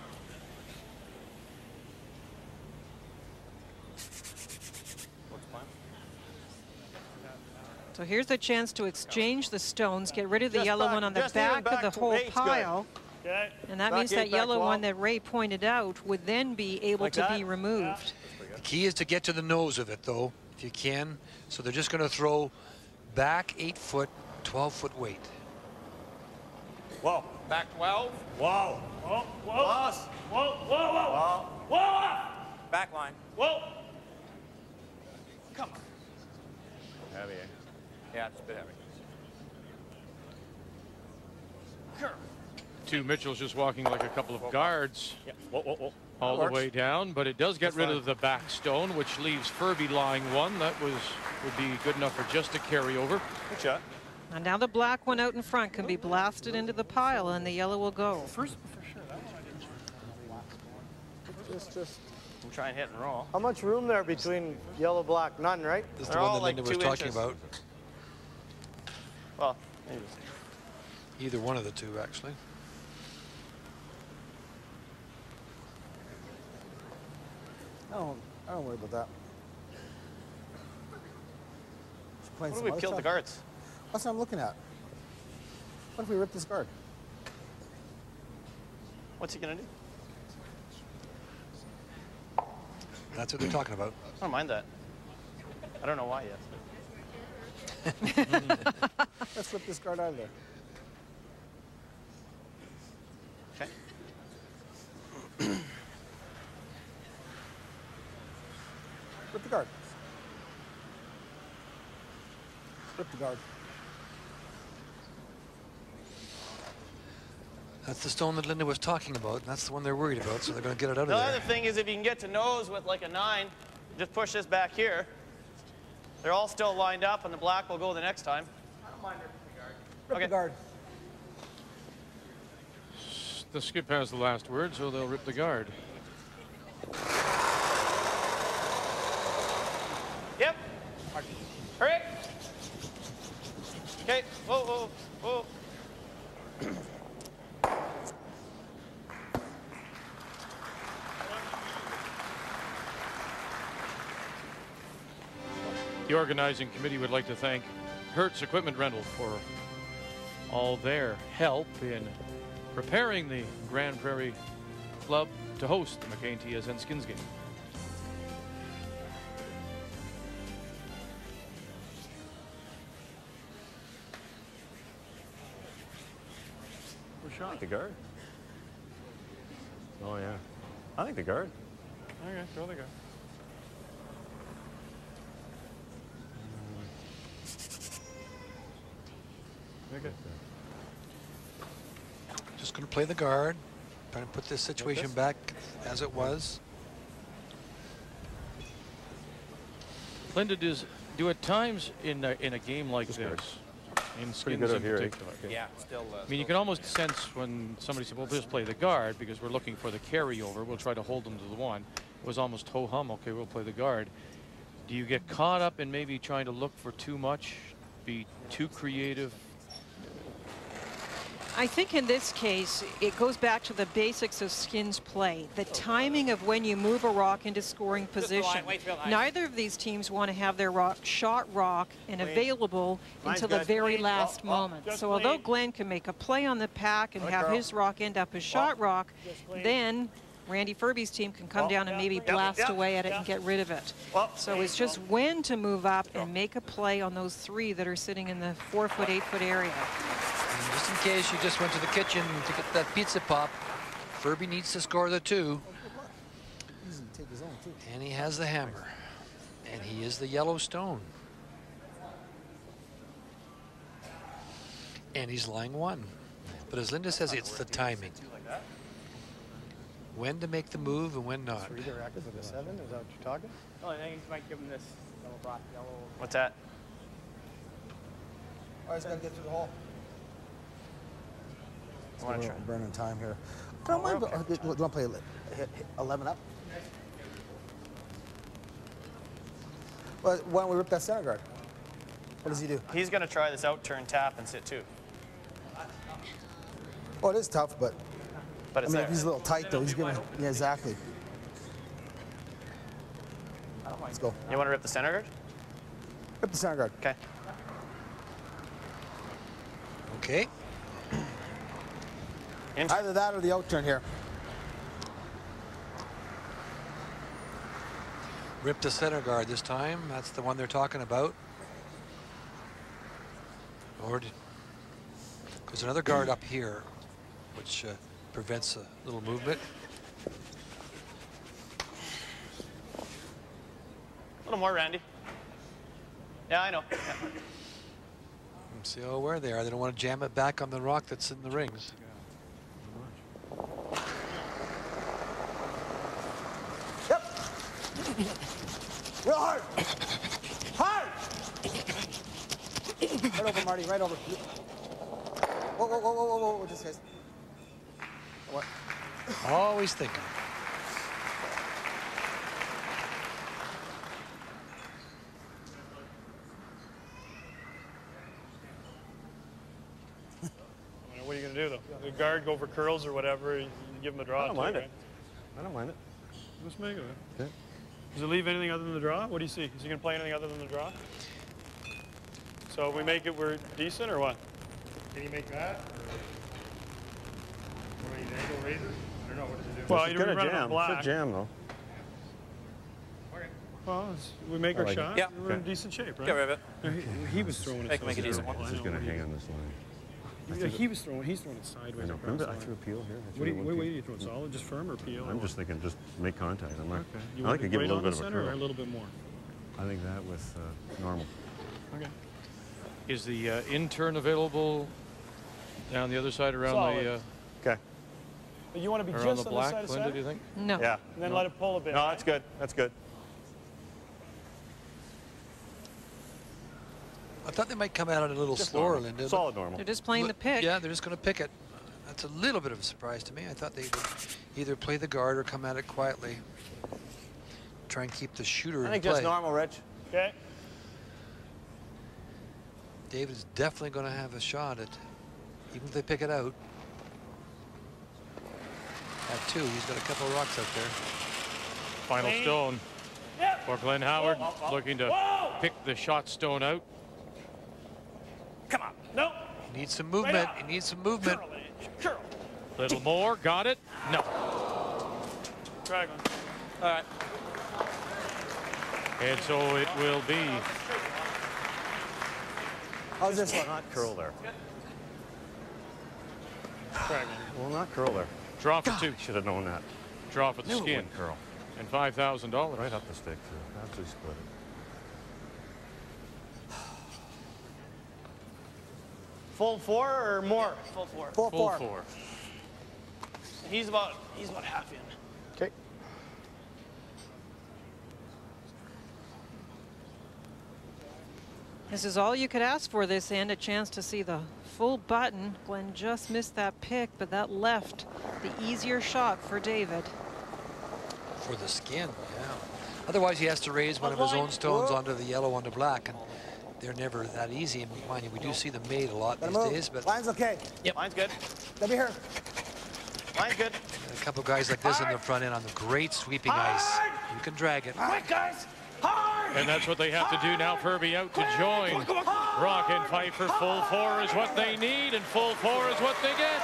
So here's the chance to exchange the stones, get rid of the yellow one on the back of the whole pile. Okay. And that means that yellow one that Ray pointed out would then be able to be removed. The key is to get to the nose of it, though, if you can. So they're just going to throw back 8 foot, 12-foot weight. Whoa. Back 12. Whoa. Whoa. Whoa. Whoa. Whoa. Whoa. Whoa. Back line. Whoa. Come on. Heavy. Yeah, it's a bit heavy. Two Mitchell's just walking like a couple of guards Whoa. all the way down, but it does get rid of the back stone, which leaves Ferbey lying one. That would be good enough for just a carryover. Good shot. And now the black one out in front can be blasted into the pile and the yellow will go. First, for sure. Just. I'm trying to hit and roll. How much room there between yellow, black? None, right? This is the one that Linda was talking about. Well, maybe. Either one of the two, actually. I don't worry about that. What if we peeled the guards? That's what I'm looking at. What if we rip this guard? What's he gonna do? That's what they're talking about. I don't mind that. I don't know why yet. Let's rip this guard out of there. Okay. Rip the guard. Rip the guard. That's the stone that Linda was talking about, and that's the one they're worried about, so they're going to get it out of The there. other thing is if you can get to nose with like a 9, just push this back here. They're all still lined up, and the black will go the next time. I don't mind ripping the guard. Rip the guard. The skip has the last word, so they'll rip the guard. Yep. Hurry. Okay. Whoa, whoa, whoa. The organizing committee would like to thank Hertz Equipment Rental for all their help in preparing the Grand Prairie Club to host the McCain TSN Skins game. Who shot? The guard? Oh, yeah. I think the guard. Okay, throw the guard. Okay. Just going to play the guard, trying to put this situation back as it was. Linda, do at times in a game like this, in skins in particular, yeah, still. I mean, you can almost sense when somebody said, well, just play the guard because we're looking for the carryover. We'll try to hold them to the one. It was almost ho-hum, okay, we'll play the guard. Do you get caught up in maybe trying to look for too much, be too creative? I think in this case, it goes back to the basics of skins play, the timing of when you move a rock into scoring position. Neither of these teams want to have their rock shot and available until the very last moment. So although Glenn can make a play on the pack and have his rock end up as shot rock, then Randy Ferbey's team can come down and maybe blast away at it and get rid of it. So it's just when to move up and make a play on those three that are sitting in the 4-foot, 8-foot area. And just in case you just went to the kitchen to get that pizza pop, Ferbey needs to score the 2. And he has the hammer. And he is the yellow stone. And he's lying 1. But as Linda says, it's the timing. When to make the move and when not. Either racket with a 7, is that what you're talking? Oh, I think you might give him this yellow rock, yellow. What's that? Oh, he's got to get through the hole. I want to try burning time here. I don't mind, but do you want to play 11 up? Well, why don't we rip that center guard? What does he do? He's going to try this out turn tap and sit 2. Oh, it is tough, but it's I mean, if he's a little tight, though. He's going to, yeah, exactly. Let's go. You want to rip the center guard? Rip the center guard. Okay. Okay. Either that or the out turn here. Rip the center guard this time. That's the one they're talking about. Or there's another guard up here, which prevents a little movement. A little more, Randy. Yeah, I know. Yeah. See how aware they are. They don't want to jam it back on the rock that's in the rings. Yep. Real hard. Hard. Right over, Marty. Right over. Whoa, whoa, whoa, whoa, whoa, whoa. This guy's. What? Always thinking. What are you going to do, though? The guard go for curls or whatever, you give him a draw. I don't mind it. I don't mind it. Let's make it. Okay. Does it leave anything other than the draw? What do you see? Is he going to play anything other than the draw? So if we make it, we're decent or what? Can he make that? Or an angle raiser? I don't know. What does he do? Well, It's gonna jam. It's a jam, though. Okay. Well, we make our shot. Yeah. We're in decent shape, right? Get rid of it. He was throwing it. Make a decent one. It's just going to hang on this line. He's throwing it sideways. Remember, I threw a peel here. What do you throw? Solid, just firm or peel? I'm just thinking, just make contact. I'm not. Okay. You I like to give a little bit of a center or a curl. little bit more? I think that with normal. Okay. Is the in-turn available down the other side around Solid. the? Okay. But you want to be around just the on black, the side of Linda, center? do you think? No. Yeah. And then let it pull a bit. No, that's good. That's good. I thought they might come out a little slower, normal. Linda. Solid normal. They're just playing the pick. Yeah, they're just going to pick it. That's a little bit of a surprise to me. I thought they would either play the guard or come at it quietly. Try and keep the shooter I think in play. just normal, Rich. Okay. David's definitely going to have a shot at, even if they pick it out. At 2, he's got a couple of rocks out there. Final stone for Glenn Howard, looking to pick the shot stone out. Come on. No. He needs some movement. He needs some movement. Little more, got it? No. Drag one. All right. And so it will be. How's this one? Not curl there. Drag one. Will not curl there. Draw for 2. Should have known that. Draw for the skin. It curl. And $5,000. Right up the stick, too. Absolutely split it. Full 4 or more? Full 4. Full 4. Full 4. He's about half in. Okay. This is all you could ask for this end, a chance to see the full button. Glenn just missed that pick, but that left the easier shot for David. For the skin, yeah. Otherwise, he has to raise one of his own stones onto the yellow, onto black, and they're never that easy. And mind you, we do see them made a lot these days. But line's okay. Yep, line's good. Let me hear. Line's good. A couple guys like this in the front end on the great sweeping ice. You can drag it. Quick, guys. And that's what they have to do now. Ferbey out to join. Rock and Pfeiffer. Full 4 is what they need, and full 4 is what they get.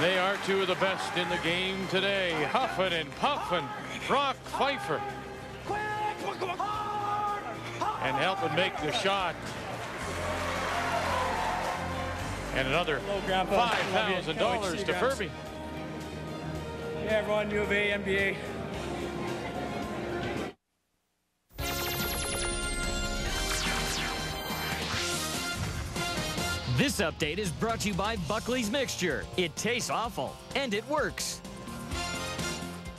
They are two of the best in the game today. Huffing and puffing. Rock Pfeiffer. And helping make the shot. And another $5,000 to Ferbey. Yeah, everyone, U of A, NBA. This update is brought to you by Buckley's Mixture. It tastes awful, and it works.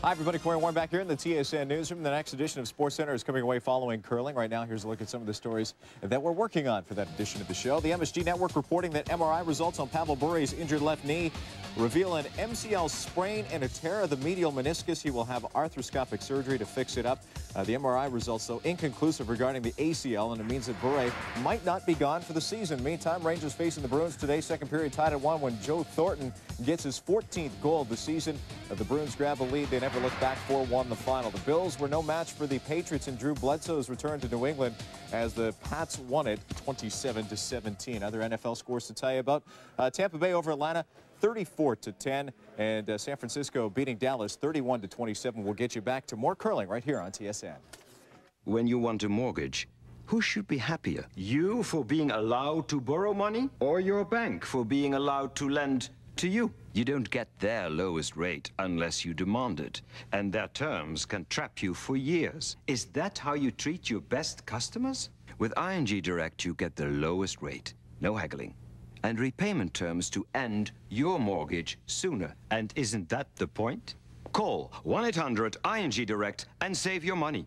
Hi, everybody. Corey Warren back here in the TSN newsroom. The next edition of SportsCenter is coming away following curling. Right now, here's a look at some of the stories that we're working on for that edition of the show. The MSG Network reporting that MRI results on Pavel Bure's injured left knee reveal an MCL sprain and a tear of the medial meniscus. He will have arthroscopic surgery to fix it up. The MRI results, though, inconclusive regarding the ACL, and it means that Bure might not be gone for the season. Meantime, Rangers facing the Bruins today. Second period tied at 1 when Joe Thornton gets his 14th goal of the season. The Bruins grab a lead. They never looked back. 4-1 the final. The Bills were no match for the Patriots in Drew Bledsoe's return to New England as the Pats won it 27-17. Other NFL scores to tell you about. Tampa Bay over Atlanta 34-10, and San Francisco beating Dallas 31-27. We'll get you back to more curling right here on TSN. When you want a mortgage, who should be happier? You for being allowed to borrow money, or your bank for being allowed to lend to you? You don't get their lowest rate unless you demand it, and their terms can trap you for years. Is that how you treat your best customers? With ING Direct, you get the lowest rate, no haggling, and repayment terms to end your mortgage sooner. And isn't that the point? Call 1-800-ING Direct and save your money.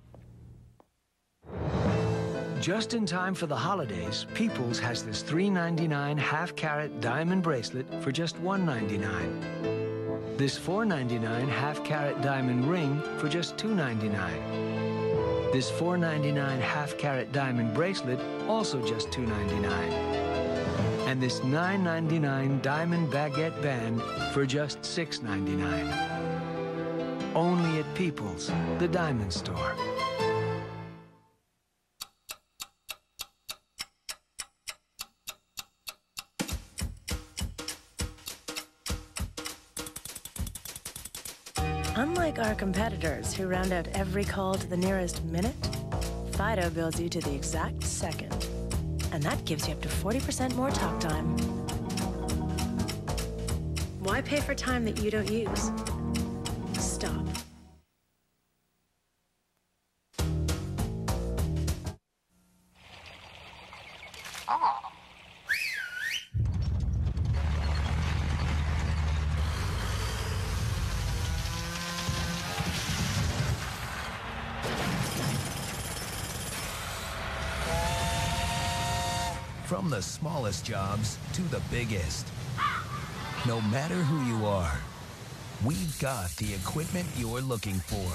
Just in time for the holidays, Peoples has this $3.99 half-carat diamond bracelet for just $1.99. This $4.99 half-carat diamond ring for just $2.99. This $4.99 half-carat diamond bracelet, also just $2.99. And this $9.99 diamond baguette band for just $6.99. Only at Peoples, the diamond store. Unlike our competitors who round out every call to the nearest minute, Fido bills you to the exact second. And that gives you up to 40% more talk time. Why pay for time that you don't use? Stop. From the smallest jobs to the biggest. No matter who you are, we've got the equipment you're looking for.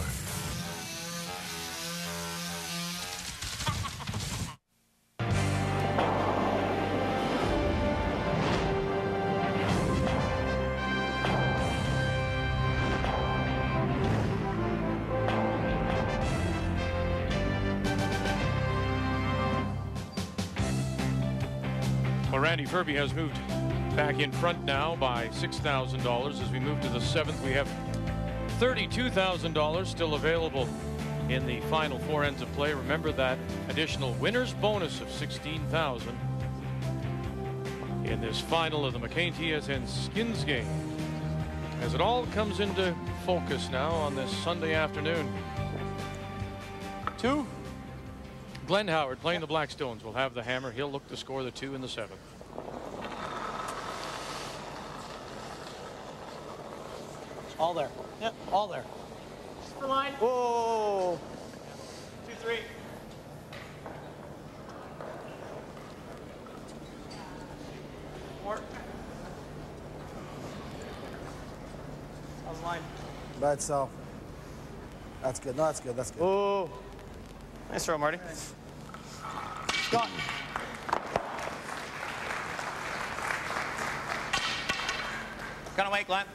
Well, Randy Ferbey has moved back in front now by $6,000. As we move to the 7th, we have $32,000 still available in the final 4 ends of play. Remember that additional winner's bonus of $16,000 in this final of the McCain TSN Skins game, as it all comes into focus now on this Sunday afternoon. Glenn Howard playing the Blackstones will have the hammer. He'll look to score the 2 in the 7th. All there. Yep, all there. For line. Whoa. 2-3. Four. How's line? By itself. That's good. No, that's good. That's good. Oh. Nice throw, Marty. Scott. What kind of weight, Glenn?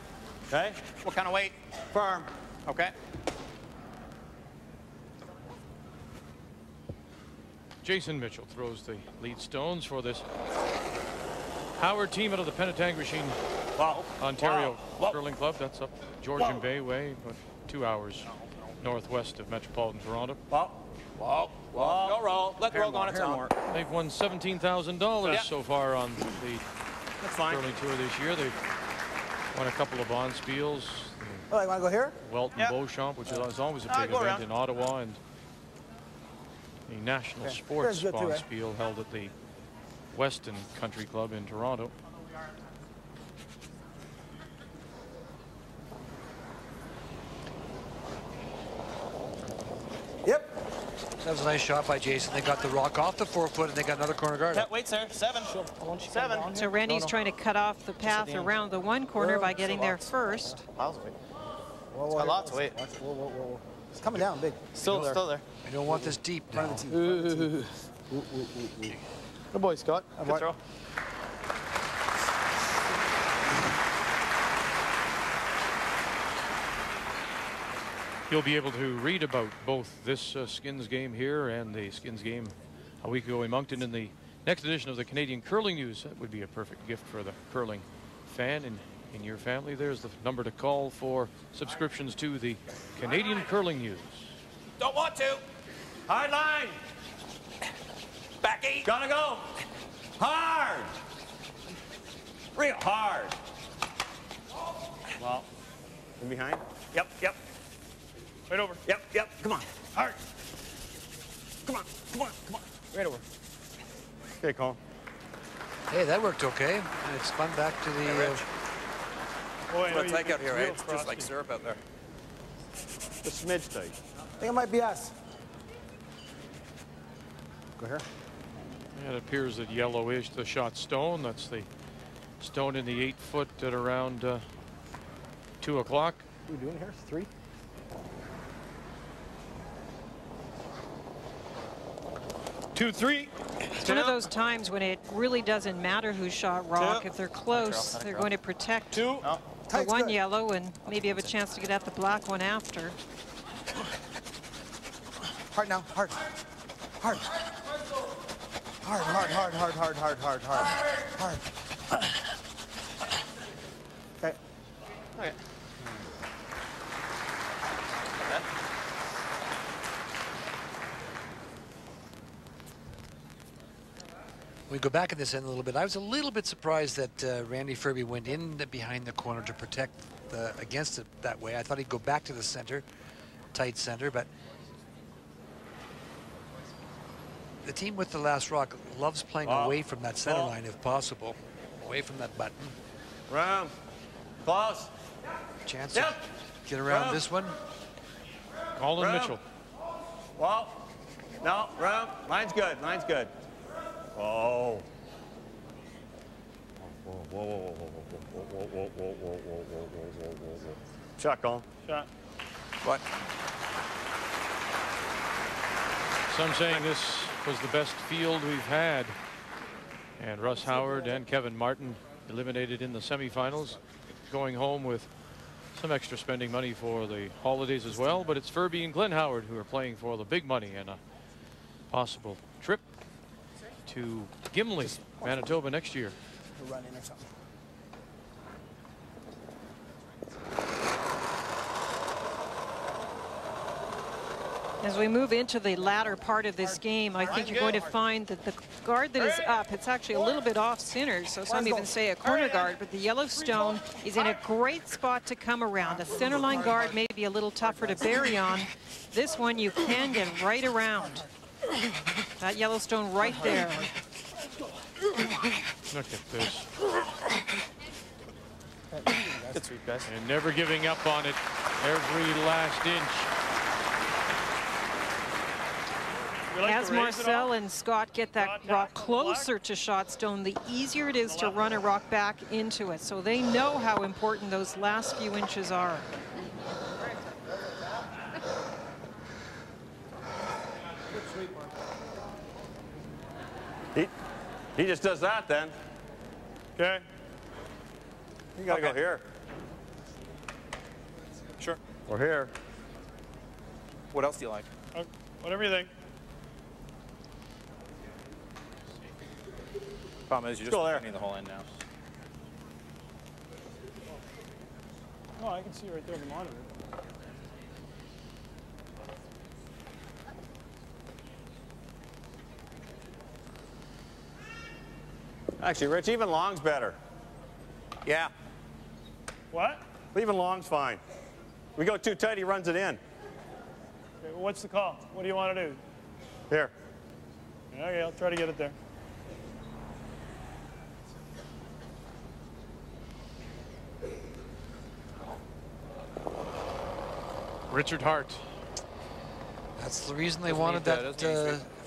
Okay. What kind of weight? Firm. Okay. Jason Mitchell throws the lead stones for this Howard team out of the Penetanguishene, Ontario Curling Club. That's up Georgian Bay way, but 2 hours northwest of metropolitan Toronto. No roll. Let the roll go on its own. They've won $17,000 so far on the curling tour this year. They've won a couple of Bonspiels. Oh, you want to go here? Welton Beauchamp, which is always a big event in Ottawa, and the National Sports Bonspiel held at the Weston Country Club in Toronto. Yep. That was a nice shot by Jason. They got the rock off the 4-foot, and they got another corner guard. Wait, sir. 7. 7. So Randy's trying to cut off the path around the 1 corner by getting there first. It's got lots of weight. Whoa. It's coming down big. Still there. I don't want this deep now. Good boy, Scott. Good throw. You'll be able to read about both this Skins game here and the Skins game a week ago in Moncton in the next edition of the Canadian Curling News. That would be a perfect gift for the curling fan in your family. There's the number to call for subscriptions to the Canadian Curling News. Don't want to. Hard line. Backy. Gotta go. Hard. Real hard. Well, in behind. Yep. Right over. Yep. Come on. Hard. Come on. Right over. Okay, Colin. Hey, that worked okay. And it's spun back to the... Boy, what it's like out here, right? It's just like syrup out there. The smidge tight. I think it might be us. Go here. It appears that yellowish, the shot stone. That's the stone in the 8-foot at around 2 o'clock. What are we doing here? 3? It's one of those times when it really doesn't matter who shot rock. If they're close, they're going to protect the 1 yellow and maybe have a chance to get at the black one after. Hard now. Hard. Okay. We go back in this end a little bit. I was a little bit surprised that Randy Ferbey went in behind the corner to protect against it that way. I thought he'd go back to the center, tight center, but the team with the last rock loves playing away from that center line if possible, away from that button. Round. Close. Chance to get around this one. Colin Mitchell. Well, no, round. Line's good. Oh. Whoa. Shot, Colin. Shot. What? Some saying this was the best field we've had. And Russ Howard and Kevin Martin eliminated in the semifinals, going home with some extra spending money for the holidays as well. But it's Ferbey and Glenn Howard who are playing for the big money and a possible trip to Gimli, Manitoba next year. Run in or something. As we move into the latter part of this game, I think you're going to find that the guard that is up, it's actually a little bit off center, so some even say a corner guard, but the Yellowstone is in a great spot to come around. A center line guard may be a little tougher to bury on. This one you can get right around. That Yellowstone right there. Look at this. Good sweep, guys. And never giving up on it every last inch. As Marcel and Scott get that rock closer to Shotstone, the easier it is to run a rock back into it. So they know how important those last few inches are. He just does that then. Okay. You gotta go here. Sure. Or here. What else do you like? Whatever you think. Problem is, you're just running the whole end now. Oh, I can see right there on the monitor. Actually, Rich, even long's better. Yeah. What? Even long's fine. We go too tight, he runs it in. Okay, well, what's the call? What do you want to do? Here. Okay, I'll try to get it there. Richard Hart. That's the reason they wanted that,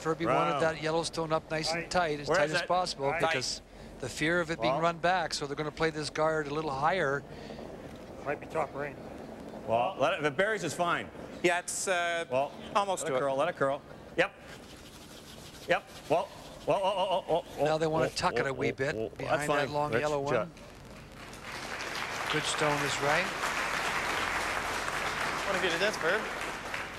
Ferbey wanted that Yellowstone up nice and tight, as tight as possible, because the fear of it being run back, so they're going to play this guard a little higher. Might be top range. Well, if it buries, it's fine. Yeah, it's almost to it. Let it curl. Yep. Yep. Well. Now they want to tuck it a wee bit behind that long yellow one. Good stone is right. What if you did this, Ferb?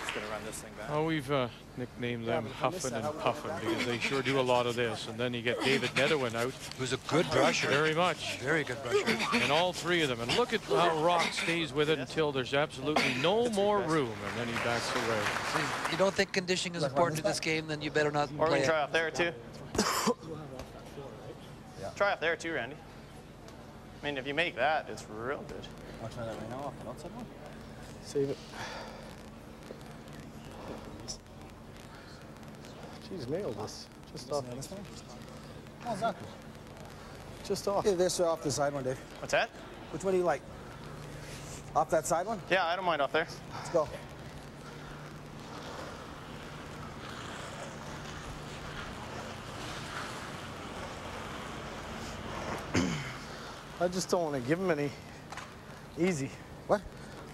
Just gonna run this thing back. Oh, we've nicknamed them Huffin' and Puffin because they sure do a lot of this. And then you get David Nedowin out. Who's a good brusher. Very much. Very good brusher. And all three of them. And look at how Rock stays with it until there's absolutely no more room. And then he backs away. See, you don't think conditioning is important to this game, then you better not or play we can try it. off there, too. Try off there, too, Randy. I mean, if you make that, it's real good. I'll try that right now off an outside one. Save it. Jeez, nailed this. Just off. This one? How's that? Just off. Yeah, this or off the side one, Dave. What's that? Which one do you like? Off that side one? Yeah, I don't mind off there. Let's go. I just don't want to give him any easy. What?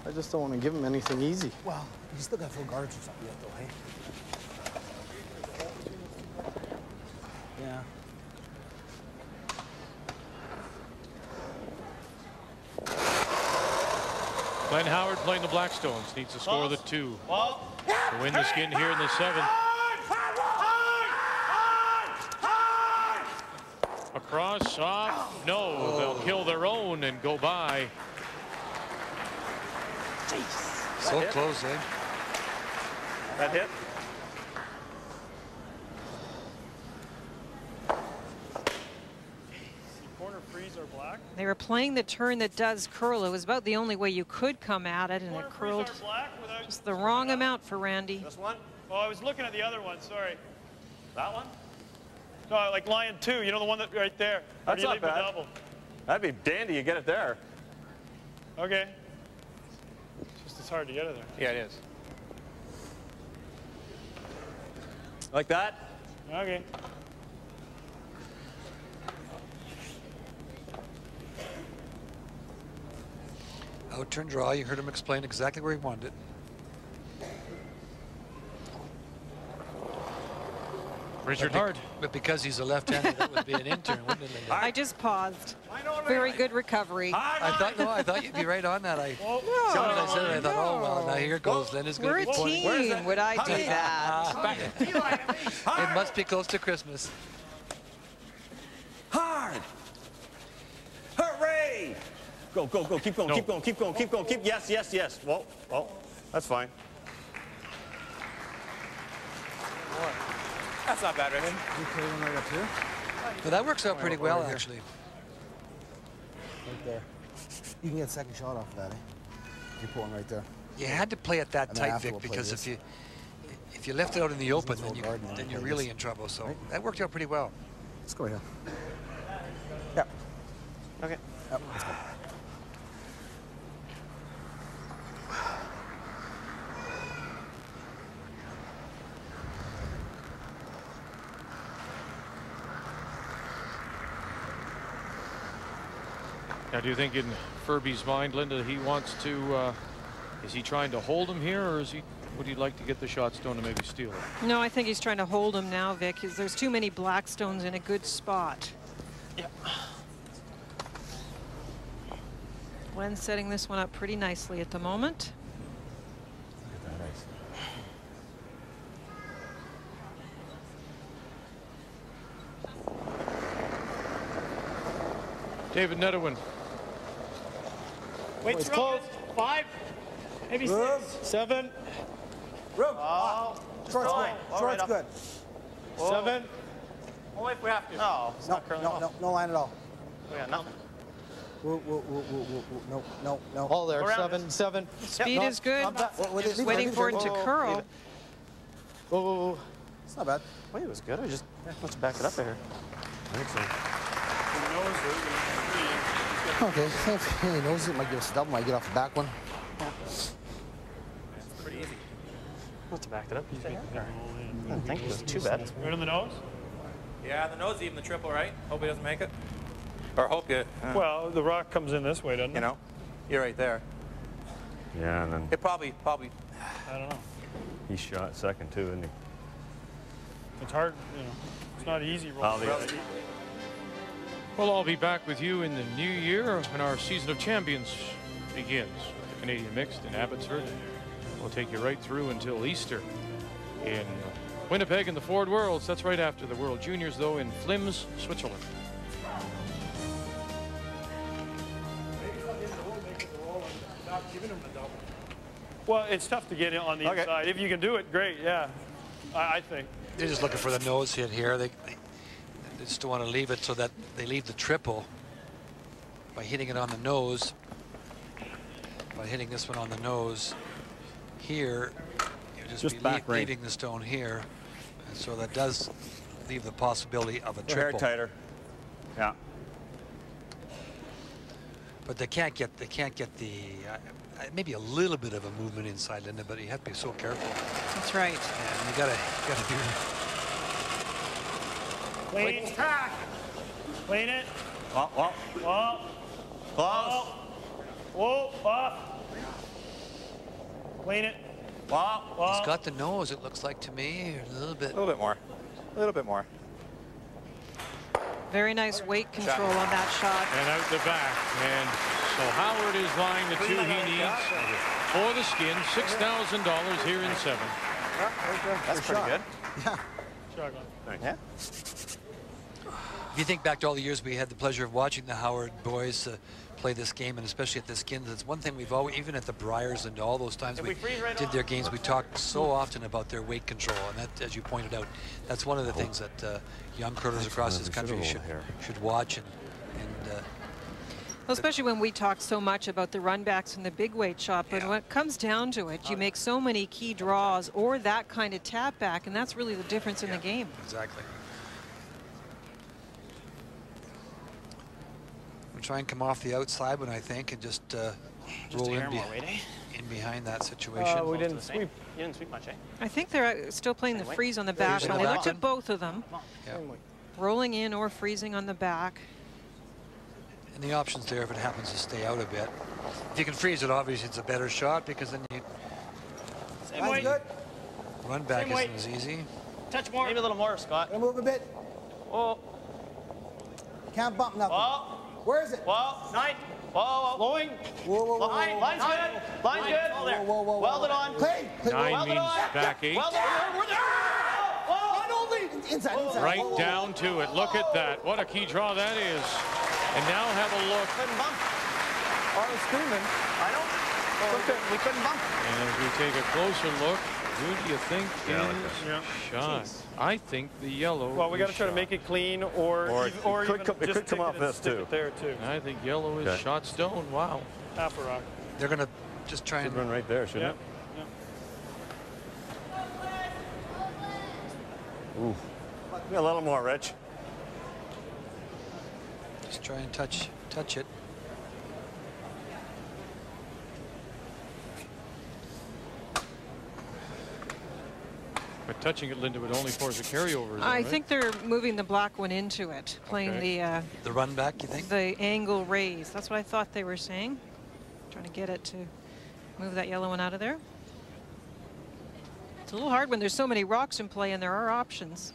I just don't want to give him anything easy. Well, you still got full guards or something yet, though, hey? Yeah. Glenn Howard playing the Blackstones. Needs to score the 2 to win the skin here in the 7th. Across, off, no. They'll kill their own and go by. So close, eh? That hit? Corner freeze or black? They were playing the turn that does curl. It was about the only way you could come at it, and it curled just the wrong amount for Randy. This one? Oh, I was looking at the other one, sorry. That one? No, like line 2, you know the one that right there. That's not leave the bad. double? That'd be dandy, you get it there. Okay. Just it's hard to get it there. Yeah, it is. Like that? Okay. Out-turn draw, you heard him explain exactly where he wanted it. Richard Hart. But because he's a left-hander, that would be an in-turn, wouldn't it, Linda? I just paused. Very good recovery. I thought you'd be right on that. As soon as I said it, I thought, oh, well, now here goes. Linda's going to be pointing. We're a team. Would I do that? It must be close to Christmas. Go, go, go. Keep going, No. keep going, keep going, keep going, keep. Yes, yes, yes. Well, that's fine. That's not bad, Rich. You play one right up here. But that works out pretty well, actually. Right there. You can get a second shot off of that, eh? You put one right there. You had to play it that And then tight, after Vic, we'll play because this. if you left it out in the open, This is all garden, then we'll you're play really this. in trouble. So Right? that worked out pretty well. Let's go here. Yep. Okay. Yep, let's go. Now, do you think in Ferbey's mind, Linda, he wants to, is he trying to hold him here, or would he like to get the shot stone to maybe steal it? No, I think he's trying to hold him now, Vic, because there's too many black stones in a good spot. Yeah. Glen's setting this one up pretty nicely at the moment. David Netterwin. Weight's close. 5, maybe 6, 7. Room. Just Short's fine. good. Short's good. 7. Only if we have to. No, it's not curling well. No line at all. We got nothing. No. All there. Around 7, 7. Speed is good. Just waiting for it to curl. Whoa. It's not bad. Wait, it was good. Let's back it up here. I think so. Okay, if he knows it, might give us a double, might get off the back one. It's pretty easy. Let's back it up. I didn't think it was too bad. Right on the nose? Yeah, the nose, even the triple, right? Hope he doesn't make it. Or hope you. Well, the rock comes in this way, doesn't it? You know, you're right there. Yeah, and then It probably. I don't know. he shot second too, isn't he? It's hard, you know. It's not easy. Well, I'll be back with you in the new year when our season of champions begins with the Canadian Mixed in Abbotsford. We'll take you right through until Easter in Winnipeg in the Ford Worlds. That's right after the World Juniors, though, in Flims, Switzerland. Well, it's tough to get it on the inside. If you can do it, great, yeah. I think. They're just looking for the nose hit here. They just don't want to leave it so that they leave the triple by hitting it on the nose. By hitting this one on the nose here, you just be leaving the stone here. And so that does leave the possibility of a triple. Hair tighter. Yeah. But they can't get the maybe a little bit of a movement inside, Linda, but you have to be so careful. That's right. And you gotta do Clean track. Clean it. Well. Close. Whoa, off. Clean it. He's got the nose, it looks like to me, a little bit. A little bit more. A little bit more. Very nice weight control on that shot. And out the back. And so Howard is buying the 2 he needs for the skin. $6,000 here in 7. That's pretty good. Yeah. Thanks. Yeah. If you think back to all the years we had the pleasure of watching the Howard boys play this game, and especially at the Skins, it's one thing we've always, even at the Briars and all those times we did their games, we talked so often about their weight control, and that, as you pointed out, that's one of the things that young curlers across this country should watch and well, especially when we talk so much about the runbacks in the big weight shot, but when it comes down to it, you make so many key draws or that kind of tap back, and that's really the difference in the game. Exactly. We'll try and come off the outside one, I think, and just roll in behind that situation. We didn't sweep. You didn't sweep much, eh? I think they're still playing the freeze on the back. When they looked at both of them, rolling in or freezing on the back. And the options there if it happens to stay out a bit. If you can freeze it, obviously it's a better shot because then you run back isn't as easy. Touch more. Maybe a little more, Scott. Gonna move a bit. Oh. Can't bump nothing. Whoa. Where is it? Whoa. 9. Whoa. Flowing. Whoa. Line's good. Line's good. Whoa. Welded on. Play. 9 means back 8. We're there. Inside. Right down to it. Look at that. What a key draw that is. And now have a look I was screaming. I know. Well, we couldn't bump. And as we take a closer look, who do you think is shot? Jeez. I think the yellow. Well, we got to try to make it clean, or it even could just come off this too. There too. I think yellow is shot stone. Wow. Half a rock. They're going to just try and run right there, shouldn't it? Ooh. A little more, Rich. just try and touch it. But touching it, Linda, would only force a carryover. I think they're moving the black one into it, playing the run back, you think? The angle raise. That's what I thought they were saying. Trying to get it to move that yellow one out of there. It's a little hard when there's so many rocks in play and there are options.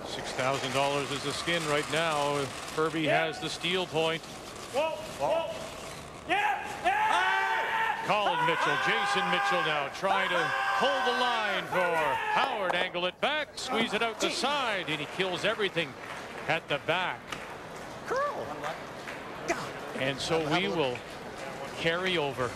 $6,000 is the skin right now. Ferbey has the steal point. Whoa, whoa. Yeah, yeah. Colin Mitchell, Jason Mitchell now trying to hold the line for Howard. Angle it back, squeeze it out the side, and he kills everything at the back. And so we will carry over.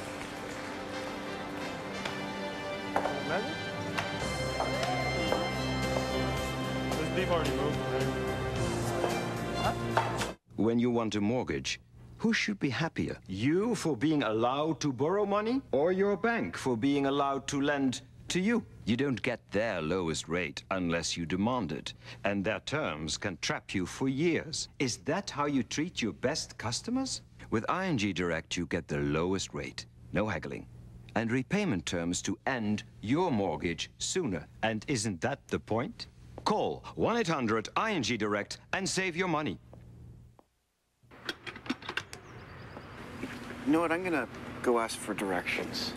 When you want a mortgage, who should be happier? You for being allowed to borrow money, or your bank for being allowed to lend to you? You don't get their lowest rate unless you demand it, and their terms can trap you for years. Is that how you treat your best customers? With ING Direct, you get the lowest rate, no haggling, and repayment terms to end your mortgage sooner. And isn't that the point? Call 1-800-ING Direct and save your money. You know what? I'm gonna go ask for directions.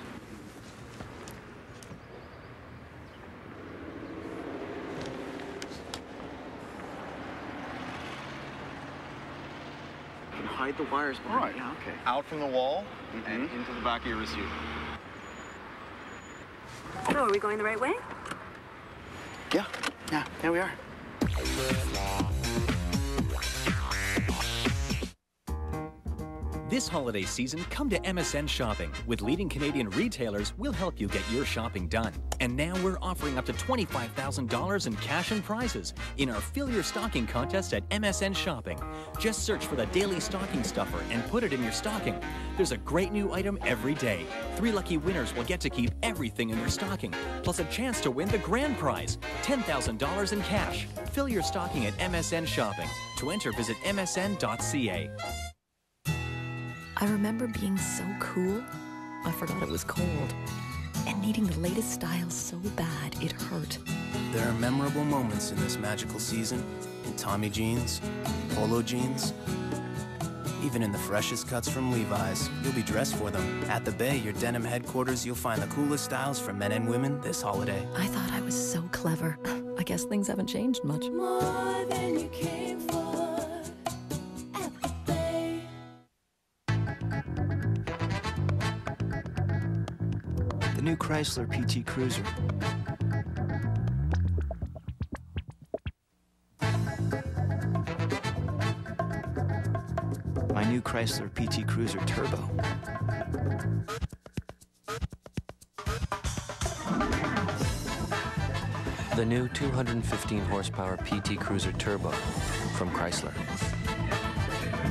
You can hide the wires behind. All right. Yeah, okay. Out from the wall and into the back of your receiver. So, are we going the right way? Yeah, there we are. This holiday season, come to MSN Shopping. With leading Canadian retailers, we'll help you get your shopping done. And now we're offering up to $25,000 in cash and prizes in our Fill Your Stocking contest at MSN Shopping. Just search for the Daily Stocking Stuffer and put it in your stocking. There's a great new item every day. 3 lucky winners will get to keep everything in their stocking, plus a chance to win the grand prize, $10,000 in cash. Fill your stocking at MSN Shopping. To enter, visit msn.ca. I remember being so cool, I forgot it was cold. And needing the latest style so bad, it hurt. There are memorable moments in this magical season. In Tommy jeans, polo jeans, even in the freshest cuts from Levi's, you'll be dressed for them. At the Bay, your denim headquarters, you'll find the coolest styles for men and women this holiday. I thought I was so clever. I guess things haven't changed much. More than you came for. The new Chrysler PT Cruiser. My new Chrysler PT Cruiser Turbo. The new 215 horsepower PT Cruiser Turbo from Chrysler.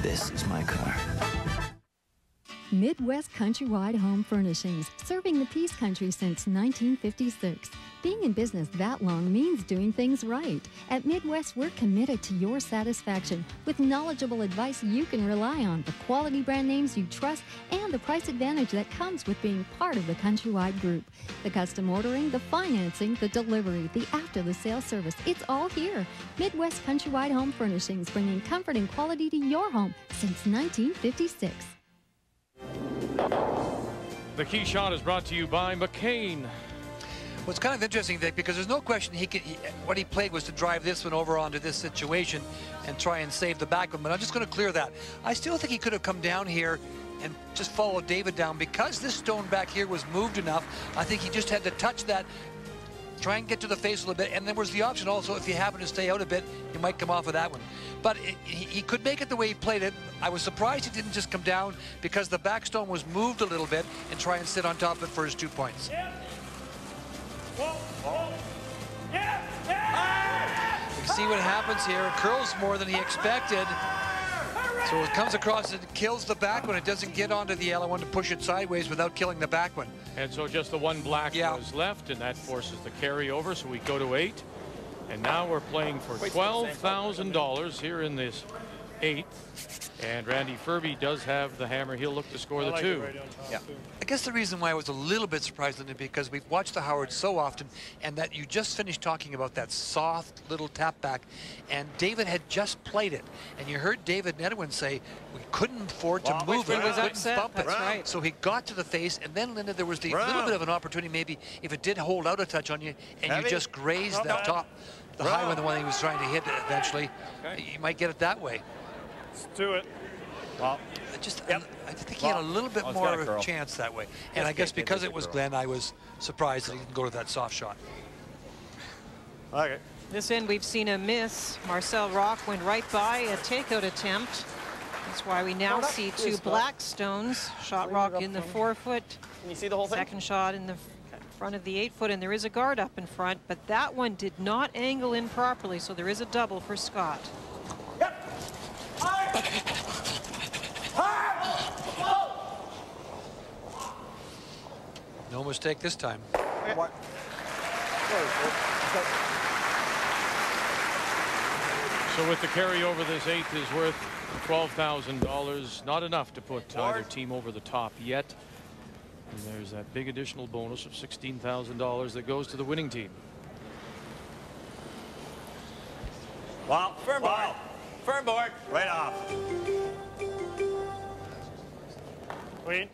This is my car. Midwest Countrywide Home Furnishings, serving the Peace Country since 1956. Being in business that long means doing things right. At Midwest, we're committed to your satisfaction with knowledgeable advice you can rely on, the quality brand names you trust, and the price advantage that comes with being part of the Countrywide Group. The custom ordering, the financing, the delivery, the after-the-sale service, it's all here. Midwest Countrywide Home Furnishings, bringing comfort and quality to your home since 1956. The key shot is brought to you by McCain. Well, it's kind of interesting, Vic, because there's no question what he played was to drive this one over onto this situation and try and save the back one. But I'm just going to clear that. I still think he could have come down here and just followed David down. Because this stone back here was moved enough, I think he just had to touch that try and get to the face a little bit. And there was the option also, if you happen to stay out a bit, you might come off of that one. But he could make it the way he played it. I was surprised he didn't just come down because the backstone was moved a little bit and try and sit on top of it for his 2 points. Yeah. Whoa. Whoa. You can see what happens here. It curls more than he expected. So it comes across and kills the back one. It doesn't get onto the yellow one to push it sideways without killing the back one. And so just the one black was left, and that forces the carryover. So we go to 8. And now we're playing for $12,000 here in this 8th. And Randy Ferbey does have the hammer. He'll look to score the 2. Yeah. I guess the reason why I was a little bit surprised is because we've watched the Howard so often, and that you just finished talking about that soft little tap back, and David had just played it, and you heard David and Edwin say we couldn't afford to move it. He was upset. That's right. So he got to the face, and then Linda, there was the little bit of an opportunity maybe if it did hold out a touch on you, and you just grazed that top, the high one, the one he was trying to hit eventually. You might get it that way. Let's do it. Well, I think he had a little bit more of a chance that way. And I guess because it was Glenn, I was surprised that he didn't go to that soft shot. Okay. This end, we've seen a miss. Marcel Rock went right by a takeout attempt. That's why we now see 2 black stones. Shot Rock in the 4-foot. Can you see the whole thing? Second shot in the front of the 8-foot, and there is a guard up in front, but that one did not angle in properly, so there is a double for Scott. No mistake this time. So with the carryover, this 8th is worth $12,000. Not enough to put either team over the top yet. And there's that big additional bonus of $16,000 that goes to the winning team. Wow, firm board. Firm board. Right off. Clean.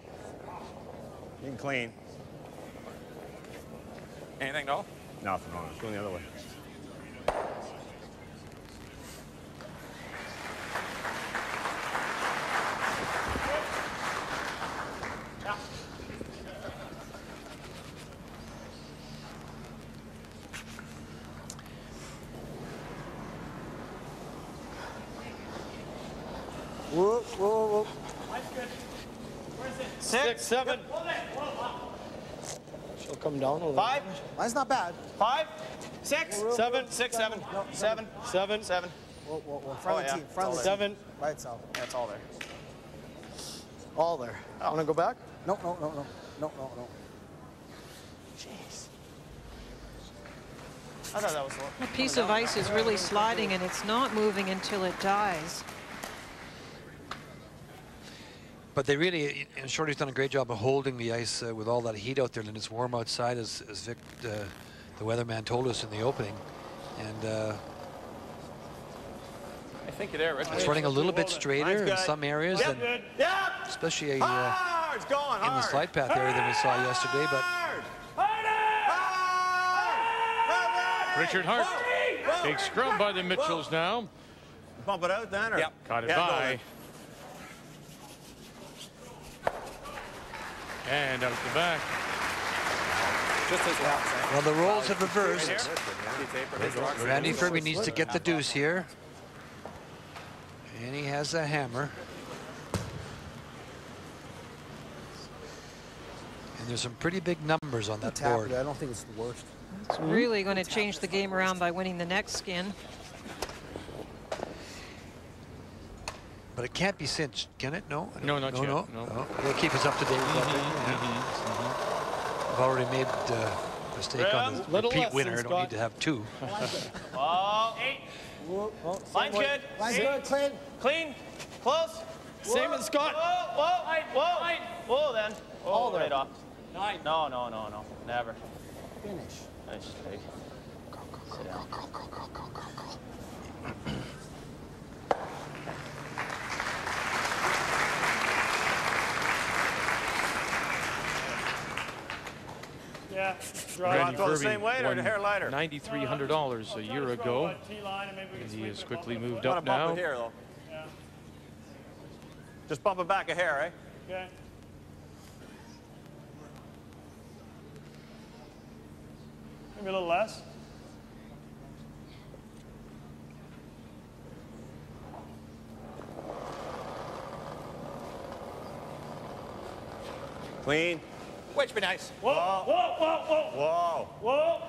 You can clean. Anything, no? Nothing wrong. It's going the other way. Whoa, whoa, whoa. Where is it? 6, 7. She'll come down a little. 5. Mine's not bad. 5, 6, 7, 6, 7, 7, 7, 7. Whoa. Front of the team. Front of the 7. team. Right south. That's all there. All there. Want to go back? No. Jeez. I thought that was The piece of ice is really sliding, and it's not moving until it dies. But they really, and Shorty's done a great job of holding the ice with all that heat out there, and it's warm outside, as Vic, the weatherman, told us in the opening. And I think you're there, Rich. it's running a little bit straighter in some areas, and especially in the slide path area than we saw yesterday. But Richard Hart. Big scrub by the Mitchells now. Bump it out then? Or? Yep. Caught it by. And out the back. Just as well. Well, the roles have reversed. Randy Ferbey needs to get the deuce here. And he has a hammer. And there's some pretty big numbers on that board. I don't think it's the worst. It's really going to change the game around by winning the next skin. But it can't be cinched, can it? No? No, not yet. No. They'll keep us up to date with that. I've already made a mistake on the repeat winner. I don't need to have 2. Oh, 8. Line's good. Line's good. Clean. Clean. Close. Same as Scott. Whoa, then. All there. Right off. 9. No. Never. Finish. That's just big. Go. Yeah. Randy Go the same Ferbey weight or the hair lighter? $9,300 a year ago. And he has quickly moved up Bump now. it here, though. Yeah. Just bump it back a hair, eh? Okay. Maybe a little less. Clean. Which be nice. Whoa, whoa, whoa, whoa. Whoa. Whoa.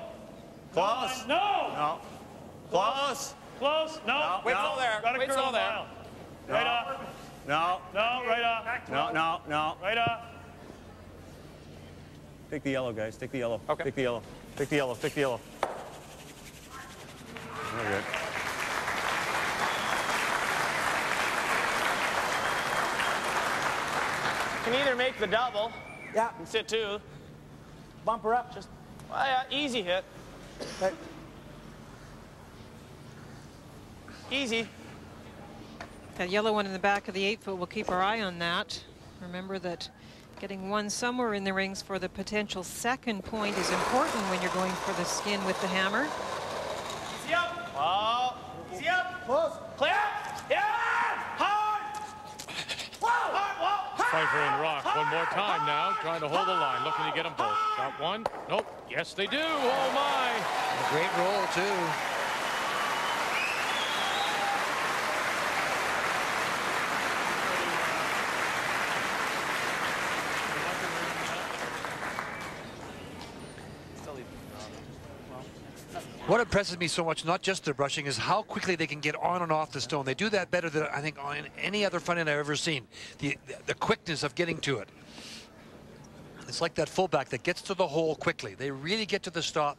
Close. No. No. Close. Close. No. Wait slow there. Got to Wait curl slow a there. mile. Right up. No. No, right up. No, no, no. Right up. Take the yellow, guys. Take the yellow. Okay. Take the yellow. Take the yellow. Take the yellow. We're good. You can either make the double. Yeah. And sit two. Bump her up. Well, yeah, easy hit. Okay. Easy. That yellow one in the back of the 8-foot, we'll keep our eye on that. Remember that getting one somewhere in the rings for the potential second point is important when you're going for the skin with the hammer. Easy up. Oh. Easy up. Close. Clear. Yeah. Hard. Whoa. Hard. Whoa. Pfeiffer and Rock one more time now, trying to hold the line, looking to get them both. Got one. Nope. Yes, they do. Oh, my. A great roll, too. What impresses me so much, not just their brushing, is how quickly they can get on and off the stone. They do that better than I think on any other front end I've ever seen. The quickness of getting to it. It's like that fullback that gets to the hole quickly. They really get to the shot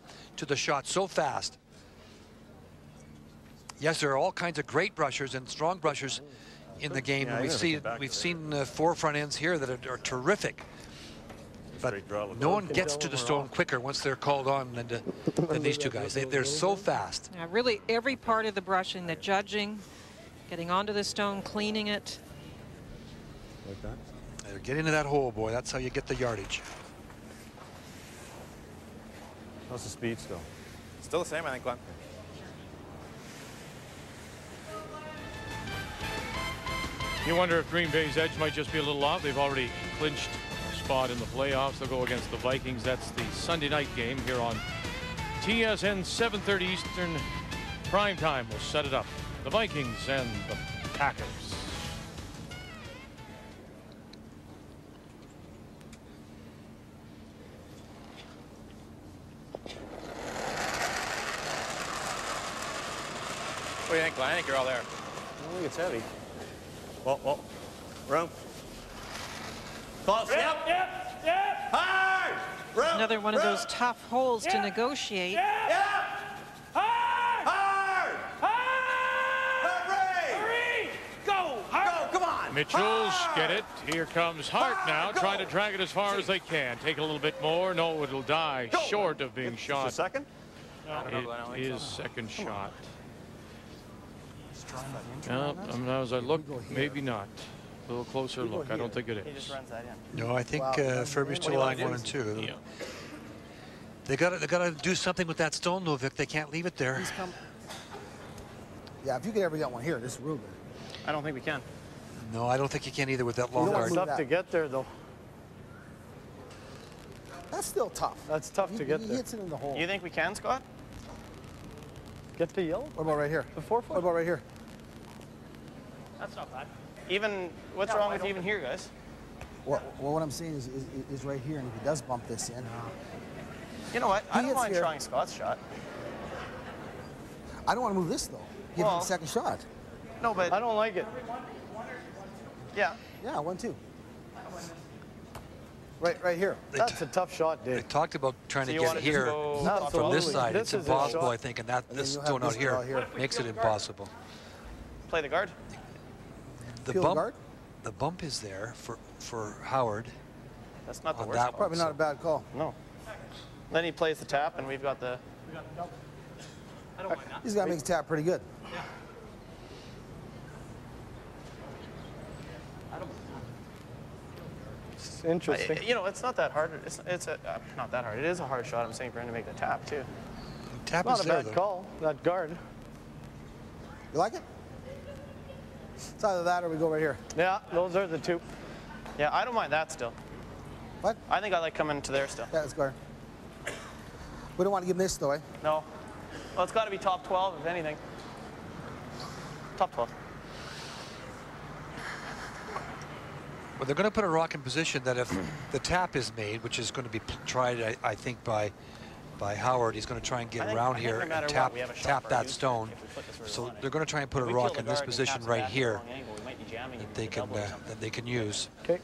so fast. Yes, there are all kinds of great brushers and strong brushers in the game. Yeah, we've seen 4 front ends here that are terrific. But no one gets to the stone quicker once they're called on than these two guys. They're so fast. Yeah, really, every part of the brushing, the judging, getting onto the stone, cleaning it. Like that? Get into that hole, boy. That's how you get the yardage. How's the speed still? Still the same, I think, Glenn. You wonder if Green Bay's edge might just be a little off. They've already clinched spot in the playoffs. They'll go against the Vikings. That's the Sunday night game here on TSN 7:30 Eastern prime time. We'll set it up. The Vikings and the Packers. What do you think, Glenn? I think you're all there. I don't think it's heavy. Whoa. Room. Close. Yep. Hard. Room. Another one of those tough holes to negotiate. Hard. Hooray. Go. Hard. Go. Come on. Mitchell's get it. Here comes Hart now, trying to drag it as far as they can. Take a little bit more. No, it'll die short of being shot. Just a second? It is second shot. As I look, maybe not. A little closer look. I don't think it is. He just runs that in. No, I think Ferbey's to line 1 and 2. Yeah. They gotta do something with that stone, though, Vic. They can't leave it there. Yeah, if you could ever get one here, this is real good. I don't think we can. No, I don't think you can either with that long It's guard. tough to get there, though. That's still tough. That's tough to get He there. hits it in the hole. You think we can, Scott? Get the yellow? What about right here? The 4-foot? What about right here? That's not bad. Even, what's wrong with even here, guys? Well, what I'm saying is right here, and if he does bump this in. You know what? I don't hits mind here. trying Scott's shot. I don't want to move this, though. Give him the second shot. No, but I don't like it. yeah. Yeah, 1-2. Right here. That's a tough shot, Dave. They talked about trying So to you get wanna just here go from this Absolutely. side. This It's is a impossible, shot. I think, and that And this then you stone have out this draw here here. makes it impossible. Play the guard. The Peel the guard? bump is there for Howard. That's not the On worst. that call. one. Probably not a bad call. No. Then he plays the tap, and we've got the. I don't mind that. He's got to make his tap pretty good. It's interesting. You know, it's not that hard. It's not that hard. It is a hard shot. I'm saying for him to make the tap too. Tap Not is a there, bad though. call, that guard. You like it? It's either that or we go right here. Yeah, those are the two. Yeah, I don't mind that still. What? I think I like coming to there still. Yeah, let's guard. We don't want to give him this, though, eh? No. Well, it's got to be top 12, if anything. Top 12. Well, they're going to put a rock in position that if the tap is made, which is going to be tried, I think, by Howard, he's going to try and get around here and tap that stone. So they're going to try and put a rock in this position right here that they can use. Okay.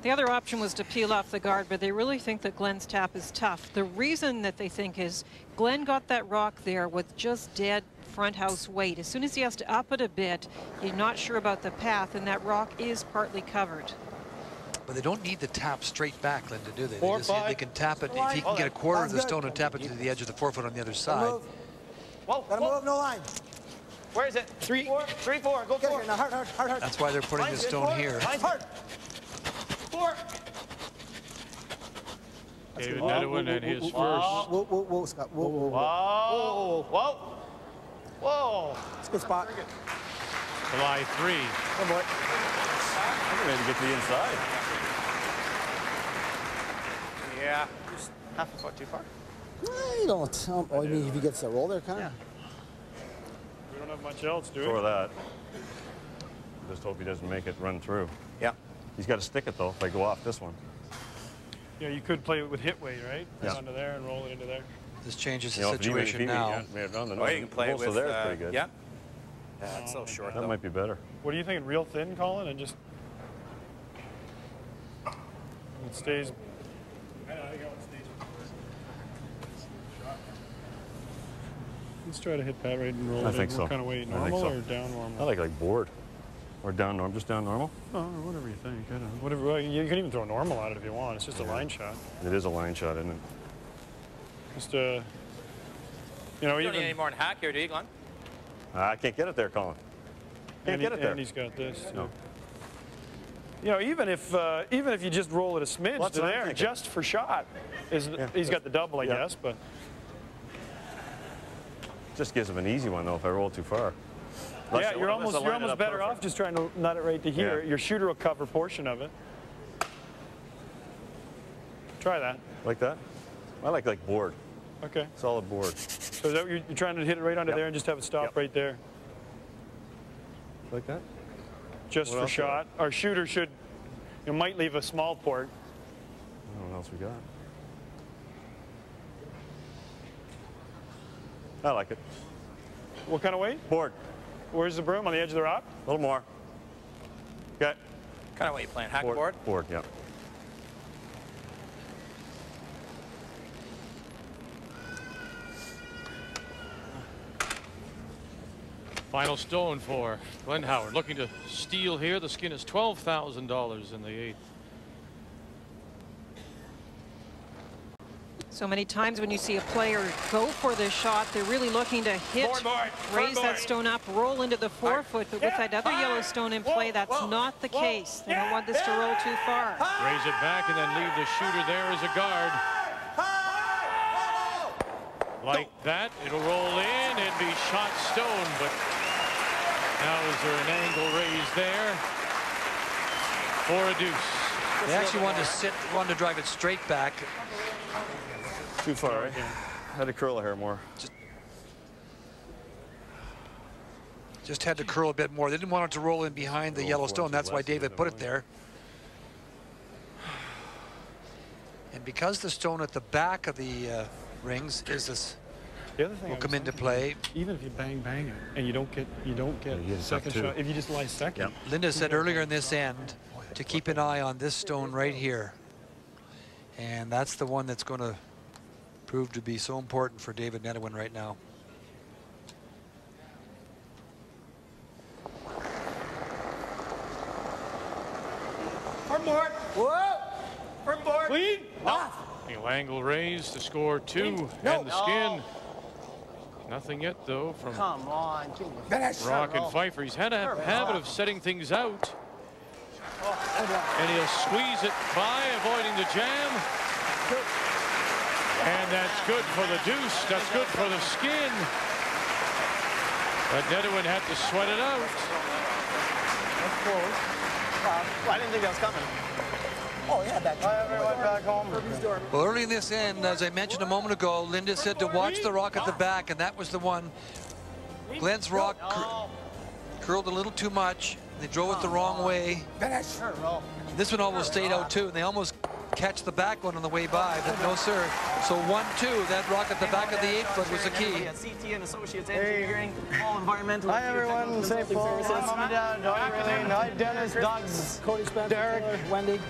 The other option was to peel off the guard, but they really think that Glenn's tap is tough. The reason that they think is Glenn got that rock there with just dead front house weight. As soon as he has to up it a bit, you're not sure about the path, and that rock is partly covered. But they don't need the tap straight back, Linda, do they? They can tap it. If he can get a quarter of the stone and tap it to the edge of the 4 foot on the other side. Whoa, gotta move, no line. Where is it? 3, 4. Go 4. Now, hard. That's why they're putting the stone here. Hard. 4. David Nedwin and his first. Whoa, Scott. Whoa. It's a good spot. July 3. Good boy. I'm going to get to the inside. Yeah, just half a foot too far. You don't. I mean, if he gets a roll there, kind of. We don't have much else, do we? For that. Just hope he doesn't make it run through. Yeah. He's got to stick it, though, if I go off this one. Yeah, you could play it with hit weight, right? Yeah. Onto there and roll it into there. This changes the situation now. You can play it with, there is pretty good. Yeah. Yeah, it's so short, That might be better. What are you thinking? Real thin, Colin, and just... It stays... Let's try to hit Pat right and roll I it think in. so. What kind of weight? Normal or down normal? I like board. Or down normal, just down normal? Oh, whatever you think. I don't know. Whatever. Well, you can even throw normal at it if you want. It's just a line shot. It is a line shot, isn't it? Just, you know, you don't need any more than hack here, do you, Glenn? I can't get it there, Colin. Can't get it there. And he's got this, too. No. You know, even if you just roll it a smidge to there, just for shot, he's got the double, I guess, but... Just gives him an easy one, though, if I roll too far. Yeah, you're almost better off just trying to nut it right to here. Yeah. Your shooter will cover a portion of it. Try that. Like that? I like board. Okay. Solid board. So is that you're trying to hit it right under there and just have it stop right there? Like that? Just for shot. Our shooter should, might leave a small port. I don't know what else we got. I like it. What kind of weight? Board. Where's the broom? On the edge of the rock? A little more. Okay. Kind of what you playing? Hack board? Board, yeah. Final stone for Glenn Howard. Looking to steal here. The skin is $12,000 in the 8th. So many times when you see a player go for this shot, they're really looking to hit, raise that stone up, roll into the 4 foot, but with that other yellow stone in play, that's not the case. They don't want this to roll too far. Raise it back and then leave the shooter there as a guard. Like that, it'll roll in and be shot stone, but now is there an angle raised there for a deuce? They actually wanted to drive it straight back. Too far, right? Had to curl a hair more. Just had to curl a bit more. They didn't want it to roll in behind the yellow stone. That's why David put it there. And because the stone at the back of the rings is this, will come into play. Even if you bang it and you don't get second shot, if you just lie second. Linda said earlier in this end to keep an eye on this stone right here. And that's the one that's going to prove to be so important for David Nedwin right now. Front board. Whoa. Front board. Clean. New angle raised to score 2 and the skin. Nothing yet, though, from Come on. Rock and Pfeiffer. He's had a habit of setting things out. And he'll squeeze it by, avoiding the jam. And that's good for the deuce. That's good for the skin. But Nedwin had to sweat it out. That's close. Well, I didn't think that was coming. Oh, yeah, back home. Everyone back home. Well, early in this end, as I mentioned a moment ago, Linda said to watch the rock at the back, and that was the one. Glenn's rock curled a little too much. They drove it the wrong way. This one almost stayed out too, and they almost catch the back one on the way by, but no sir. So 1-2, that rock at the back of the 8-foot was the key. CT and Associates Engineering, all environmental. Hi everyone, St. Paul. Hi Mom and Dad, hi Dennis, Doug's, Cody Spencer, Derek, Wendy.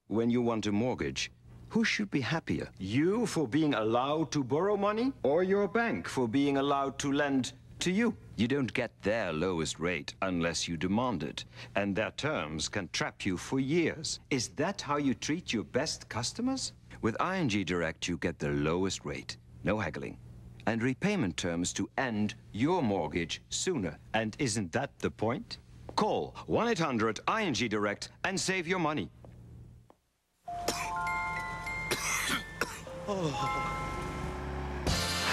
When you want a mortgage, who should be happier? You for being allowed to borrow money, or your bank for being allowed to lend to you? You don't get their lowest rate unless you demand it, and their terms can trap you for years. Is that how you treat your best customers? With ING Direct, you get the lowest rate, no haggling, and repayment terms to end your mortgage sooner. And isn't that the point? Call 1-800-ING Direct and save your money.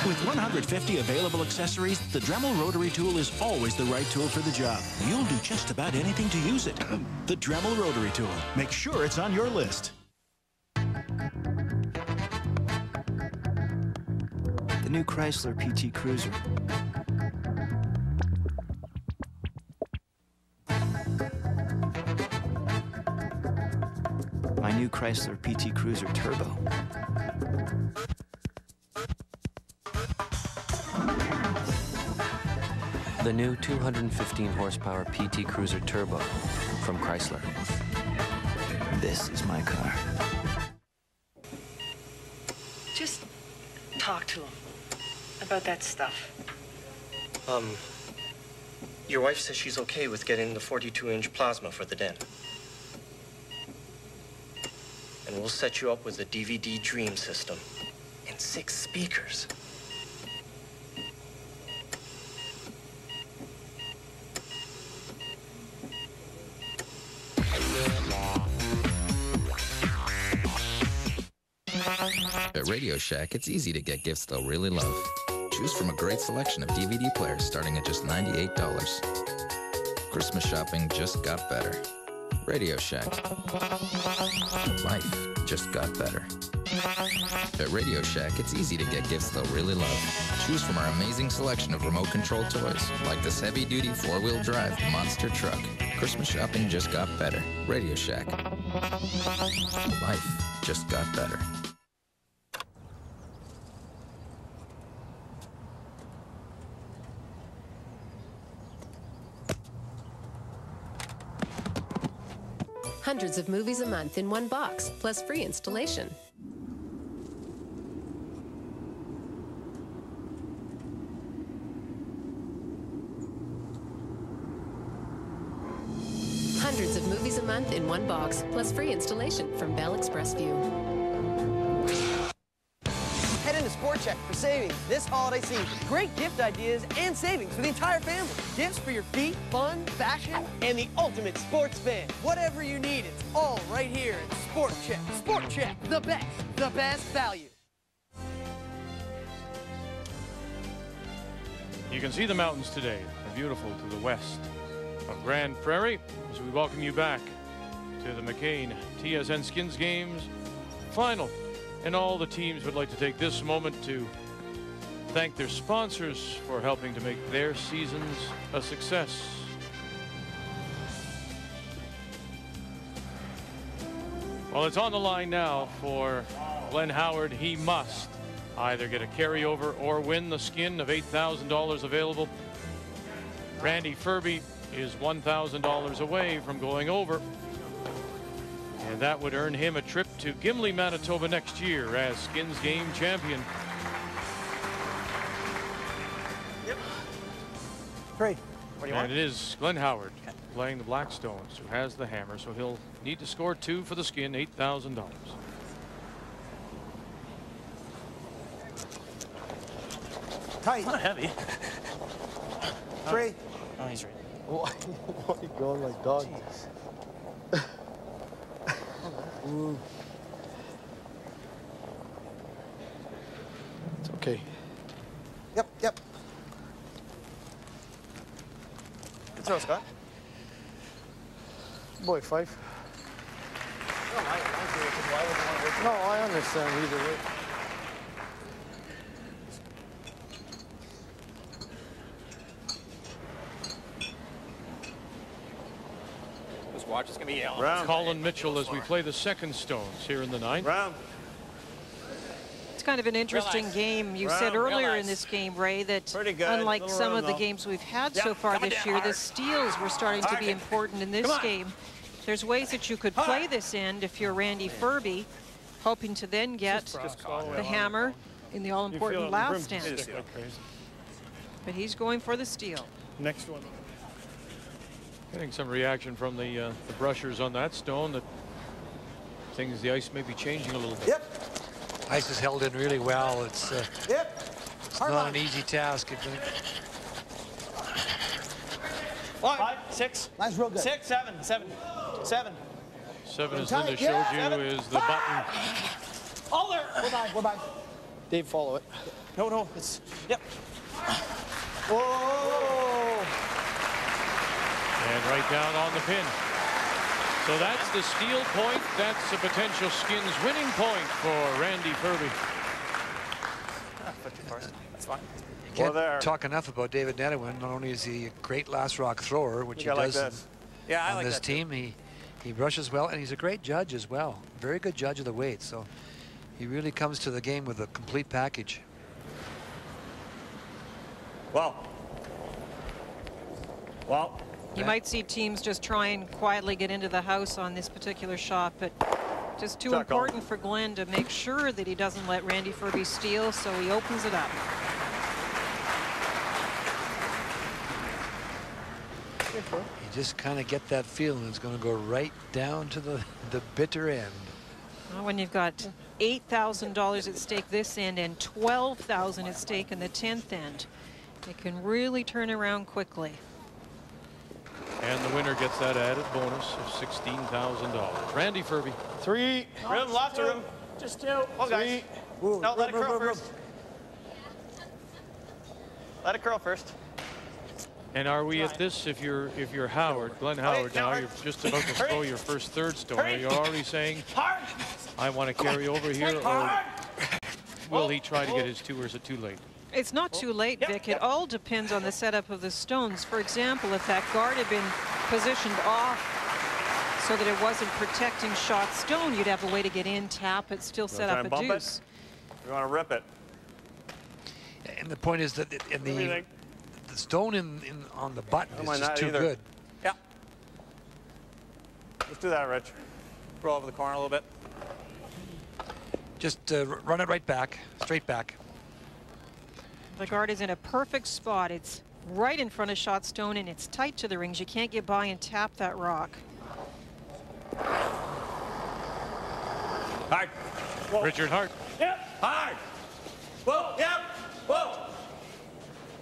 With 150 available accessories, the Dremel rotary tool is always the right tool for the job. You'll do just about anything to use it. The Dremel rotary tool. Make sure it's on your list. The new Chrysler PT Cruiser. My new Chrysler PT Cruiser Turbo. The new 215 horsepower PT Cruiser Turbo from Chrysler. This is my car. Just talk to him about that stuff. Your wife says she's okay with getting the 42-inch plasma for the den. And we'll set you up with a DVD Dream system and 6 speakers. At Radio Shack, it's easy to get gifts they'll really love. Choose from a great selection of DVD players starting at just $98. Christmas shopping just got better. Radio Shack. Life just got better. At Radio Shack, it's easy to get gifts they'll really love. Choose from our amazing selection of remote control toys, like this heavy-duty 4-wheel drive monster truck. Christmas shopping just got better. Radio Shack. Life just got better. Hundreds of movies a month in one box, plus free installation. Hundreds of movies a month in one box, plus free installation from Bell Express View. Head into Sport Check for savings this holiday season. Great gift ideas and savings for the entire family. Gifts for your feet, fun, fashion, and the ultimate sports fan. Whatever you need, it's all right here at Sport Check. Sport Check, the best value. You can see the mountains today. They're beautiful to the west of Grande Prairie as we welcome you back to the McCain TSN Skins Games final. And all the teams would like to take this moment to thank their sponsors for helping to make their seasons a success. Well, it's on the line now for G.Howard. He must either get a carryover or win the skin of $8,000 available. Randy Ferbey is $1,000 away from going over. And that would earn him a trip to Gimli, Manitoba next year as Skins Game champion. Yep. Great. What do you want? And it is G.Howard playing the Blackstones, who has the hammer, so he'll need to score 2 for the skin, $8,000. Tight. It's not heavy. 3. Oh, he's right. Why are you going like dogs? It's okay. Yep. Good throw, Scott. Boy, Fife. No, I understand either way. Just watch, it's going to be yellow. Round. Colin Mitchell as we play the second stones here in the ninth. Round. It's kind of an interesting game. You said earlier in this game, Ray, that unlike some of the games we've had so far this year, the steals were starting to be important in this game. There's ways that you could play this end if you're Randy Ferbey, hoping to then get the hammer in the all-important last end. But he's going for the steal. Next one. Getting some reaction from the brushers on that stone that the ice may be changing a little bit. Yep. Ice is held in really well. It's it's not an easy task. 5, 6. That's real good. 6, 7, 7, 7. 7, as Linda showed you, is the button. All there. Go back. Dave, follow it. No, it's, yep. Whoa! And right down on the pin. So that's the steal point. That's a potential Skins winning point for Randy Ferbey. That's fine. You can't talk enough about David Nedewin. Not only is he a great last rock thrower, which he does on this team, he brushes well, and he's a great judge as well. Very good judge of the weight. So he really comes to the game with a complete package. Well. You might see teams just try and quietly get into the house on this particular shot, but just too important for Glenn to make sure that he doesn't let Randy Ferbey steal, so he opens it up. You just kind of get that feeling it's going to go right down to the bitter end. Well, when you've got $8,000 at stake this end and $12,000 at stake in the 10th end, it can really turn around quickly. And the winner gets that added bonus of $16,000. Randy Ferbey. 3. Room, lots of room. Just 2. Oh, guys. No, let it curl first. Let it curl first. And are we at this, if you're Howard, Glenn Howard, now you're just about to throw your first third stone. Are you already saying, I want to carry over here, or will he try to get his 2, or is it too late? It's not too late, Vic. It all depends on the setup of the stones. For example, if that guard had been positioned off so that it wasn't protecting shot stone, you'd have a way to get in, tap it, still set up a deuce. You want to rip it. And the point is that in the stone on the button is just too good. Yeah. Let's do that, Rich. Throw over the corner a little bit. Just run it right back, straight back. The guard is in a perfect spot. It's right in front of shot stone, and it's tight to the rings. You can't get by and tap that rock. Hard. Whoa. Richard Hart. Yep. Hard. Whoa. Yep. Whoa.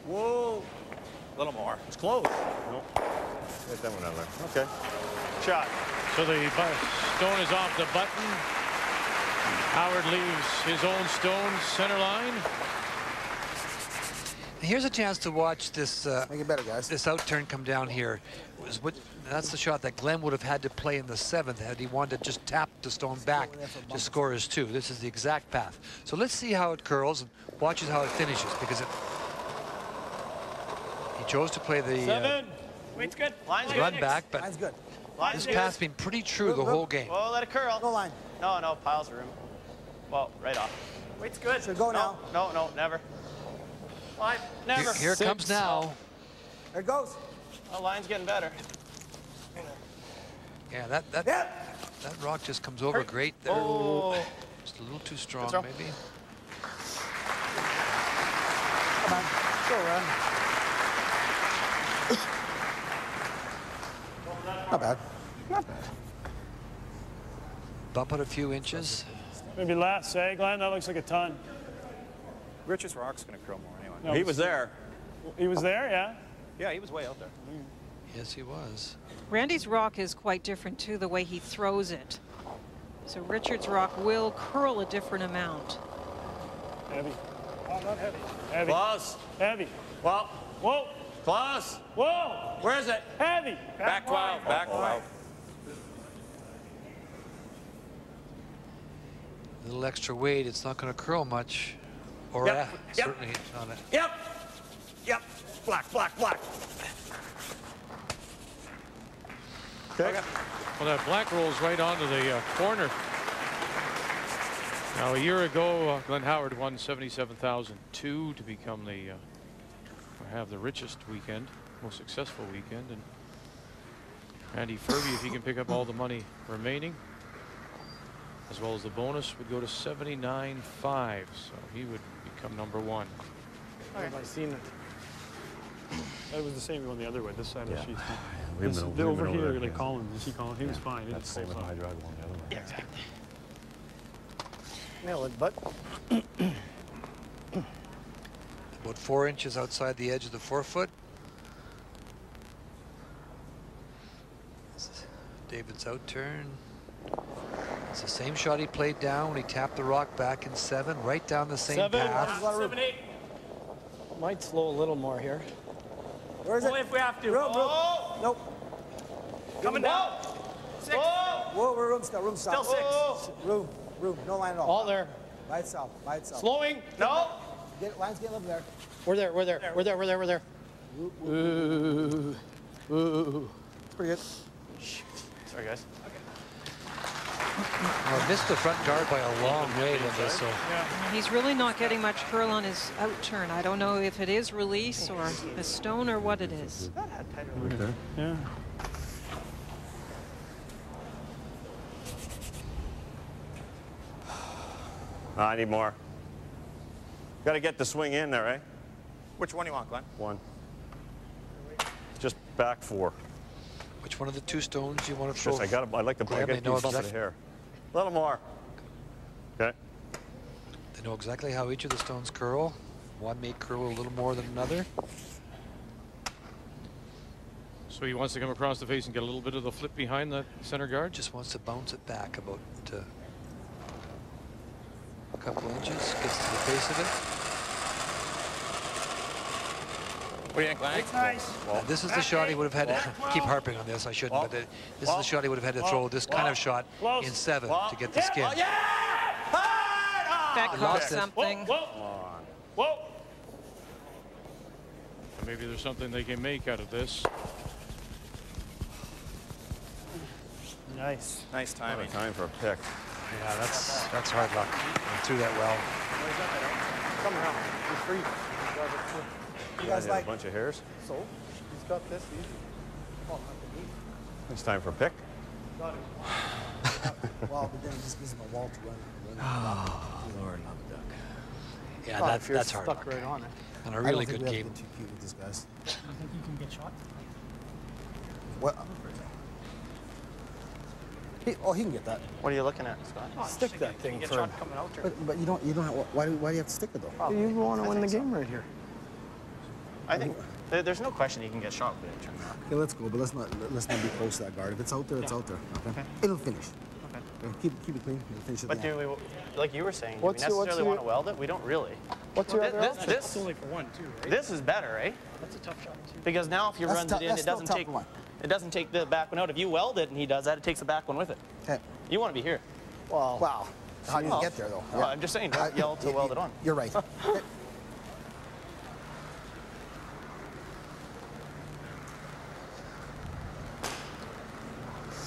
Whoa. A little more. It's close. Nope. Get that one out of there. Okay. Shot. So the stone is off the button. Howard leaves his own stone center line. Here's a chance to watch this. Make it better, guys. This outturn come down here. That's the shot that Glenn would have had to play in the 7th had he wanted to just tap the stone back to score his 2. This is the exact path. So let's see how it curls and watches how it finishes, because he chose to play the 7. Wait's good. Line's run good. back, but Line's good. this path's been pretty true the whole game. Oh, let it curl. No line. No, piles of room. Well, right off. Wait's good. Should go now. No, never. 5, never. Here it comes now. There it goes. Oh, line's getting better. Yeah, that rock just comes over great there. Oh. Just a little too strong, maybe. Come on. Go around. Not bad. Not bad. Bump it a few inches. Maybe less, eh, Glenn? That looks like a ton. Rich's rock's going to curl more anyway. No, he was there. He was there, yeah? Yeah, he was way out there. Yes, he was. Randy's rock is quite different, too, the way he throws it. So Richard's rock will curl a different amount. Heavy. Oh, not heavy. Heavy. Close. Heavy. Well. Whoa. Close. Whoa. Where is it? Heavy. Back 12. Back 12. A little extra weight, it's not going to curl much. Or certainly it's on it. Yep. Yep. Black, black, black. Okay. Well, that black rolls right onto the corner. Now, a year ago, Glenn Howard won $77,002 to become the have the richest weekend, most successful weekend, and Andy Ferbey, if he can pick up all the money remaining, as well as the bonus, would go to $79,500, so he would become number one. I've seen it. That was the same one the other way, this side of the sheet. They're over here, like Collins. You see Collins? He was fine. That's the same with my drug one the other way. Yeah, exactly. Nail it, bud. About 4 inches outside the edge of the forefoot. David's out turn. It's the same shot he played down when he tapped the rock back in 7, right down the same path. 7, 8. Might slow a little more here. Where is it? Only if we have to. Room. Nope. Coming down. 6. Whoa, we're room still. Room stop. Still 6. Room. No line at all. All there. By itself. Slowing. No. Line's getting over there. We're there. Ooh. Pretty good. Sorry, guys. Well, missed the front guard by a long way in this. So. He's really not getting much curl on his out turn. I don't know if it is release or a stone or what it is. Okay. Yeah. I need more. Got to get the swing in there, eh? Which one do you want, Glenn? 1. Just back 4. Which one of the 2 stones do you want to throw? Just, I like the bump of the hair. A little more. Okay. They know exactly how each of the stones curl. One may curl a little more than another. So he wants to come across the face and get a little bit of the flip behind the center guard? Just wants to bounce it back about a couple inches, gets to the face of it. What do you think, Glenn? It's nice. This is the shot he would have had to keep harping on this. I shouldn't, but this is the shot he would have had to throw this kind of shot in 7 to get the skin. That cost something. Whoa. Maybe there's something they can make out of this. Nice. Nice timing. Time for a pick. Yeah, that's hard luck. He threw that well. Come around. He's free. You guys like a bunch of hairs? So, he's got this easy. It's time for a pick. Got it. Well, but then it just gives him a wall to run. Lord love a duck. Yeah, that's hard luck. Right on it. And a really good game. I don't think we have to get too cute with these guys. You think you can get shot? What? He can get that. What are you looking at, Scott? Stick that thing get for shot coming out there. But you don't have, why do you have to stick it though? You want to win the game right here. I think there's no question he can get shot with it. Okay, let's go, but let's not be close to that guard. If it's out there, it's out there. Okay. It'll finish. Okay. Keep it clean. It'll finish at But the end. do we, like you were saying, do we necessarily want to weld it? We don't really. What's your other option? It's only for 1, too, right? This is better, right? That's a tough shot, too. Because now if he runs it in, it doesn't take the back one out. If you weld it and he does that, it takes the back one with it. Okay. You want to be here. Well, wow. How do you get there though? Well, I'm just saying, don't yell to weld it on. You're right.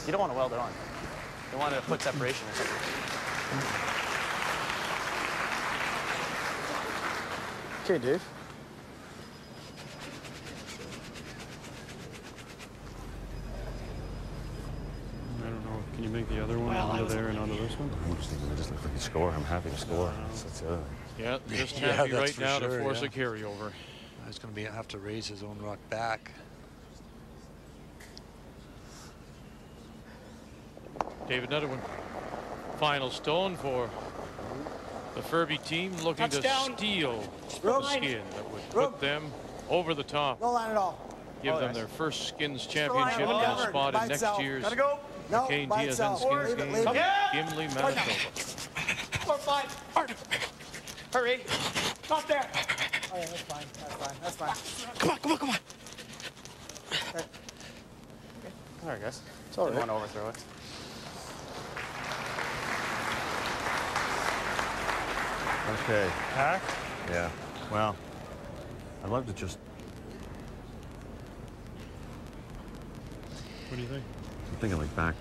You don't want to weld it on. You want to put separation or something. Okay, Dave. I don't know. Can you make the other one onto there and onto this one? I'm just thinking, just if we can score, I'm happy to score. That's the other thing. Yeah, just happy right now to force a carryover. He's going to have to raise his own rock back. David, another one. Final stone for the Ferbey team, looking to steal the skin that would put them over the top. No line at all. Give them their first skins championship and a spot in next year's McCain TSN Skins game in Gimli, Manitoba. 4, 5. Hurry. Not there. Oh, yeah, that's fine. Come on. All right, guys. It's all right. Didn't want to overthrow it. Okay. Hack? Yeah. Well, I'd love to just... What do you think? I'm thinking like back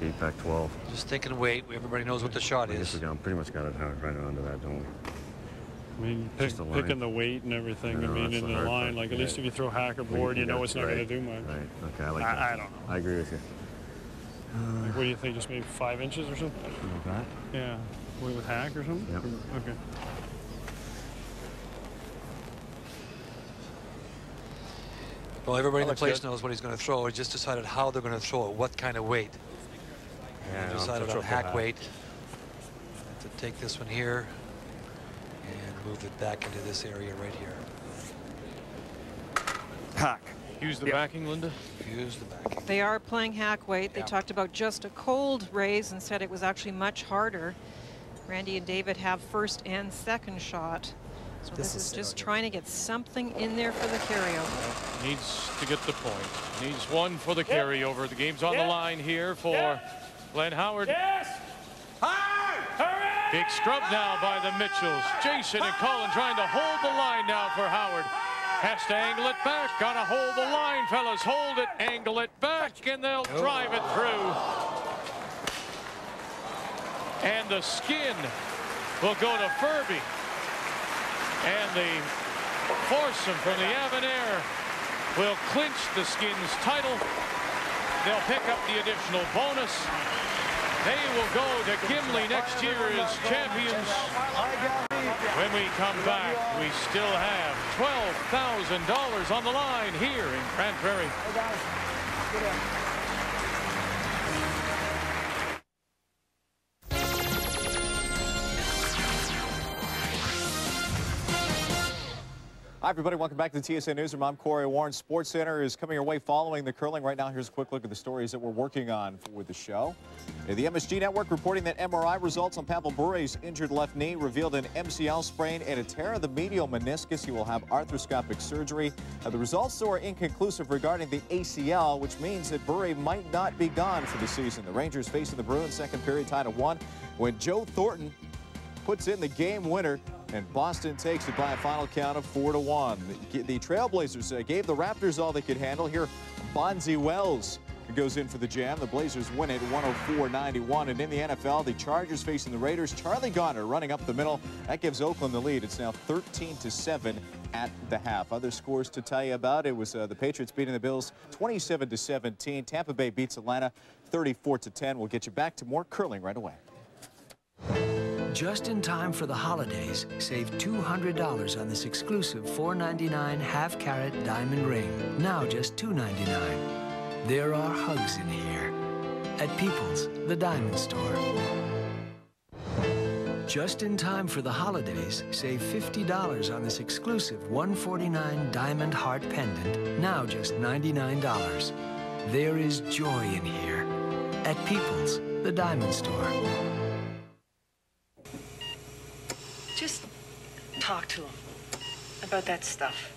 8, back 12. Just thinking weight. Everybody knows what the shot is. I guess we pretty much got it right onto that, don't we? I mean, picking the weight and everything. I mean, in the line, like at least if you throw hack or board, you know it's not going to do much. Right. Okay. I like that. I don't know. I agree with you. Like, what do you think? Just maybe 5 inches or something? Like that? Yeah. With hack or something? Yep. Okay. Well, everybody in the place knows what he's going to throw. He just decided how they're going to throw it, what kind of weight. Yeah, decided on hack weight. To take this one here and move it back into this area right here. Hack. Use the backing, Linda. Use the backing. They are playing hack weight. They talked about just a cold raise and said it was actually much harder. Randy and David have first and second shot. So this is just trying to get something in there for the carryover. Needs to get the point. Needs one for the carryover. The game's on the line here for G.Howard. Yes! Big scrub now by the Mitchells. Jason and Colin trying to hold the line now for Howard. Has to angle it back. Gotta hold the line, fellas. Hold it, angle it back, and they'll drive it through. And the skin will go to Ferbey. And the foursome from the Avonare will clinch the Skins title. They'll pick up the additional bonus. They will go to Gimli next year as champions. When we come back, we still have $12,000 on the line here in Grande Prairie. Hi, everybody. Welcome back to the TSN Newsroom. I'm Corey Warren. Sports Center is coming your way following the curling. Right now, here's a quick look at the stories that we're working on with the show. The MSG Network reporting that MRI results on Pavel Bure's injured left knee revealed an MCL sprain and a tear of the medial meniscus. He will have arthroscopic surgery. The results, though, are inconclusive regarding the ACL, which means that Bure might not be gone for the season. The Rangers facing the Bruins second period tied at 1 when Joe Thornton puts in the game winner, and Boston takes it by a final count of 4-1. The Trailblazers gave the Raptors all they could handle. Here, Bonzi Wells goes in for the jam. The Blazers win it 104-91. And in the NFL, the Chargers facing the Raiders. Charlie Garner running up the middle. That gives Oakland the lead. It's now 13-7 at the half. Other scores to tell you about. It was the Patriots beating the Bills 27-17. Tampa Bay beats Atlanta 34-10. We'll get you back to more curling right away. Just in time for the holidays, save $200 on this exclusive $4.99 half-carat diamond ring. Now just $2.99. There are hugs in here. At People's, the diamond store. Just in time for the holidays, save $50 on this exclusive $149 diamond heart pendant. Now just $99. There is joy in here. At People's, the diamond store. Just talk to him about that stuff.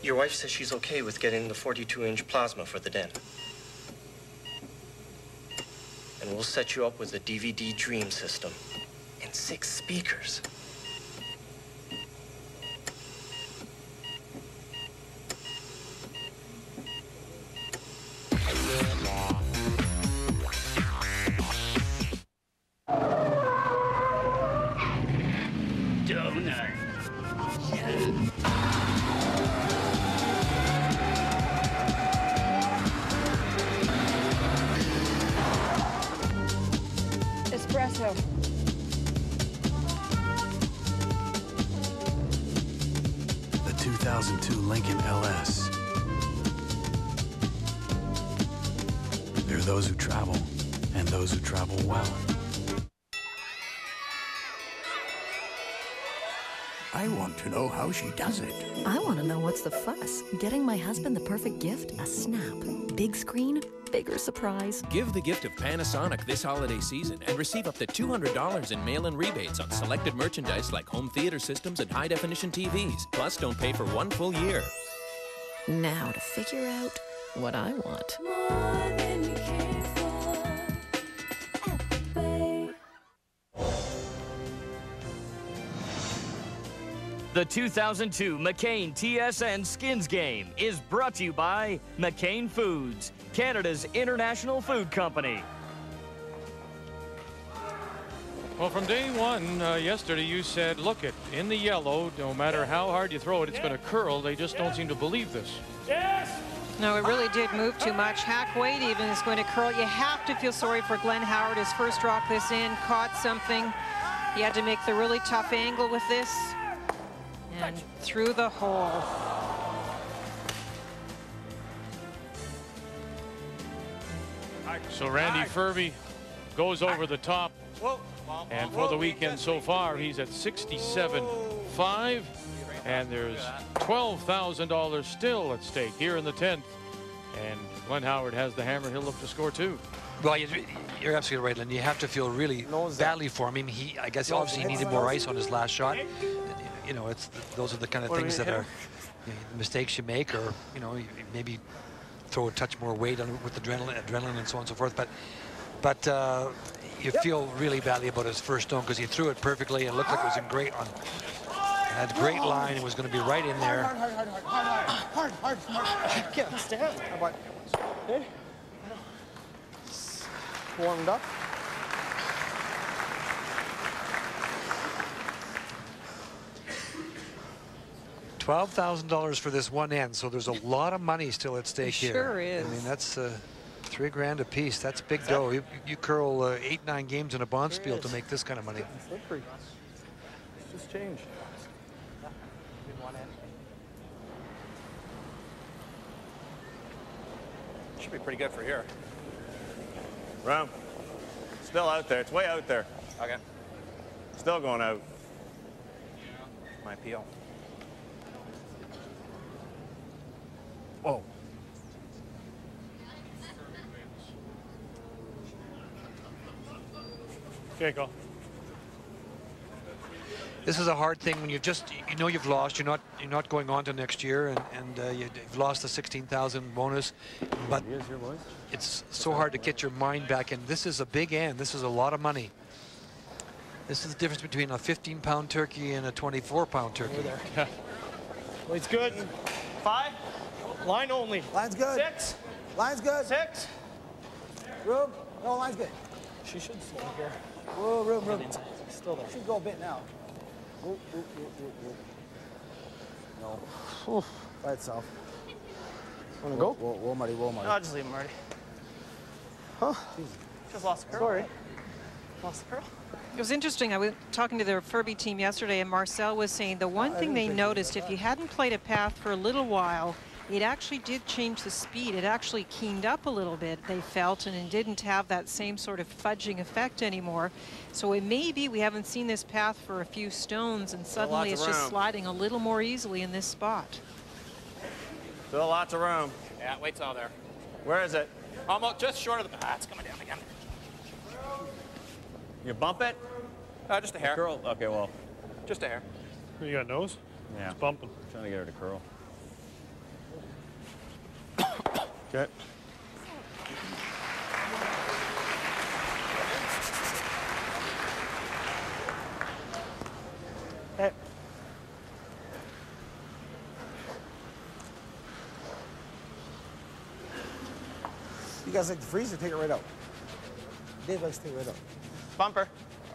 Your wife says she's okay with getting the 42-inch plasma for the den. And we'll set you up with a DVD dream system and 6 speakers. Espresso. The 2002 Lincoln LS. There are those who travel, and those who travel well. I want to know how she does it. I want to know what's the fuss. Getting my husband the perfect gift? A Snap. Big screen, bigger surprise. Give the gift of Panasonic this holiday season and receive up to $200 in mail-in rebates on selected merchandise like home theater systems and high-definition TVs. Plus, don't pay for 1 full year. Now to figure out what I want. The 2002 McCain TSN Skins Game is brought to you by McCain Foods, Canada's international food company. Well, from day one yesterday, you said, look it, in the yellow, no matter how hard you throw it, it's going to curl. They just don't seem to believe this. Yes! No, it really did move too much. Hack weight even is going to curl. You have to feel sorry for G.Howard. His first drop this in, caught something. He had to make the really tough angle with this. And through the hole. So Randy Ferbey goes over the top. And for the weekend so far, he's at 67.5. And there's $12,000 still at stake here in the 10th. And G.Howard has the hammer. He'll look to score too. Well, you're absolutely right, Lynn. You have to feel really badly for him. I guess obviously he needed more ice on his last shot. You know, those are the kind of things that are mistakes you make, or you maybe throw a touch more weight on with adrenaline and so on and so forth. But you feel really badly about his first stone because he threw it perfectly and looked like it was in great had great line and was going to be right in there. Hard. Can't stand. How about okay? Warmed up. $12,000 for this one end, so there's a lot of money still at stake here. Sure is. I mean, that's $3 grand a piece. That's big dough. You curl 8-9 games in a bonspiel to make this kind of money. Slippery. It's just changed. Should be pretty good for here. Room. Still out there. It's way out there. Okay. Still going out. My peel. Whoa. Okay, go. This is a hard thing when you know you've lost. You're not going on to next year, and you've lost the 16,000 bonus. But it's so hard to get your mind back. And this is a big end. This is a lot of money. This is the difference between a 15-pound turkey and a 24-pound turkey. Well, it's good. 5. Line only. Line's good. 6. Line's good. 6. Room. No, line's good. She should stay here. Whoa, room. Still there. Should go a bit now. No. Oof. By itself. Want to go? Whoa, Marty. I'll just leave him, Marty. Huh? Just lost the curl. Sorry. Lost the curl. It was interesting. I was talking to the Ferbey team yesterday, and Marcel was saying the one thing they noticed, if you hadn't played a path for a little while, it actually did change the speed. It actually keened up a little bit, they felt, and it didn't have that same sort of fudging effect anymore. So it may be we haven't seen this path for a few stones, and suddenly it's just sliding a little more easily in this spot. Still lots of room. Yeah, weight's all there. Where is it? Almost just short of the path. It's coming down again. You bump it? Just a hair. Curl? Okay, well. Just a hair. You got nose? Yeah. It's bumping. I'm trying to get her to curl. Okay. Hey. You guys like to freeze or take it right out? Dave likes to take it right out. Bumper.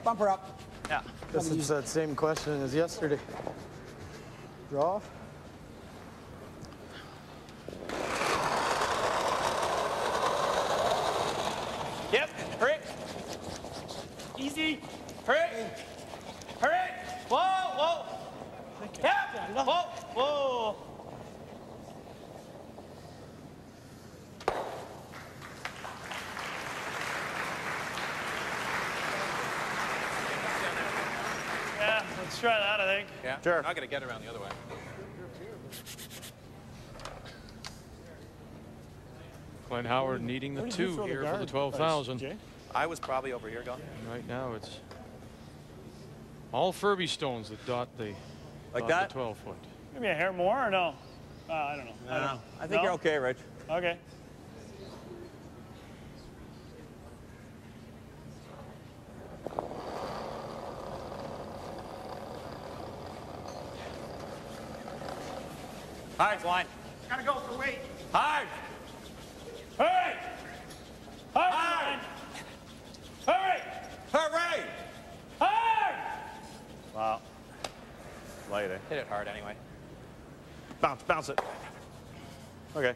Bumper up. Yeah. This is that same question as yesterday. Draw. Yep. Hurry. Easy. Hurry. Hurry. Whoa. Yep. Whoa. Yeah, let's try that, I think. Yeah, sure. I'm not going to get around the other way. G.Howard needing the 2 here for the 12,000. I was probably over here going. Right now it's all Ferbey stones that dot the, like that? 12-foot. Maybe a hair more or no? I don't know. No, I think you're okay, Rich. Okay. Hard. Line. Gotta go for weight. Hard. Hurry! Hard. Hurry! Hooray! Hard! Wow. Light, eh? Hit it hard anyway. Bounce it. Okay.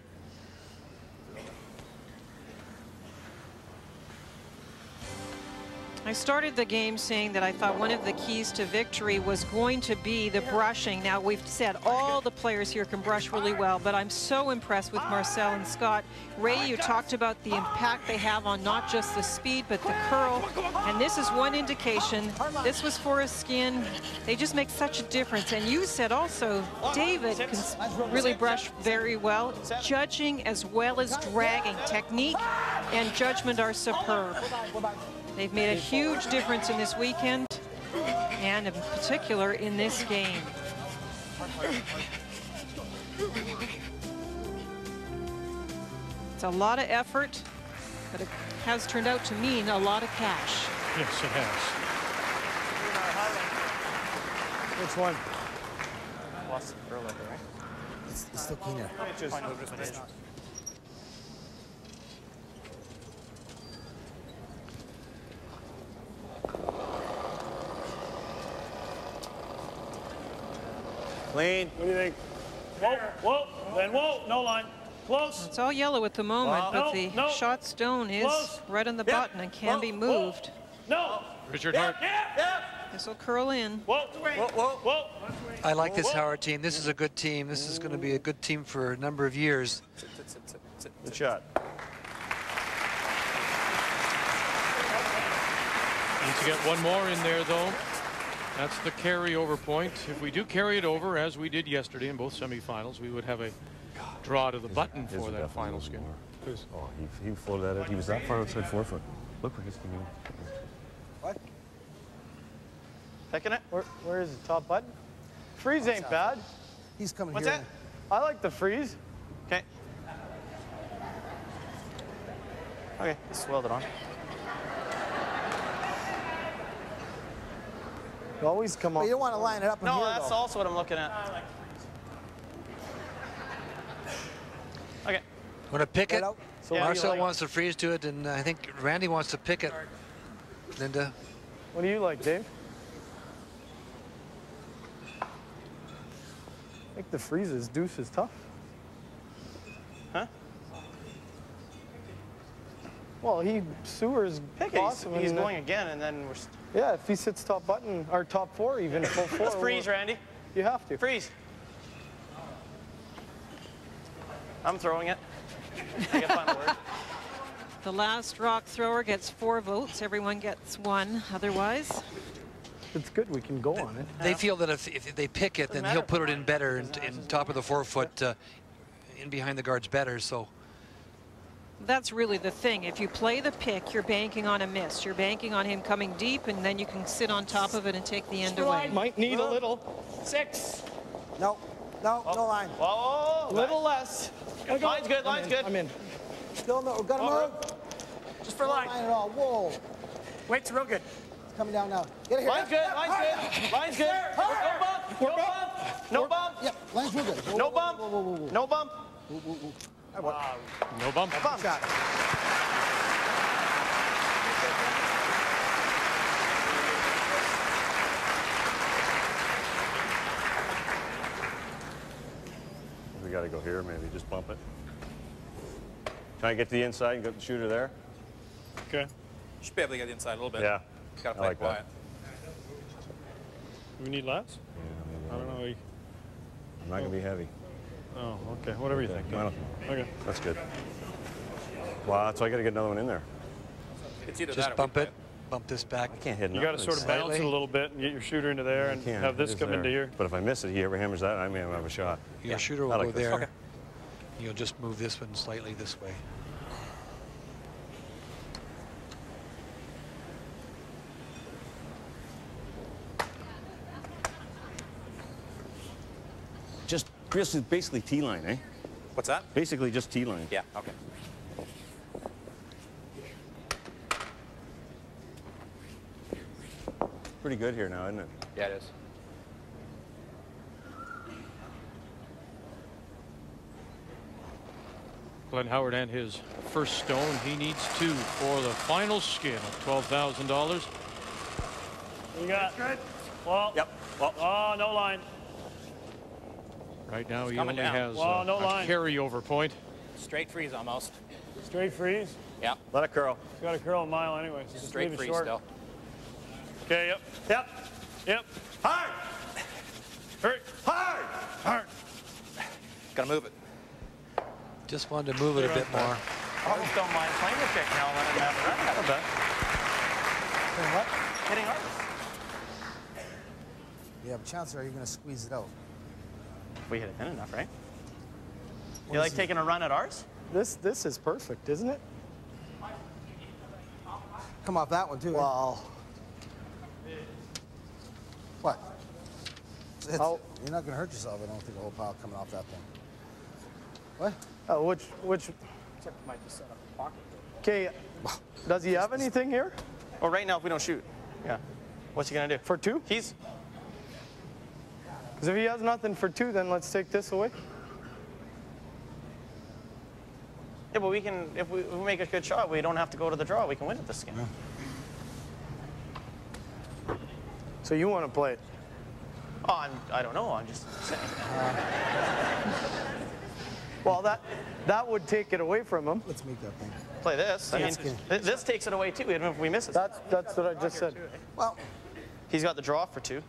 I started the game saying that I thought one of the keys to victory was going to be the brushing. Now, we've said all the players here can brush really well, but I'm so impressed with Marcel and Scott. Ray, you talked about the impact they have on not just the speed, but the curl. And this is one indication. This was for a skin. They just make such a difference. And you said also, David can really brush very well. Judging as well as dragging. Technique and judgment are superb. They've made a huge difference in this weekend, and in particular in this game. It's a lot of effort, but it has turned out to mean a lot of cash. Yes, it has. Which one? Lost the curl over, right? It's still cleaner. Clean. What do you think? Whoa, then whoa, no line. Close. It's all yellow at the moment, but the shot stone is right on the button and can be moved. No. Richard Hart. This will curl in. Whoa. I like this Howard team. This is a good team. This is going to be a good team for a number of years. Good shot. Need to get one more in there, though. That's the carryover point. If we do carry it over, as we did yesterday in both semifinals, we would have a draw to the button for that final skin. Oh, he floated at it. He was that far outside 4 foot. Look where he's coming. What? Picking it? Where is the top button? Freeze ain't bad. He's coming What's here. that? I like the freeze. Okay. Okay, just weld it on. You always come up. But you don't want to line it up in No, here, that's though. also what I'm looking at. Okay. Want to pick it? So Yeah, Marcel like wants to freeze to it, and I think Randy wants to pick it. Linda? What do you like, Dave? I think the freezes deuce is tough. Huh? Well, Sewer's Pick it. awesome. He's going again, and then we're... Yeah, if he sits top button, or top 4 even, full 4. Let's freeze, Randy. You have to. Freeze. I'm throwing it. I get final word. The last rock thrower gets 4 votes. Everyone gets 1 otherwise. It's good we can go on it. They feel that if they pick it, then he'll put it in better in top of the 4 foot, in behind the guards better. So That's really the thing. If you play the pick, you're banking on a miss. You're banking on him coming deep, and then you can sit on top of it and take the end away. Might need a little. 6. No, no line. Whoa, Little less. Line's good, line's good. I'm in. Still no, gotta move. Just for line. Line at all. Whoa. Weight's real good. It's coming down now. Get it here. Line's good, line's good. Line's good. No bump, no bump, no bump. Yep, line's real good. No bump, no bump. Wow. No bump. Bump. Shot. We got to go here, maybe just bump it. Try and get to the inside and get the shooter there. Okay. You should be able to get inside a little bit. Yeah. Got to I play like quiet. Do we need less? Yeah, I don't know. I'm not going to be heavy. Oh, okay. Whatever you think. Okay. That's good. Wow, so I got to get another one in there. It's either just that or bump we it. Bump this back. I can't hit You got to sort of bounce it a little bit and get your shooter into there and have this come into here. But if I miss it, he ever hammers that, I may have a shot. Your shooter will I like go this. there. Okay. You'll just move this one slightly this way. Just basically T-line, eh? What's that? Basically just T-line. Yeah, okay. Pretty good here now, isn't it? Yeah, it is. Glenn Howard and his first stone. He needs 2 for the final skin of $12,000. You got good. Well, yep. Well, oh, no line. Right now it's he only has no a line. carryover point. Straight freeze almost. Straight freeze? Yep. Let it curl. It's got to curl a mile anyway. So just straight leave it freeze short. still. Okay, yep. Yep. Yep. Hard. Hurry. Hard. Hard. Gotta move it. Just wanted to move it a bit more. I almost don't mind playing the kick now, letting him have a run at it. What? Hitting ours. Yeah, but chances are you're going to squeeze it out. If we hit it thin enough, right? You like taking a run at ours? This is perfect, isn't it? Come off that one, too. Wow. What? You're not going to hurt yourself, I don't think, a whole pile coming off that thing. What? Which? Might just set up a pocket. Okay, does he have anything here? Well, right now, if we don't shoot. Yeah. What's he going to do? For 2? He's... Because if he has nothing for 2, then let's take this away. Yeah, but we can, if we make a good shot, we don't have to go to the draw. We can win at this game. Yeah. So you want to play it? Oh, I don't know. I'm just saying. Well, that would take it away from him. Let's make that thing. Play this. I mean, this takes it away too, even if we miss it. That's what I just said. Well, he's got the draw for 2.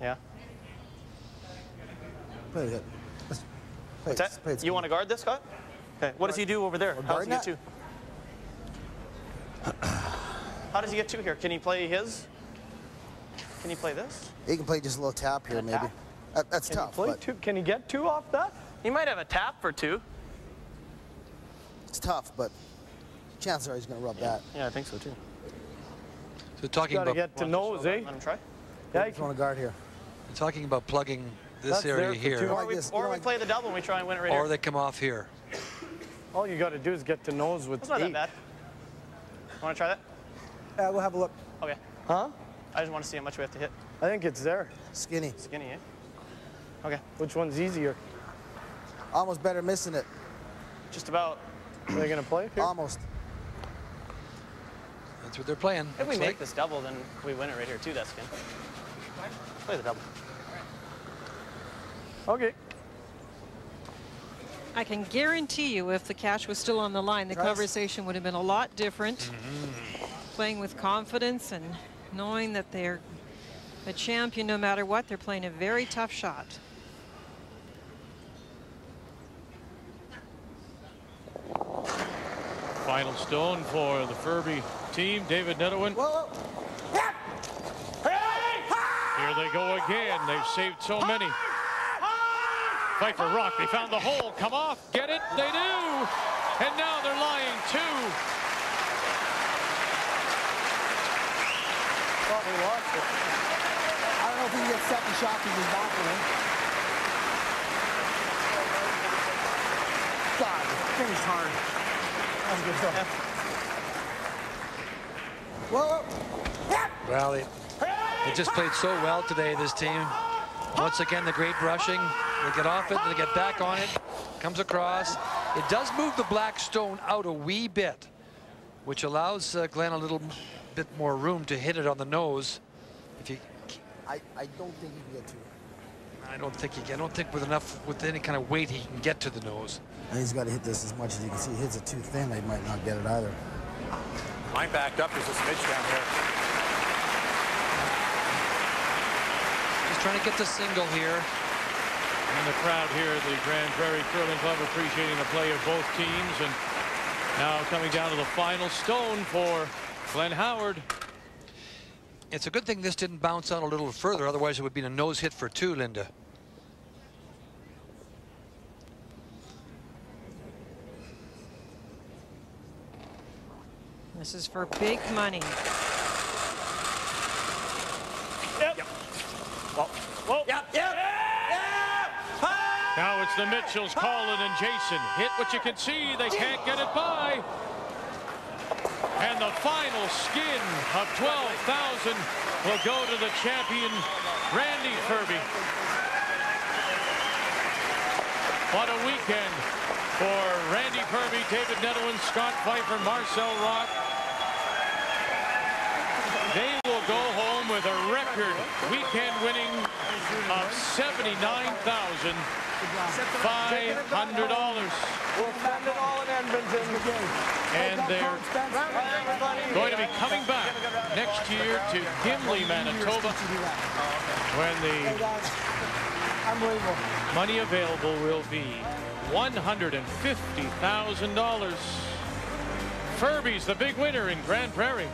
Yeah. Play it. What's that? You want to guard this, Scott? Okay. What does he do over there? How does he get 2? How does he get 2 here? Can he play his? Can he play this? He can play just a little tap here, maybe. That's tough. Can he get 2 off that? He might have a tap for 2. It's tough, but chances are he's going to rub that. Yeah, I think so too. So talking about... get to nose, eh? Let him try. Yeah, you want to guard here. Talking about plugging this area here. Or we play the double and we try and win it right here. Or they come off here. All you got to do is get to nose with 8. It's not that bad. Want to try that? Yeah, we'll have a look. Okay. Huh? I just want to see how much we have to hit. I think it's there. Skinny. Skinny, eh? Okay. Which one's easier? Almost better missing it. Just about. Are they going to play here? Almost. That's what they're playing. If we make this double, then we win it right here too, that skin. Play the double. Okay. I can guarantee you if the cash was still on the line, the conversation would have been a lot different. Playing with confidence and knowing that they're a champion no matter what. They're playing a very tough shot. Final stone for the Ferbey team. David Netowin. Here they go again. They've saved so many. Fight for rock. They found the hole. Come off. Get it. They do. And now they're lying 2. Thought we lost it. I don't know if he can get second shot because he's back with him. God, finished hard. That was a good throw. Whoa. Well, they just played so well today, this team. Once again, the great rushing. They get off it, they get back on it, comes across. It does move the black stone out a wee bit, which allows Glenn a little bit more room to hit it on the nose. If you, I don't think he can get to it. I don't think with any kind of weight he can get to the nose. And he's got to hit this as much as you can see. He hits it too thin, he might not get it either. Line backed up. There's a smidge down here. Just trying to get the single here. And the crowd here at the Grand Prairie Curling Club appreciating the play of both teams. And now coming down to the final stone for Glenn Howard. It's a good thing this didn't bounce out a little further, otherwise it would have been a nose hit for 2, Linda. This is for big money. Yep. Well. Whoa. Yep. Now it's the Mitchells, Colin and Jason. Hit what you can see. They can't get it by. And the final skin of 12,000 will go to the champion, Randy Ferbey. What a weekend For Randy Ferbey, David Nettowin, Scott Pfeiffer, Marcel Rock, they will go home with a record weekend winning of $79,500. We'll spend it all in Edmonton. And they're going to be coming back next year to Gimli, Manitoba, when the money available will be $150,000. Ferbey's the big winner in Grande Prairie.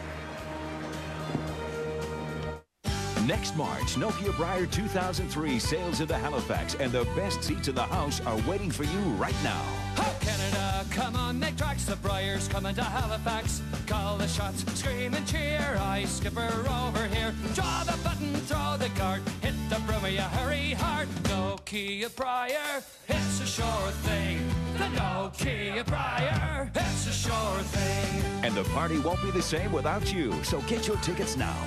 Next March, Nokia Brier 2003 sails into Halifax, and the best seats in the house are waiting for you right now. Oh, Canada, come on, make tracks. The Briers coming to Halifax. Call the shots, scream and cheer. I skipper over here. Draw the button, throw the card. Hit the brummer, you hurry hard. Nokia Brier, it's a sure thing. The Nokia Brier, it's a sure thing. And the party won't be the same without you, so get your tickets now.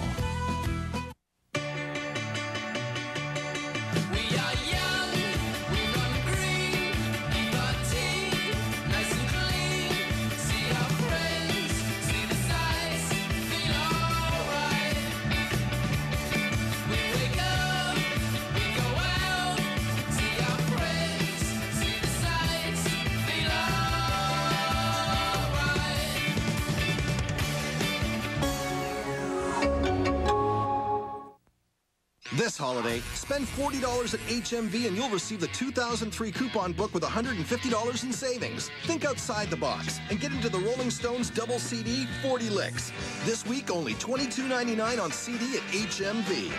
This holiday, spend $40 at HMV and you'll receive the 2003 coupon book with $150 in savings. Think outside the box and get into the Rolling Stones double CD, 40 licks. This week, only $22.99 on CD at HMV.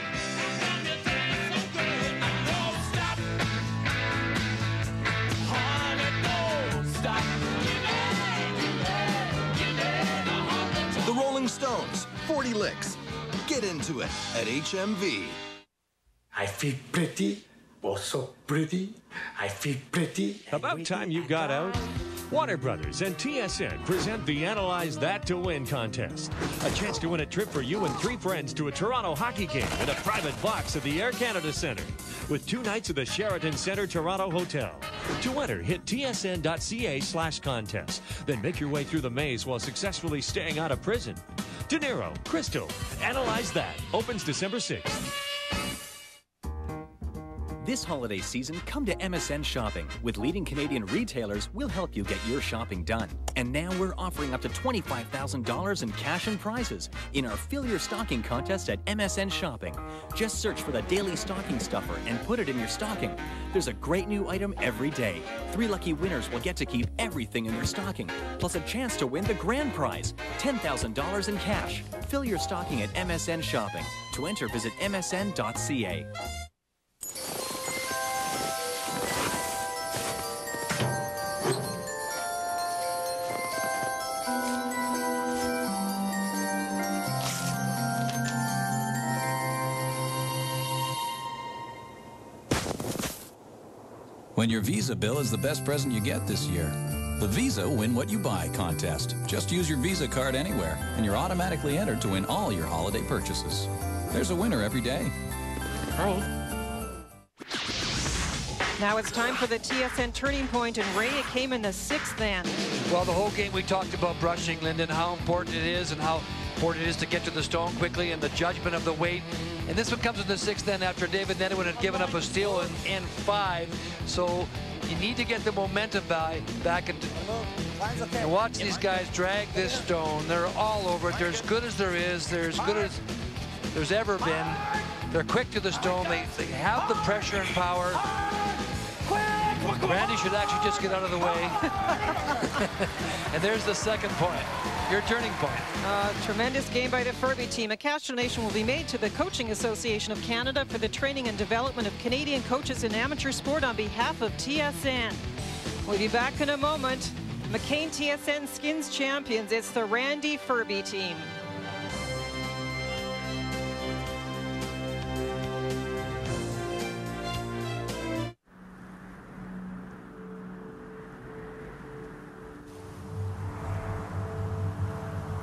The Rolling Stones, 40 licks. Get into it at HMV. I feel pretty, oh so pretty, I feel pretty. About time you got out. Warner Brothers and TSN present the Analyze That to Win contest. A chance to win a trip for you and 3 friends to a Toronto hockey game in a private box at the Air Canada Centre, with 2 nights at the Sheraton Centre Toronto Hotel. To enter, hit tsn.ca/contest. Then make your way through the maze while successfully staying out of prison. De Niro, Crystal, Analyze That. Opens December 6th. This holiday season, come to MSN Shopping. With leading Canadian retailers, we'll help you get your shopping done. And now we're offering up to $25,000 in cash and prizes in our Fill Your Stocking contest at MSN Shopping. Just search for the Daily Stocking Stuffer and put it in your stocking. There's a great new item every day. 3 lucky winners will get to keep everything in their stocking, plus a chance to win the grand prize, $10,000 in cash. Fill your stocking at MSN Shopping. To enter, visit msn.ca. When your Visa bill is the best present you get this year. The Visa Win What You Buy contest. Just use your Visa card anywhere, and you're automatically entered to win all your holiday purchases. There's a winner every day. Hi. Now it's time for the TSN Turning Point, and Ray, it came in the 6th then. Well, the whole game we talked about brushing, Lyndon, how important it is and how important it is to get to the stone quickly and the judgment of the weight. And this one comes in the 6th then after David Nettowin had given up a steal in 5. So you need to get the momentum back and watch these guys drag this stone. They're all over it. They're as good as there is. They're as good as there's ever been. They're quick to the stone. They have the pressure and power. Randy should actually just get out of the way. And there's the 2nd point, your turning point. Tremendous game by the Ferbey team. A cash donation will be made to the Coaching Association of Canada for the training and development of Canadian coaches in amateur sport on behalf of TSN. We'll be back in a moment. McCain TSN Skins champions. It's the Randy Ferbey team.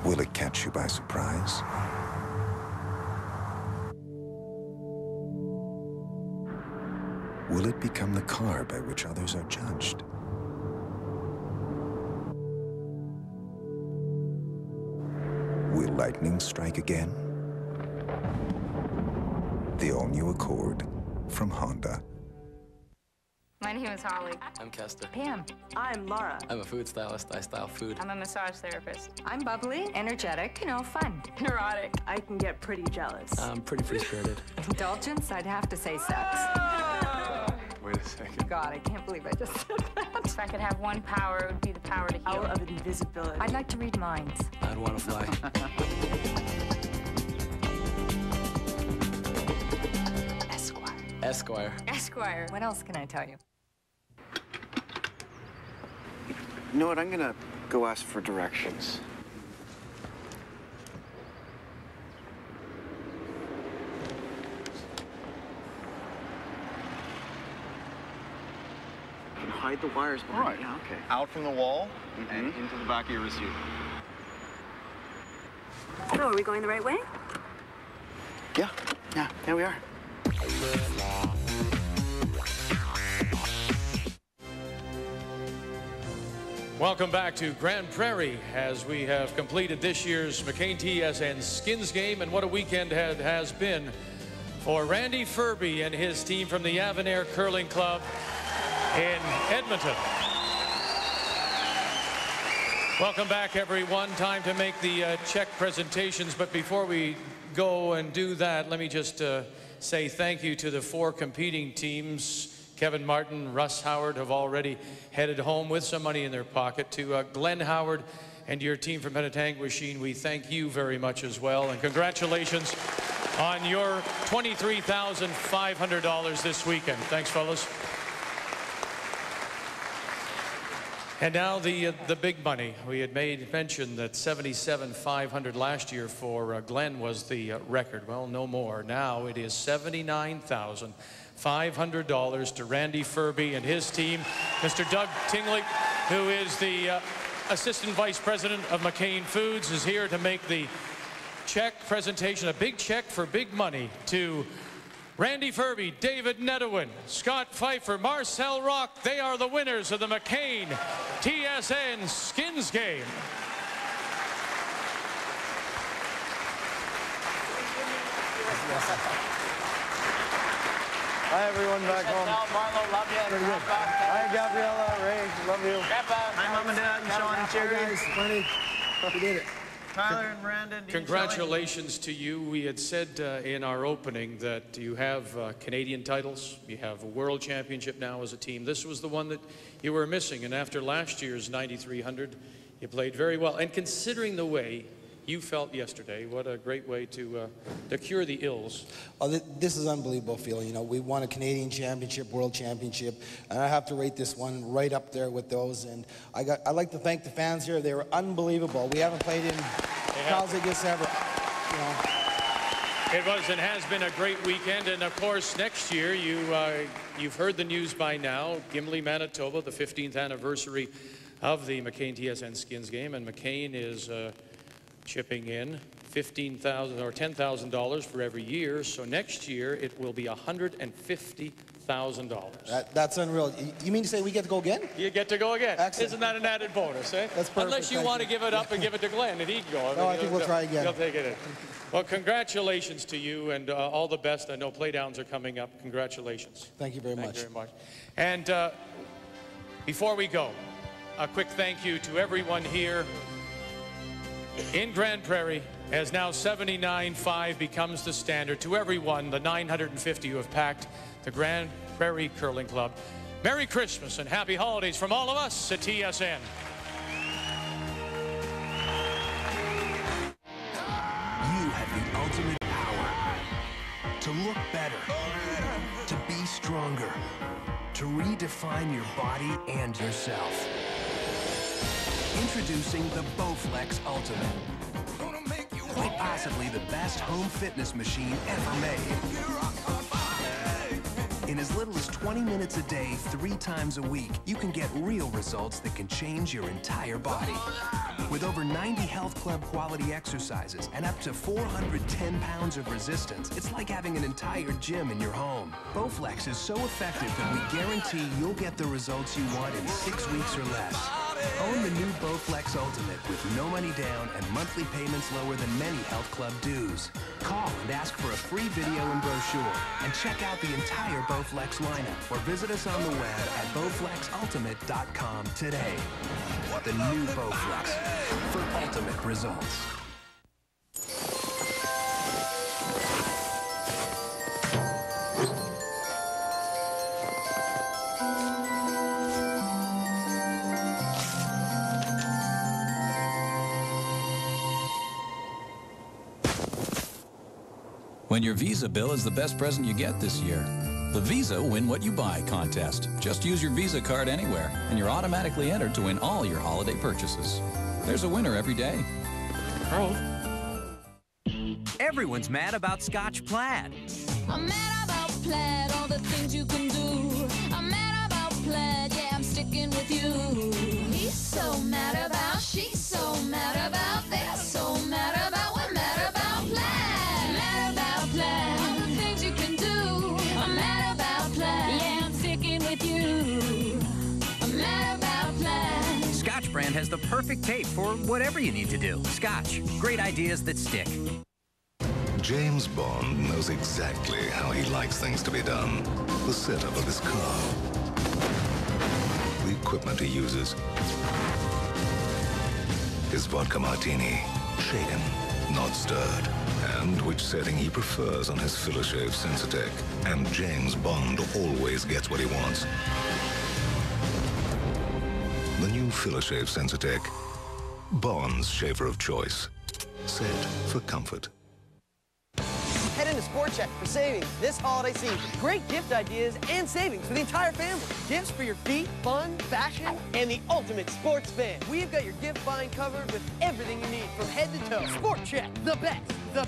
Will it catch you by surprise? Will it become the car by which others are judged? Will lightning strike again? The all-new Accord from Honda. My name is Holly. I'm Kester. Pam. I'm Laura. I'm a food stylist. I style food. I'm a massage therapist. I'm bubbly, energetic, fun. Neurotic. I can get pretty jealous. I'm pretty free-spirited. Indulgence, I'd have to say sex. Wait a second. God, I can't believe I just said that. If I could have one power, it would be the power to heal. Power of invisibility. I'd like to read minds. I'd want to fly. Esquire. Esquire. What else can I tell you? You know what? I'm gonna go ask for directions. You can hide the wires behind. All right. Yeah, okay. Out from the wall and into the back of your receiver. So, are we going the right way? Yeah, there we are. Welcome back to Grande Prairie as we have completed this year's McCain TSN Skins game, and what a weekend has been for Randy Ferbey and his team from the Avonare Curling Club in Edmonton. Welcome back, everyone. Time to make the check presentations, but before we go and do that, let me just say thank you to the 4 competing teams. Kevin Martin, Russ Howard have already headed home with some money in their pocket. To Glenn Howard and your team from Penetanguishene, we thank you very much as well. And congratulations on your $23,500 this weekend. Thanks, fellas. And now the big money. We had made mention that $77,500 last year for Glenn was the record. Well, no more. Now it is $79,500 to Randy Ferbey and his team. Mr. Doug Tingley, who is the Assistant Vice President of McCain Foods, is here to make the check presentation, a big check for big money to Randy Ferbey, David Nedowin, Scott Pfeiffer, Marcel Rock. They are the winners of the McCain TSN Skins game. Hi, everyone back home. Marlo, love you. Pretty good. Hi, Gabriella, Ray, love you. Hi, Mom and Dad, and Sean and Jerry. Hi, guys. Funny. We did it. Tyler and Brandon. Congratulations to you. We had said in our opening that you have Canadian titles. You have a world championship now as a team. This was the one that you were missing, and after last year's 9,300, you played very well. And considering the way you felt yesterday, what a great way to cure the ills. Oh, this is an unbelievable feeling. You know, we won a Canadian championship, world championship, and I have to rate this one right up there with those. And I'd like to thank the fans here. They were unbelievable. We haven't played in crowds like this ever. You know. It was and has been a great weekend, and of course next year you've heard the news by now. Gimli, Manitoba, the 15th anniversary of the McCain TSN Skins game, and McCain is chipping in $15,000 or $10,000 for every year. So next year it will be $150,000. That's unreal. You mean to say we get to go again? You get to go again. Excellent. Isn't that an added bonus, eh? That's perfect. Unless you want to give it up and give it to Glenn and he can go. No, I think we'll try again. He'll take it in. Well, congratulations to you and all the best. I know playdowns are coming up. Congratulations. Thank you very much. Thank you very much. And before we go, a quick thank you to everyone here in Grande Prairie, as now 79.5 becomes the standard. To everyone, the 950 who have packed the Grande Prairie Curling Club, Merry Christmas and Happy Holidays from all of us at TSN. You have the ultimate power to look better, to be stronger, to redefine your body and yourself. Introducing the Bowflex Ultimate. Quite possibly the best home fitness machine ever made. In as little as 20 minutes a day, 3 times a week, you can get real results that can change your entire body. With over 90 health club quality exercises and up to 410 pounds of resistance, it's like having an entire gym in your home. Bowflex is so effective that we guarantee you'll get the results you want in 6 weeks or less. Own the new Bowflex Ultimate with no money down and monthly payments lower than many health club dues. Call and ask for a free video and brochure, and check out the entire Bowflex lineup, or visit us on the web at bowflexultimate.com today. The new Bowflex for ultimate results. When your Visa bill is the best present you get this year. The Visa Win What You Buy contest. Just use your Visa card anywhere, and you're automatically entered to win all your holiday purchases. There's a winner every day. Hi. Everyone's mad about Scotch Plaid. I'm mad about Plaid, all the things you can do. I'm mad about Plaid, yeah, I'm sticking with you. He's so mad about, she's so mad about, they're so mad about, we're mad about Plaid. Mad about Plaid, all the things you can do. I'm mad about Plaid, yeah, I'm sticking with you. I'm mad about Plaid. Scotch brand has the perfect tape for whatever you need to do. Scotch, great ideas that stick. James Bond knows exactly how he likes things to be done. The setup of his car, the equipment he uses, his vodka martini, shaken, not stirred, and which setting he prefers on his Philishave Sensitech. And James Bond always gets what he wants. The new Philishave Sensitech, Bond's shaver of choice, set for comfort. Head into Sport Check for savings this holiday season. Great gift ideas and savings for the entire family. Gifts for your feet, fun, fashion, and the ultimate sports fan. We've got your gift buying covered with everything you need from head to toe. Sport Check, the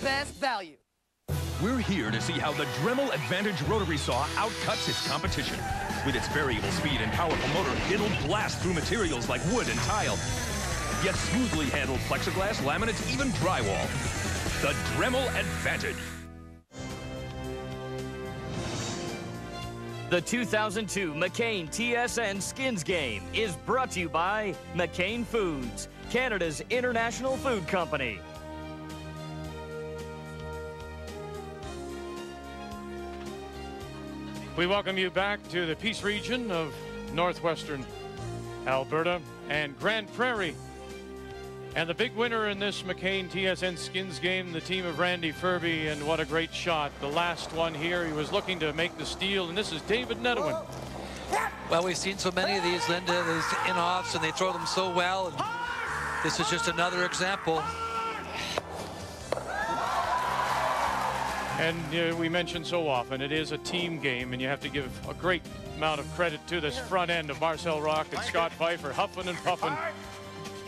best value. We're here to see how the Dremel Advantage rotary saw outcuts its competition. With its variable speed and powerful motor, it'll blast through materials like wood and tile, yet smoothly handle plexiglass, laminates, even drywall. The Dremel Advantage. The 2002 McCain TSN Skins Game is brought to you by McCain Foods, Canada's international food company. We welcome you back to the Peace region of northwestern Alberta and Grande Prairie. And the big winner in this McCain TSN Skins Game, the team of Randy Ferbey, and what a great shot. The last one here, he was looking to make the steal, and this is David Nedwin. Well, we've seen so many of these, Linda, these in-offs, and they throw them so well. And this is just another example. And we mention so often, it is a team game, and you have to give a great amount of credit to this front end of Marcel Rock and Scott Pfeiffer, huffing and puffing.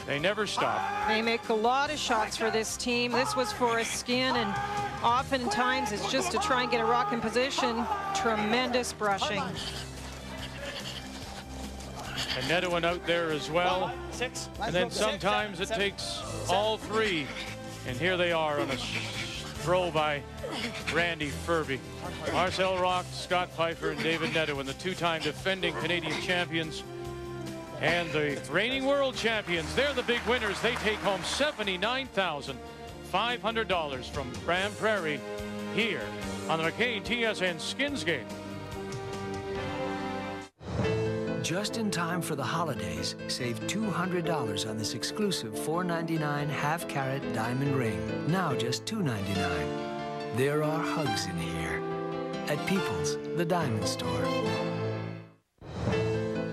They never stop. They make a lot of shots for this team. This was for a skin, and oftentimes it's just to try and get a rock in position. Tremendous brushing. And Nedwin out there as well. And then sometimes it takes all three. And here they are on a throw by Randy Ferbey. Marcel Rock, Scott Pfeiffer, and David Nedwin, the two-time defending Canadian champions. And the reigning world champions, they're the big winners. They take home $79,500 from Grande Prairie here on the McCain TSN Skins Game. Just in time for the holidays, save $200 on this exclusive $4.99 half-carat diamond ring. Now just $2.99. There are hugs in here at People's, the diamond store.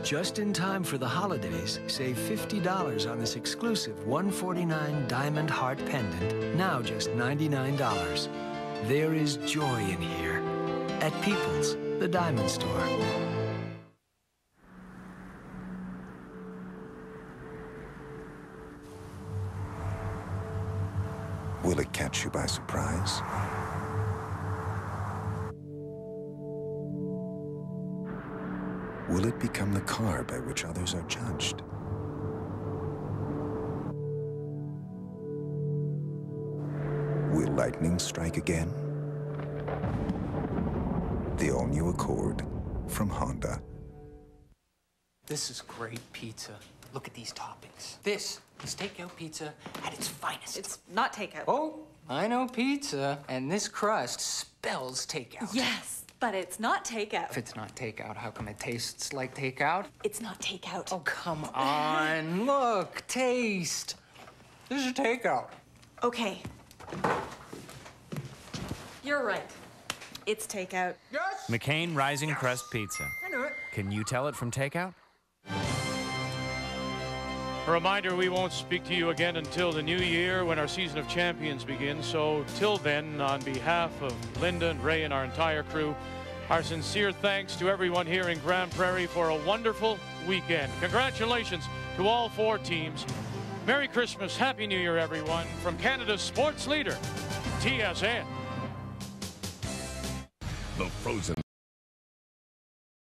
Just in time for the holidays, save $50 on this exclusive $149 diamond heart pendant, now just $99. There is joy in here at People's, the diamond store. Will it catch you by surprise? Will it become the car by which others are judged? Will lightning strike again? The all-new Accord from Honda. This is great pizza. Look at these toppings. This is takeout pizza at its finest. It's not takeout. Oh, I know pizza, and this crust spells takeout. Yes, but it's not takeout. If it's not takeout, how come it tastes like takeout? It's not takeout. Oh, come on. Look, taste. This is takeout. Okay. You're right. It's takeout. Yes! McCain Rising Crust Pizza. I knew it. Can you tell it from takeout? A reminder, we won't speak to you again until the new year when our season of champions begins. So till then, on behalf of Linda and Ray and our entire crew, our sincere thanks to everyone here in Grande Prairie for a wonderful weekend. Congratulations to all 4 teams. Merry Christmas, Happy New Year, everyone, from Canada's sports leader, TSN. The Frozen